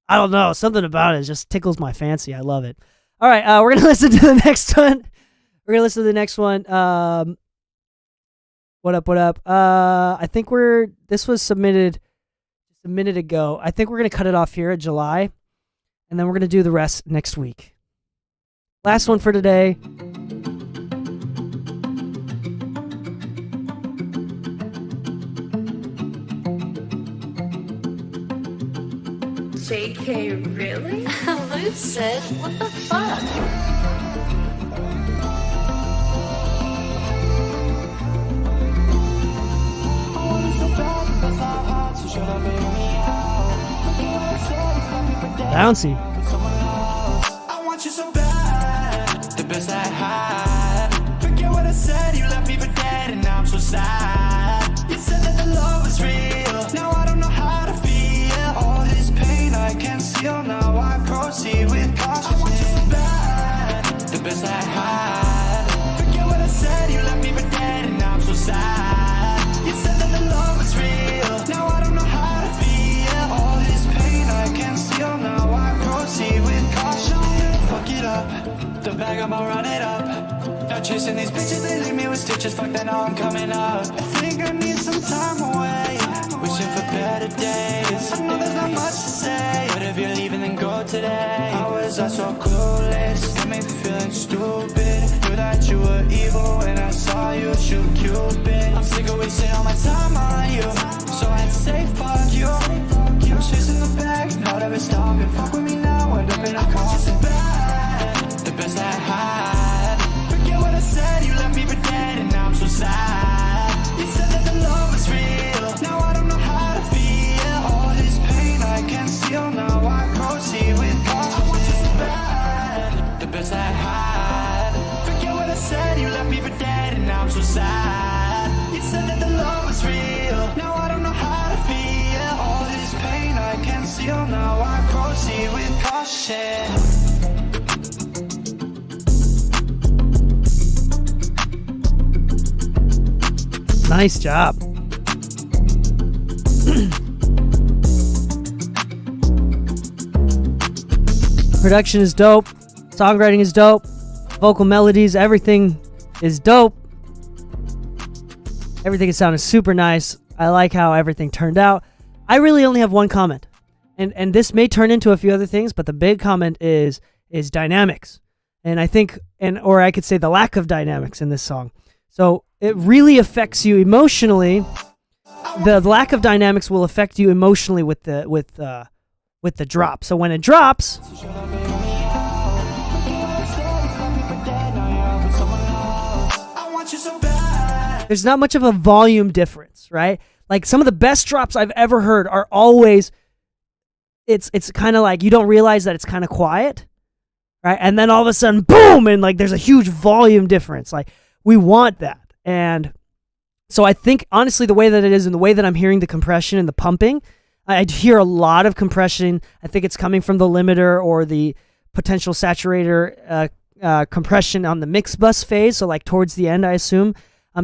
I don't know, something about it just tickles my fancy. I love it. All right, we're gonna listen to the next one. What up? I think this was submitted just a minute ago. I think we're gonna cut it off here at July, and then we're gonna do the rest next week. Last one for today. JK, really? Lucid? What the fuck? Bouncy. I want you so bad, the best I had. Forget what I said, you left me for dead, and now I'm so sad. You said that the love was real, now I don't know how to feel. All this pain I can't seal, now I proceed with caution. I want you so bad, the best I had. Forget what I said, you left me for dead, and now I'm so sad. You said that the love was real, now I don't know how to feel. All this pain I can't seal, now I proceed with caution. Fuck it up, the bag I'ma run it up. Not chasing these bitches, they leave me with stitches. Fuck that, now I'm coming up. I think I need some time away, wishing for better days. I know there's not much to say, but if you're leaving then go today. How was I so clueless? Got me feeling stupid. Knew that you were evil when I saw you shoot Cupid. I'm sick of wasting all my time on you, so I'd say fuck you. I'm chasing the bag, not ever stopping. Fuck with me now, end up in a coffin. The best I had. Forget what I said, you left me for dead, and now I'm so sad. You said that the love was real, now I don't know how to feel. All this pain I can't seal, now I proceed with caution. I want you so bad, the best I had. Forget what I said, you left me for dead, and now I'm so sad. You said that the love was real, now I don't know how to feel. All this pain I can't seal, now I proceed with caution. Nice job. Production is dope. Songwriting is dope. Vocal melodies, everything is dope. Everything is sounding super nice. I like how everything turned out. I really only have one comment. And this may turn into a few other things, but the big comment is dynamics. And I think, or I could say the lack of dynamics in this song. So it really affects you emotionally. The lack of dynamics will affect you emotionally with the drop. So when it drops, there's not much of a volume difference, right? Like some of the best drops I've ever heard are always, it's kind of like you don't realize that it's kind of quiet, right? And then all of a sudden, boom, and like there's a huge volume difference. Like we want that. And so I think, honestly, the way that it is and the way that I'm hearing the compression and the pumping, I hear a lot of compression. I think it's coming from the limiter or the potential saturator compression on the mix bus phase, so like towards the end, I assume,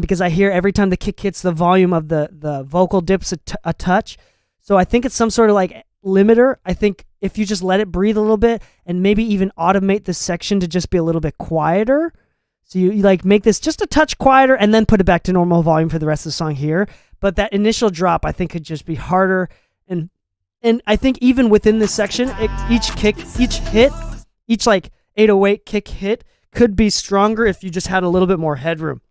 because I hear every time the kick hits, the volume of the vocal dips a touch. So I think it's some sort of like limiter. I think if you just let it breathe a little bit and maybe even automate this section to just be a little bit quieter, so you like make this just a touch quieter and then put it back to normal volume for the rest of the song here. But that initial drop, I think, could just be harder. And I think even within this section, each hit, each like 808 kick hit could be stronger if you just had a little bit more headroom.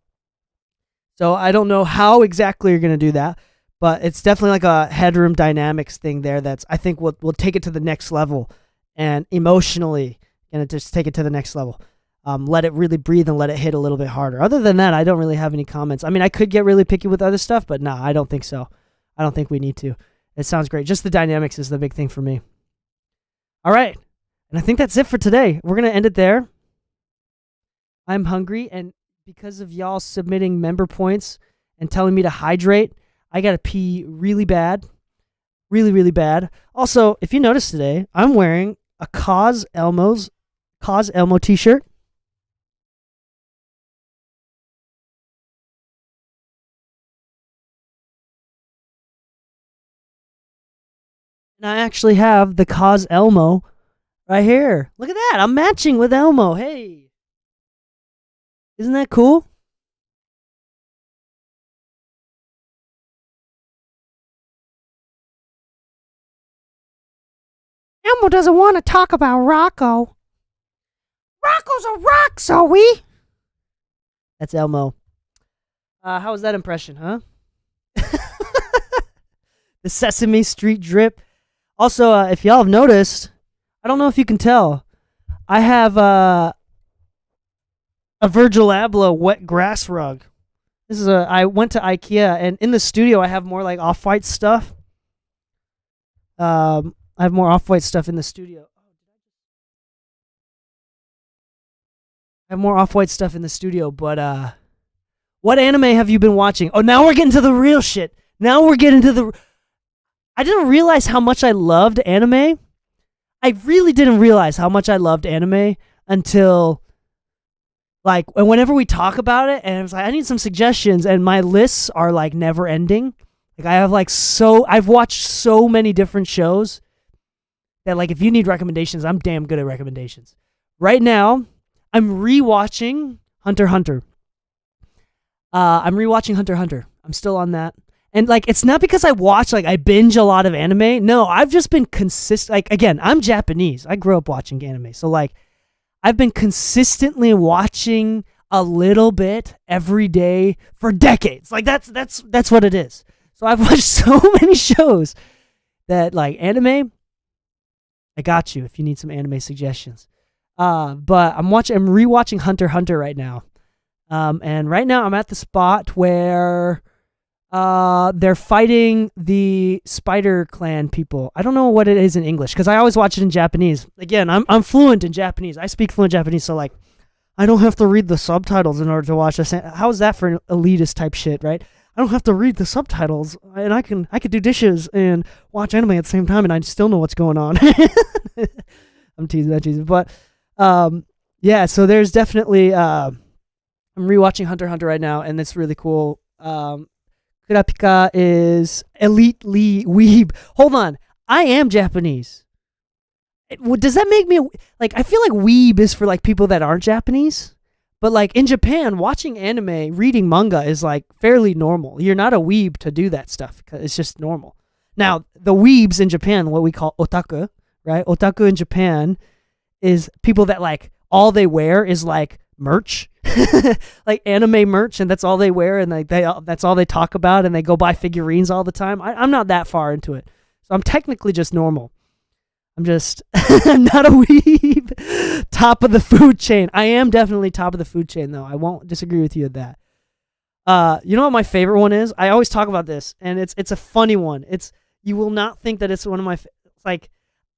So I don't know how exactly you're going to do that, but it's definitely like a headroom dynamics thing there that's, I think, will take it to the next level, and emotionally going to just take it to the next level. Let it really breathe and let it hit a little bit harder. Other than that, I don't really have any comments. I mean, I could get really picky with other stuff, but no, I don't think so. I don't think we need to. It sounds great. Just the dynamics is the big thing for me. All right. And I think that's it for today. We're going to end it there. I'm hungry, and because of y'all submitting member points and telling me to hydrate, I got to pee really bad. Really, really bad. Also, if you notice today, I'm wearing a Cos Elmo t-shirt. And I actually have the Cos Elmo right here. Look at that. I'm matching with Elmo. Hey. Isn't that cool? Elmo doesn't want to talk about Rocco. Rocco's a rock, Zoe. That's Elmo. How was that impression, huh? The Sesame Street drip. Also, if y'all have noticed, I don't know if you can tell, I have a Virgil Abloh wet grass rug. This is I went to IKEA, and in the studio I have more like off-white stuff. I have more off-white stuff in the studio. But what anime have you been watching? Oh, now we're getting to the real shit. I didn't realize how much I loved anime. I really didn't realize how much I loved anime until, like, whenever we talk about it, and I was like, I need some suggestions, and my lists are like never ending. Like, I have I've watched so many different shows that, like, if you need recommendations, I'm damn good at recommendations. Right now, I'm rewatching Hunter x Hunter. I'm still on that. And, like, it's not because I binge a lot of anime. No, I've just been consistent. Like, again, I'm Japanese. I grew up watching anime. So, like, I've been consistently watching a little bit every day for decades. Like, that's what it is. So I've watched so many shows that, like, anime, I got you if you need some anime suggestions. But I'm rewatching Hunter x Hunter right now. And right now I'm at the spot where they're fighting the Spider Clan people. I don't know what it is in English because I always watch it in Japanese. Again, I'm fluent in Japanese. I speak fluent Japanese, so, like, I don't have to read the subtitles in order to watch this. How is that for an elitist type shit, right? I don't have to read the subtitles, and I could do dishes and watch anime at the same time, and I still know what's going on. I'm teasing, but yeah. So there's definitely I'm rewatching Hunter x Hunter right now, and it's really cool. Kurapika is elitely weeb. Hold on, I am Japanese. Does that make me, like, I feel like weeb is for, like, people that aren't Japanese, but, like, in Japan, watching anime, reading manga is, like, fairly normal. You're not a weeb to do that stuff. It's just normal. Now, the weebs in Japan, what we call otaku, right? Otaku in Japan is people that, like, all they wear is, like, merch, like anime merch, and that's all they wear, and like that's all they talk about, and they go buy figurines all the time. I'm not that far into it, so I'm technically just normal. I'm just I'm not a weeb. Top of the food chain. I am definitely top of the food chain, though. I won't disagree with you at that. You know what my favorite one is? I always talk about this, and it's a funny one. You will not think that it's one of my like.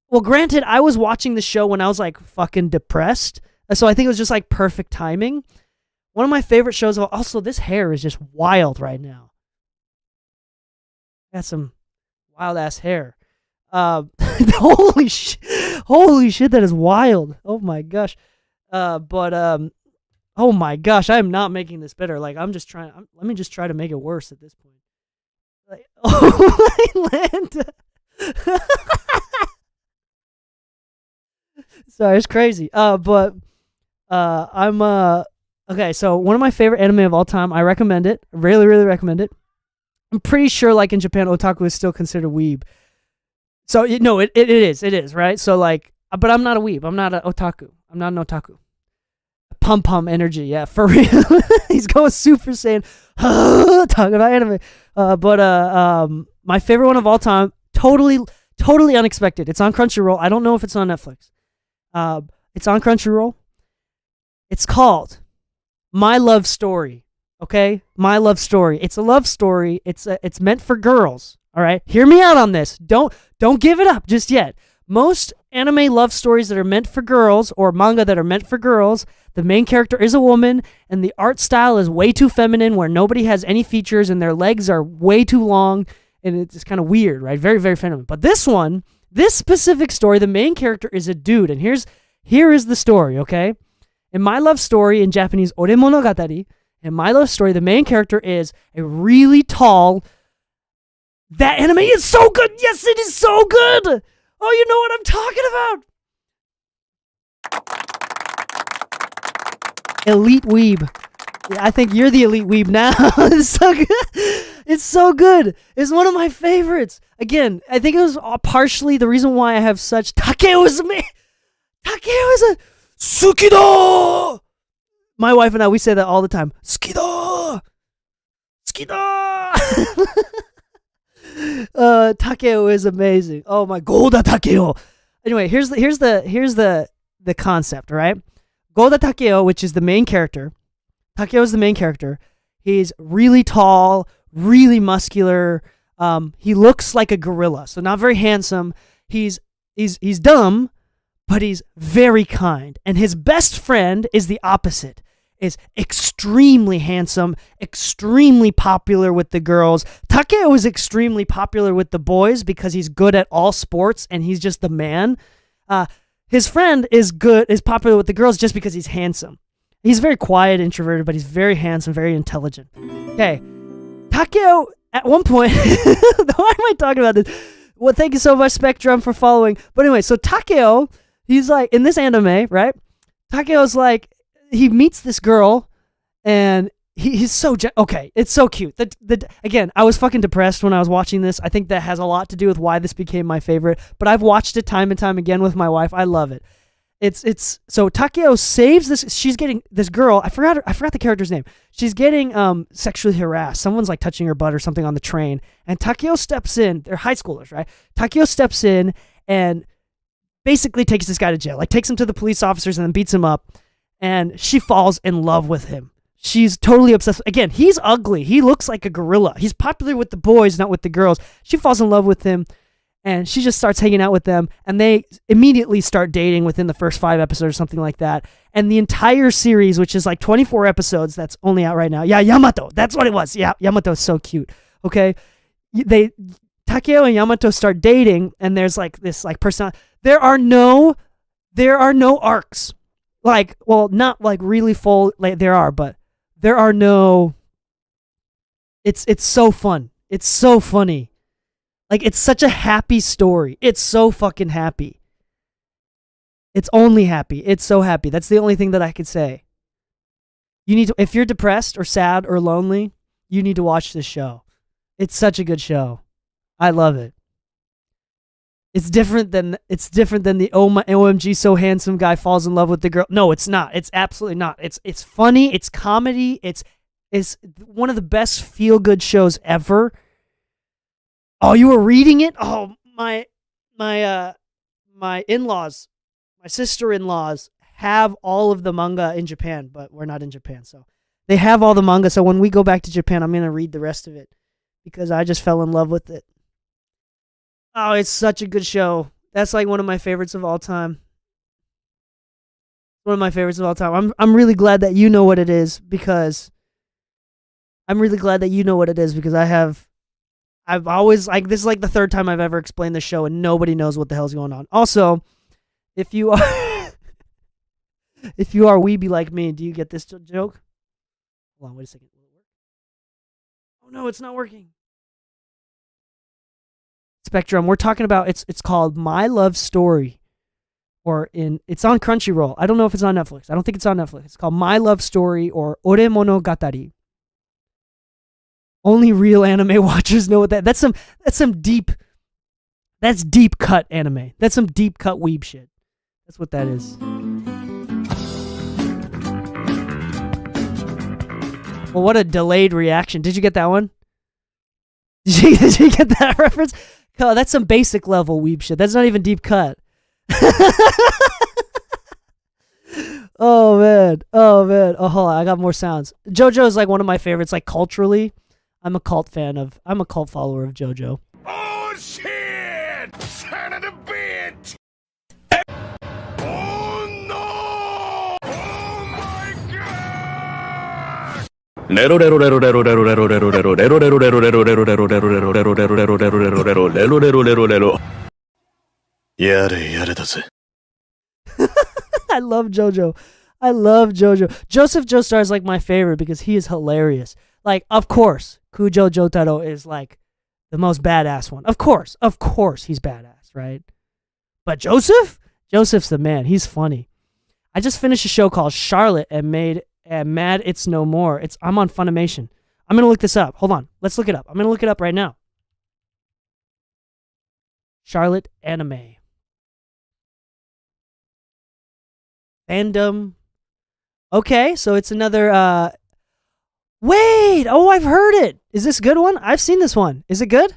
Well, granted, I was watching the show when I was like fucking depressed, so I think it was just like perfect timing. One of my favorite shows. Also, this hair is just wild right now. Got some wild ass hair. Holy shit, that is wild. Oh my gosh. Oh my gosh, I am not making this better. Like, I'm just trying. Let me just try to make it worse at this point. Like, oh my land. Sorry, it's crazy. I'm okay. So one of my favorite anime of all time. I recommend it. I really, really recommend it. I'm pretty sure, like in Japan, otaku is still considered weeb. So it is right. So like, but I'm not a weeb. I'm not an otaku. I'm not an otaku. Pum energy, yeah, for real. He's going Super Saiyan. Talking about anime. My favorite one of all time, totally unexpected. It's on Crunchyroll. I don't know if it's on Netflix. It's on Crunchyroll. It's called My Love Story. Okay, My Love Story. It's a love story. It's meant for girls. All right, hear me out on this. Don't give it up just yet. Most anime love stories that are meant for girls, or manga that are meant for girls, the main character is a woman, and the art style is way too feminine, where nobody has any features, and their legs are way too long, and it's kind of weird, right? Very, very feminine. But this specific story, the main character is a dude, and here is the story, okay? In My Love Story, in Japanese, Ore Monogatari, in My Love Story, the main character is a really tall... That anime is so good! Yes, it is so good! Oh, you know what I'm talking about! Elite weeb. Yeah, I think you're the elite weeb now. It's so good. It's so good. It's one of my favorites. Again, I think it was partially the reason why I have such... Takeo is a... Sukido! My wife and I, we say that all the time. Sukido! Takeo is amazing. Oh my, Golda Takeo. Anyway, here's the concept, right? Golda Takeo, which is the main character. Takeo is the main character. He's really tall, really muscular. He looks like a gorilla, so not very handsome. He's dumb, but he's very kind. And his best friend is the opposite. Is extremely handsome, extremely popular with the girls. Takeo is extremely popular with the boys because he's good at all sports and he's just the man. His friend is popular with the girls just because he's handsome. He's very quiet, introverted, but he's very handsome, very intelligent. Okay, Takeo, at one point, why am I talking about this? Well, thank you so much, Spectrum, for following. But anyway, so Takeo, he's like, in this anime, right? Takeo's like, he meets this girl, and he's so okay. It's so cute. Again, I was fucking depressed when I was watching this. I think that has a lot to do with why this became my favorite. But I've watched it time and time again with my wife. I love it. It's so Takeo saves this. She's getting this girl. I forgot the character's name. She's getting sexually harassed. Someone's like touching her butt or something on the train, and Takeo steps in. They're high schoolers, right? Takeo steps in and basically takes this guy to jail. Like takes him to the police officers and then beats him up. And she falls in love with him. She's totally obsessed. Again, he's ugly. He looks like a gorilla. He's popular with the boys, not with the girls. She falls in love with him, and she just starts hanging out with them, and they immediately start dating within the first 5 episodes or something like that. And the entire series, which is like 24 episodes, that's only out right now. Yeah, Yamato. That's what it was. Yeah, Yamato is so cute. Okay? Takeo and Yamato start dating, and there's like this like person. There are no arcs. Like, well, not like really full, like there are, but there are no, it's so fun. It's so funny. Like, it's such a happy story. It's so fucking happy. It's only happy. It's so happy. That's the only thing that I could say. You need to, if you're depressed or sad or lonely, you need to watch this show. It's such a good show. I love it. It's different than the oh my OMG so handsome guy falls in love with the girl. No, it's not. It's absolutely not. It's funny. It's comedy. It's one of the best feel good shows ever. Oh, you were reading it? Oh, my in-laws, my sister-in-laws have all of the manga in Japan, but we're not in Japan, so they have all the manga. So when we go back to Japan, I'm gonna read the rest of it because I just fell in love with it. Oh, it's such a good show. That's like one of my favorites of all time. One of my favorites of all time. I'm really glad that you know what it is because I've always, like, this is like the third time I've ever explained the show and nobody knows what the hell's going on. Also, if you are weeby like me, do you get this joke? Hold on, wait a second. Will it work? Oh no, it's not working. Spectrum, we're talking about, it's called My Love Story, it's on Crunchyroll. I don't know if it's on Netflix. I don't think it's on Netflix. It's called My Love Story or Ore Monogatari. Only real anime watchers know what that's deep cut anime. That's some deep cut weeb shit. That's what that is. Well, what a delayed reaction. Did you get that one? Did you get that reference? Oh, that's some basic level weeb shit. That's not even deep cut. Oh, man. Oh, hold on. I got more sounds. JoJo is like one of my favorites, like culturally. I'm a cult follower of JoJo. Oh shit! Son of a bitch! Oh no! Oh my god! I love JoJo. Joseph Joestar is like my favorite because he is hilarious. Like, of course, Kujo Jotaro is like the most badass one. Of course, he's badass, right? But Joseph's the man. He's funny. I just finished a show called Charlotte and Mad It's No More. I'm on Funimation. I'm gonna look this up. Hold on, let's look it up. I'm gonna look it up right now. Charlotte anime. Fandom. Okay, so it's another wait, oh, I've heard it. Is this a good one? I've seen this one. Is it good?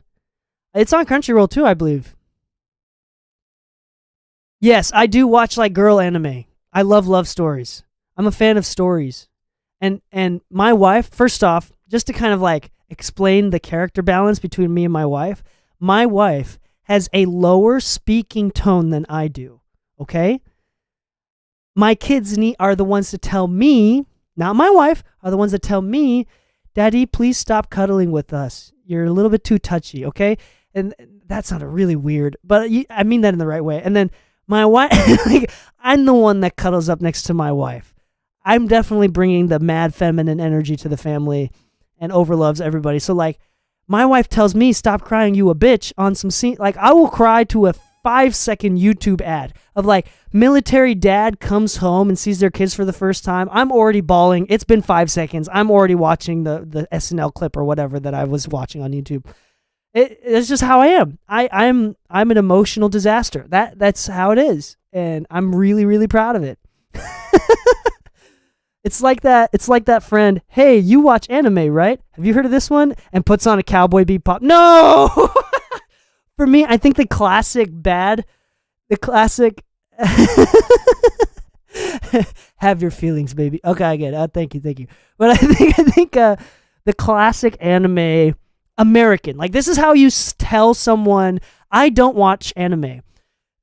It's on Crunchyroll too, I believe. Yes, I do watch like girl anime. I love stories. I'm a fan of stories. And my wife, first off, just to kind of like explain the character balance between me and my wife has a lower speaking tone than I do. Okay? My kids are the ones to tell me, not my wife, are the ones that tell me, Daddy, please stop cuddling with us. You're a little bit too touchy, okay? And that sounded really weird, but I mean that in the right way. And then my wife, like, I'm the one that cuddles up next to my wife. I'm definitely bringing the mad feminine energy to the family and overloves everybody. So, like, my wife tells me, stop crying, you a bitch, on some scene. Like, I will cry to a 5-second YouTube ad of like military dad comes home and sees their kids for the first time. I'm already bawling. It's been 5 seconds. I'm already watching the SNL clip or whatever that I was watching on YouTube. It's just how I am. I'm an emotional disaster. That's how it is, and I'm really, really proud of it. It's like that friend. Hey, you watch anime, right? Have you heard of this one? And puts on a Cowboy Bebop. No. For me, I think the classic have your feelings, baby. Okay, I get it. Thank you. But I think the classic anime American, like, this is how you tell someone I don't watch anime.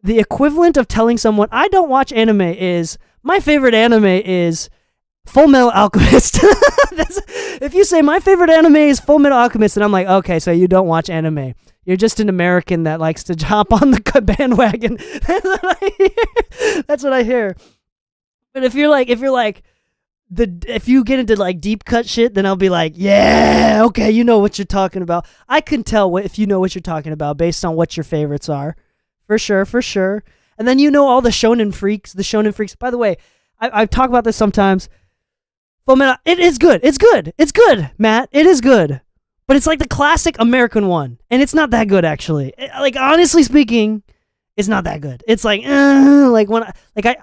The equivalent of telling someone I don't watch anime is my favorite anime is Full Metal Alchemist. If you say my favorite anime is Full Metal Alchemist, and I'm like, okay, so you don't watch anime. You're just an American that likes to hop on the bandwagon. That's what I hear. But if you get into like deep cut shit, then I'll be like, yeah, okay, you know what you're talking about. I can tell if you know what you're talking about based on what your favorites are. For sure. And then you know all the shonen freaks. By the way, I talk about this sometimes. Well, man, it is good. It's good, Matt. It is good. But it's like the classic American one. And it's not that good, actually. Like, honestly speaking, it's not that good. It's like, like when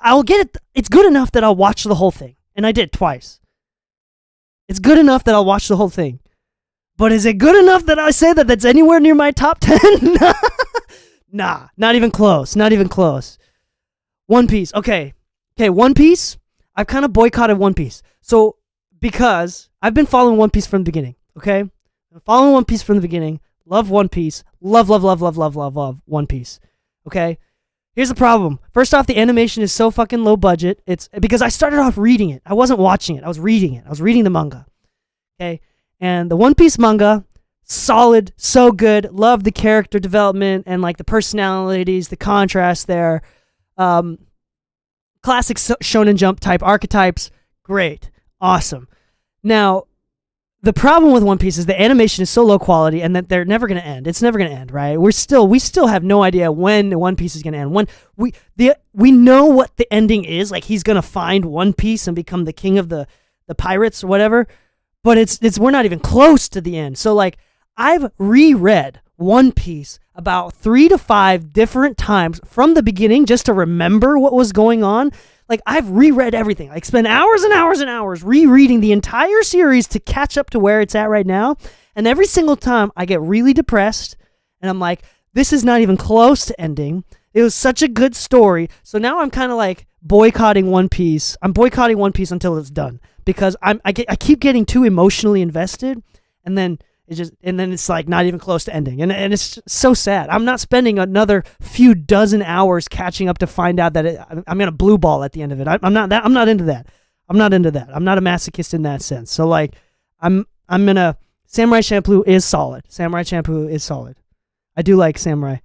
I'll get it. It's good enough that I'll watch the whole thing, and I did twice. It's good enough that I'll watch the whole thing, but is it good enough that I say that that's anywhere near my top 10? Nah, not even close. Not even close. One Piece. Okay, One Piece. I've kind of boycotted One Piece. So, because I've been following One Piece from the beginning, okay? I'm following One Piece from the beginning. Love One Piece. Love One Piece. Okay? Here's the problem. First off, the animation is so fucking low budget. It's because I started off reading it. I wasn't watching it. I was reading it. I was reading the manga. Okay? And the One Piece manga, solid, so good. Love the character development and like the personalities, the contrast there. Classic Shonen Jump type archetypes, great, awesome. Now, the problem with One Piece is the animation is so low quality, and that they're never going to end. It's never going to end, right? We still have no idea when One Piece is going to end. When we know what the ending is, like he's going to find One Piece and become the king of the pirates or whatever, but it's we're not even close to the end. So like I've reread One Piece about 3 to 5 different times from the beginning just to remember what was going on. Like, I've reread everything. Like, spent hours and hours and hours rereading the entire series to catch up to where it's at right now. And every single time, I get really depressed, and I'm like, this is not even close to ending. It was such a good story. So now I'm kind of like boycotting One Piece. I'm boycotting One Piece until it's done because I keep getting too emotionally invested, and then it's like not even close to ending, and it's so sad. I'm not spending another few dozen hours catching up to find out that I'm gonna blue ball at the end of it. I'm not into that. I'm not a masochist in that sense. So like, I'm gonna. Samurai Champloo is solid. I do like Samurai.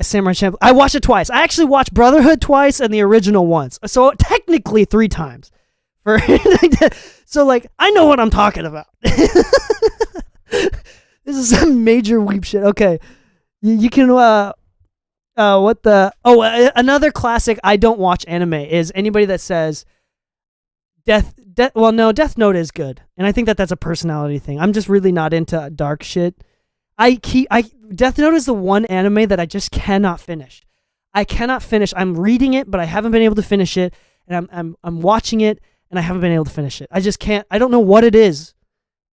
Samurai Champloo. I watched it twice. I actually watched Brotherhood twice and the original once. So technically 3 times. So like, I know what I'm talking about. This is some major weep shit. Okay, you can another classic. I don't watch anime is anybody that says Death Note is good, and I think that's a personality thing. I'm just really not into dark shit. Death Note is the one anime that I just cannot finish. I'm reading it, but I haven't been able to finish it, and I'm watching it, and I haven't been able to finish it. I just can't. I don't know what it is.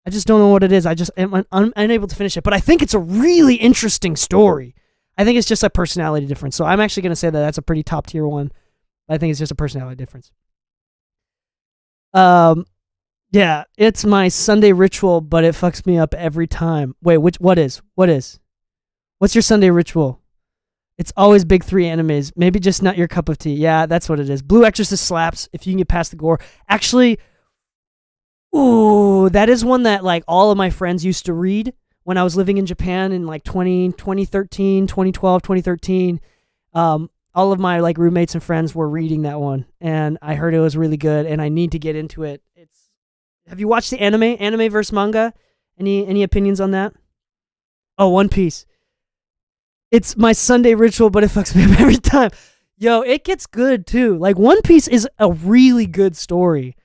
I just don't know what it is. I just am unable to finish it. But I think it's a really interesting story. I think it's just a personality difference. So I'm actually going to say that that's a pretty top tier one. I think it's just a personality difference. Yeah, it's my Sunday ritual, but it fucks me up every time. Wait, what is? What's your Sunday ritual? It's always big 3 animes. Maybe just not your cup of tea. Yeah, that's what it is. Blue Exorcist slaps if you can get past the gore. Actually, ooh, that is one that like all of my friends used to read when I was living in Japan in like 2013, 2012, 2013. All of my like roommates and friends were reading that one, and I heard it was really good, and I need to get into it. Have you watched the anime versus manga? Any opinions on that? Oh, One Piece. It's my Sunday ritual, but it fucks me up every time. Yo, it gets good too. Like, One Piece is a really good story.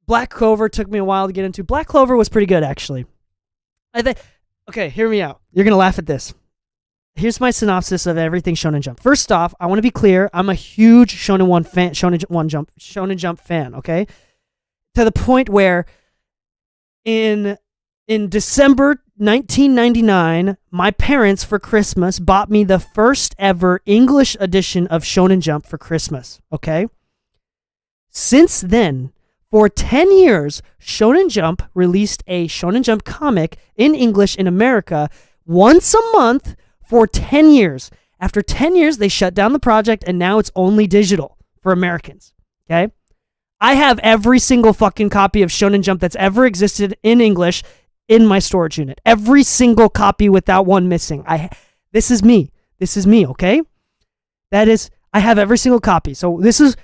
Black Clover took me a while to get into. Black Clover was pretty good, actually. Okay, hear me out. You're going to laugh at this. Here's my synopsis of everything Shonen Jump. First off, I want to be clear. I'm a huge Shonen Jump fan, okay? To the point where in December 1999, my parents for Christmas bought me the first ever English edition of Shonen Jump for Christmas, okay? Since then, for 10 years, Shonen Jump released a Shonen Jump comic in English in America once a month for 10 years. After 10 years, they shut down the project, and now it's only digital for Americans, okay? I have every single fucking copy of Shonen Jump that's ever existed in English in my storage unit. Every single copy without one missing. This is me, okay? I have every single copy. So this is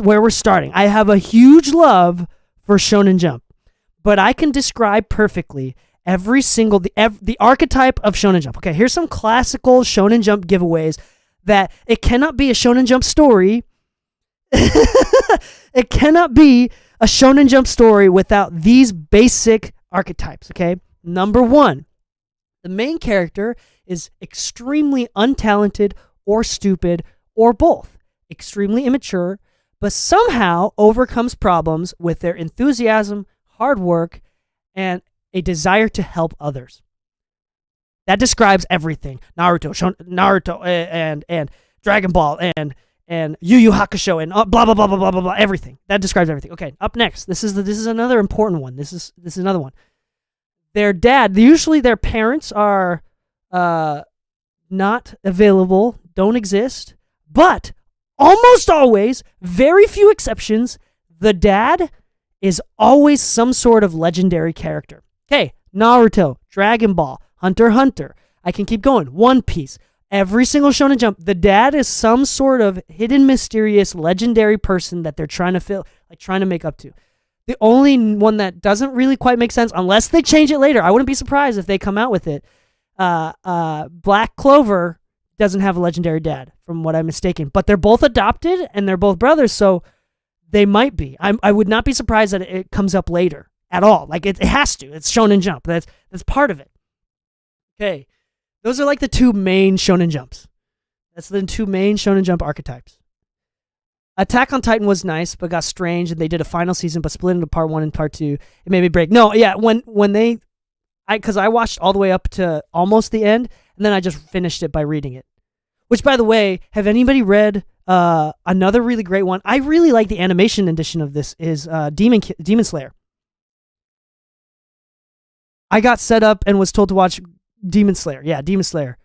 where we're starting. I have a huge love for Shonen Jump, but I can describe perfectly every single the archetype of Shonen Jump. Okay, here's some classical Shonen Jump giveaways that it cannot be a Shonen Jump story. It cannot be a Shonen Jump story without these basic archetypes, okay? Number 1, The main character is extremely untalented or stupid or both, extremely immature, but somehow overcomes problems with their enthusiasm, hard work, and a desire to help others. That describes everything. Naruto, and Dragon Ball, and Yu Yu Hakusho, and blah blah blah blah blah blah blah. Everything that describes everything. Okay, up next, this is another important one. This is another one. Their dad, usually their parents are not available, don't exist, but almost always, very few exceptions, the dad is always some sort of legendary character. Okay, Naruto, Dragon Ball, Hunter x Hunter. I can keep going. One Piece. Every single Shonen Jump, the dad is some sort of hidden, mysterious, legendary person that they're trying to make up to. The only one that doesn't really quite make sense, unless they change it later, I wouldn't be surprised if they come out with it. Black Clover doesn't have a legendary dad, from what I'm mistaken. But they're both adopted, and they're both brothers, so they might be. I would not be surprised that it comes up later at all. Like, it has to. It's Shonen Jump. That's part of it. Okay. Those are like the two main Shonen Jumps. That's the two main Shonen Jump archetypes. Attack on Titan was nice, but got strange, and they did a final season, but split into part 1 and part 2. It made me break. No, yeah, because I watched all the way up to almost the end, and then I just finished it by reading it. Which, by the way, have anybody read another really great one? I really like the animation edition of this, is Demon Slayer. I got set up and was told to watch Demon Slayer. Yeah, Demon Slayer.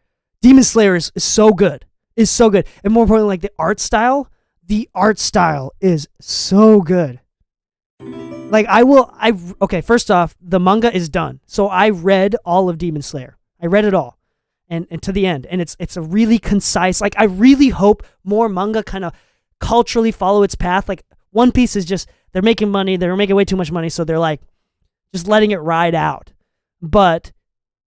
Demon Slayer is so good. Is so good. And more importantly, like the art style is so good. Like, okay, first off, the manga is done. So I read all of Demon Slayer. I read it all. And to the end. And it's a really concise, like, I really hope more manga kind of culturally follow its path. Like, One Piece is just, they're making money, they're making way too much money, so they're like, just letting it ride out. But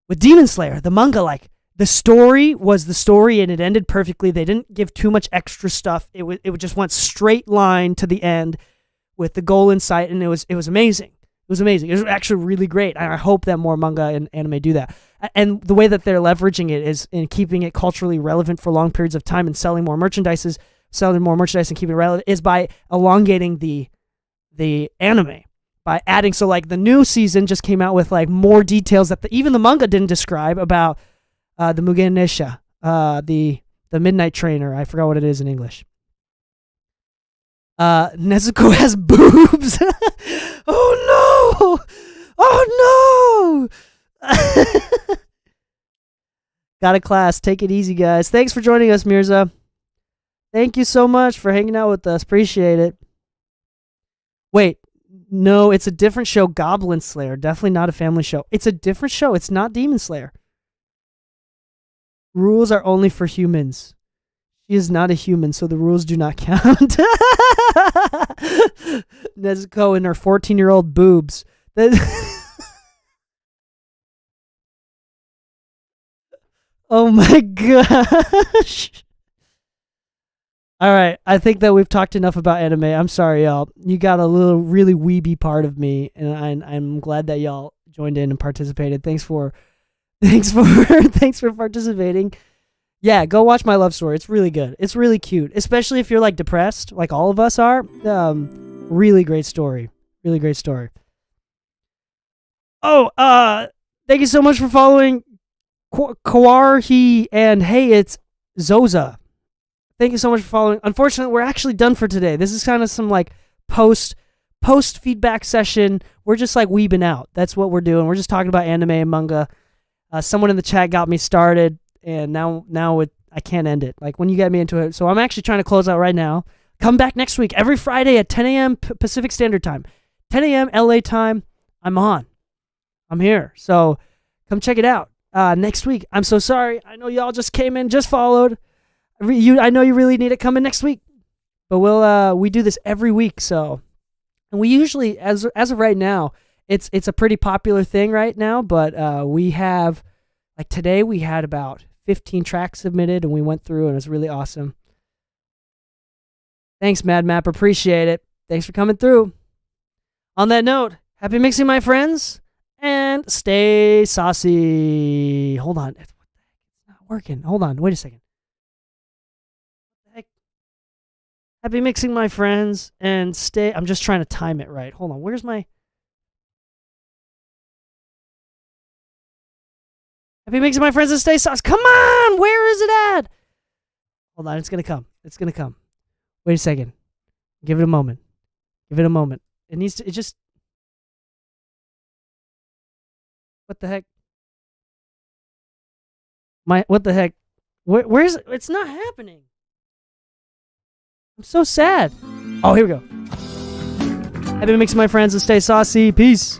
with Demon Slayer, the manga, like, the story was the story and it ended perfectly. They didn't give too much extra stuff. It just went straight line to the end with the goal in sight, and it was amazing. It was amazing. It was actually really great. And I hope that more manga and anime do that. And the way that they're leveraging it is in keeping it culturally relevant for long periods of time and selling more merchandise and keeping it relevant is by elongating the anime. By adding, so like the new season just came out with like more details that even the manga didn't describe about the Mugen Nesha, the Midnight Trainer. I forgot what it is in English. Nezuko has boobs. Oh no! Oh no! Got a class. Take it easy, guys. Thanks for joining us, Mirza. Thank you so much for hanging out with us. Appreciate it. Wait. No, it's a different show, Goblin Slayer. Definitely not a family show. It's a different show. It's not Demon Slayer. Rules are only for humans. She is not a human, so the rules do not count. Nezuko and her 14-year-old boobs. Oh my gosh. All right, I think that we've talked enough about anime. I'm sorry, y'all. You got a little really weeby part of me, and I'm glad that y'all joined in and participated. Thanks for participating. Yeah, go watch My Love Story. It's really good. It's really cute, especially if you're like depressed, like all of us are. Really great story. Really great story. Oh, thank you so much for following Kawarhi, and hey, it's Zoza. Thank you so much for following. Unfortunately, we're actually done for today. This is kind of some like post feedback session. We're just like weebing out. That's what we're doing. We're just talking about anime and manga. Someone in the chat got me started, and now I can't end it. Like when you get me into it. So I'm actually trying to close out right now. Come back next week, every Friday at 10 a.m. Pacific Standard Time. 10 a.m. LA time. I'm on. I'm here. So come check it out. Next week. I'm so sorry. I know y'all just came in, just followed. I know you really need to come in next week, but we do this every week. So, and we usually, as of right now, it's a pretty popular thing right now. But we have, like today, we had about 15 tracks submitted, and we went through, and it was really awesome. Thanks, Mad Map. Appreciate it. Thanks for coming through. On that note, happy mixing, my friends, and and stay saucy. Hold on. It's not working. Hold on. Wait a second. What the heck? Happy mixing, my friends, and stay. I'm just trying to time it right. Hold on. Where's my... Happy mixing, my friends, and stay saucy. Come on! Where is it at? Hold on. It's going to come. It's going to come. Wait a second. Give it a moment. Give it a moment. It needs to... It just... What the heck? What the heck? Where's it? It's not happening. I'm so sad. Oh, here we go. Happy mixing, my friends, and stay saucy. Peace.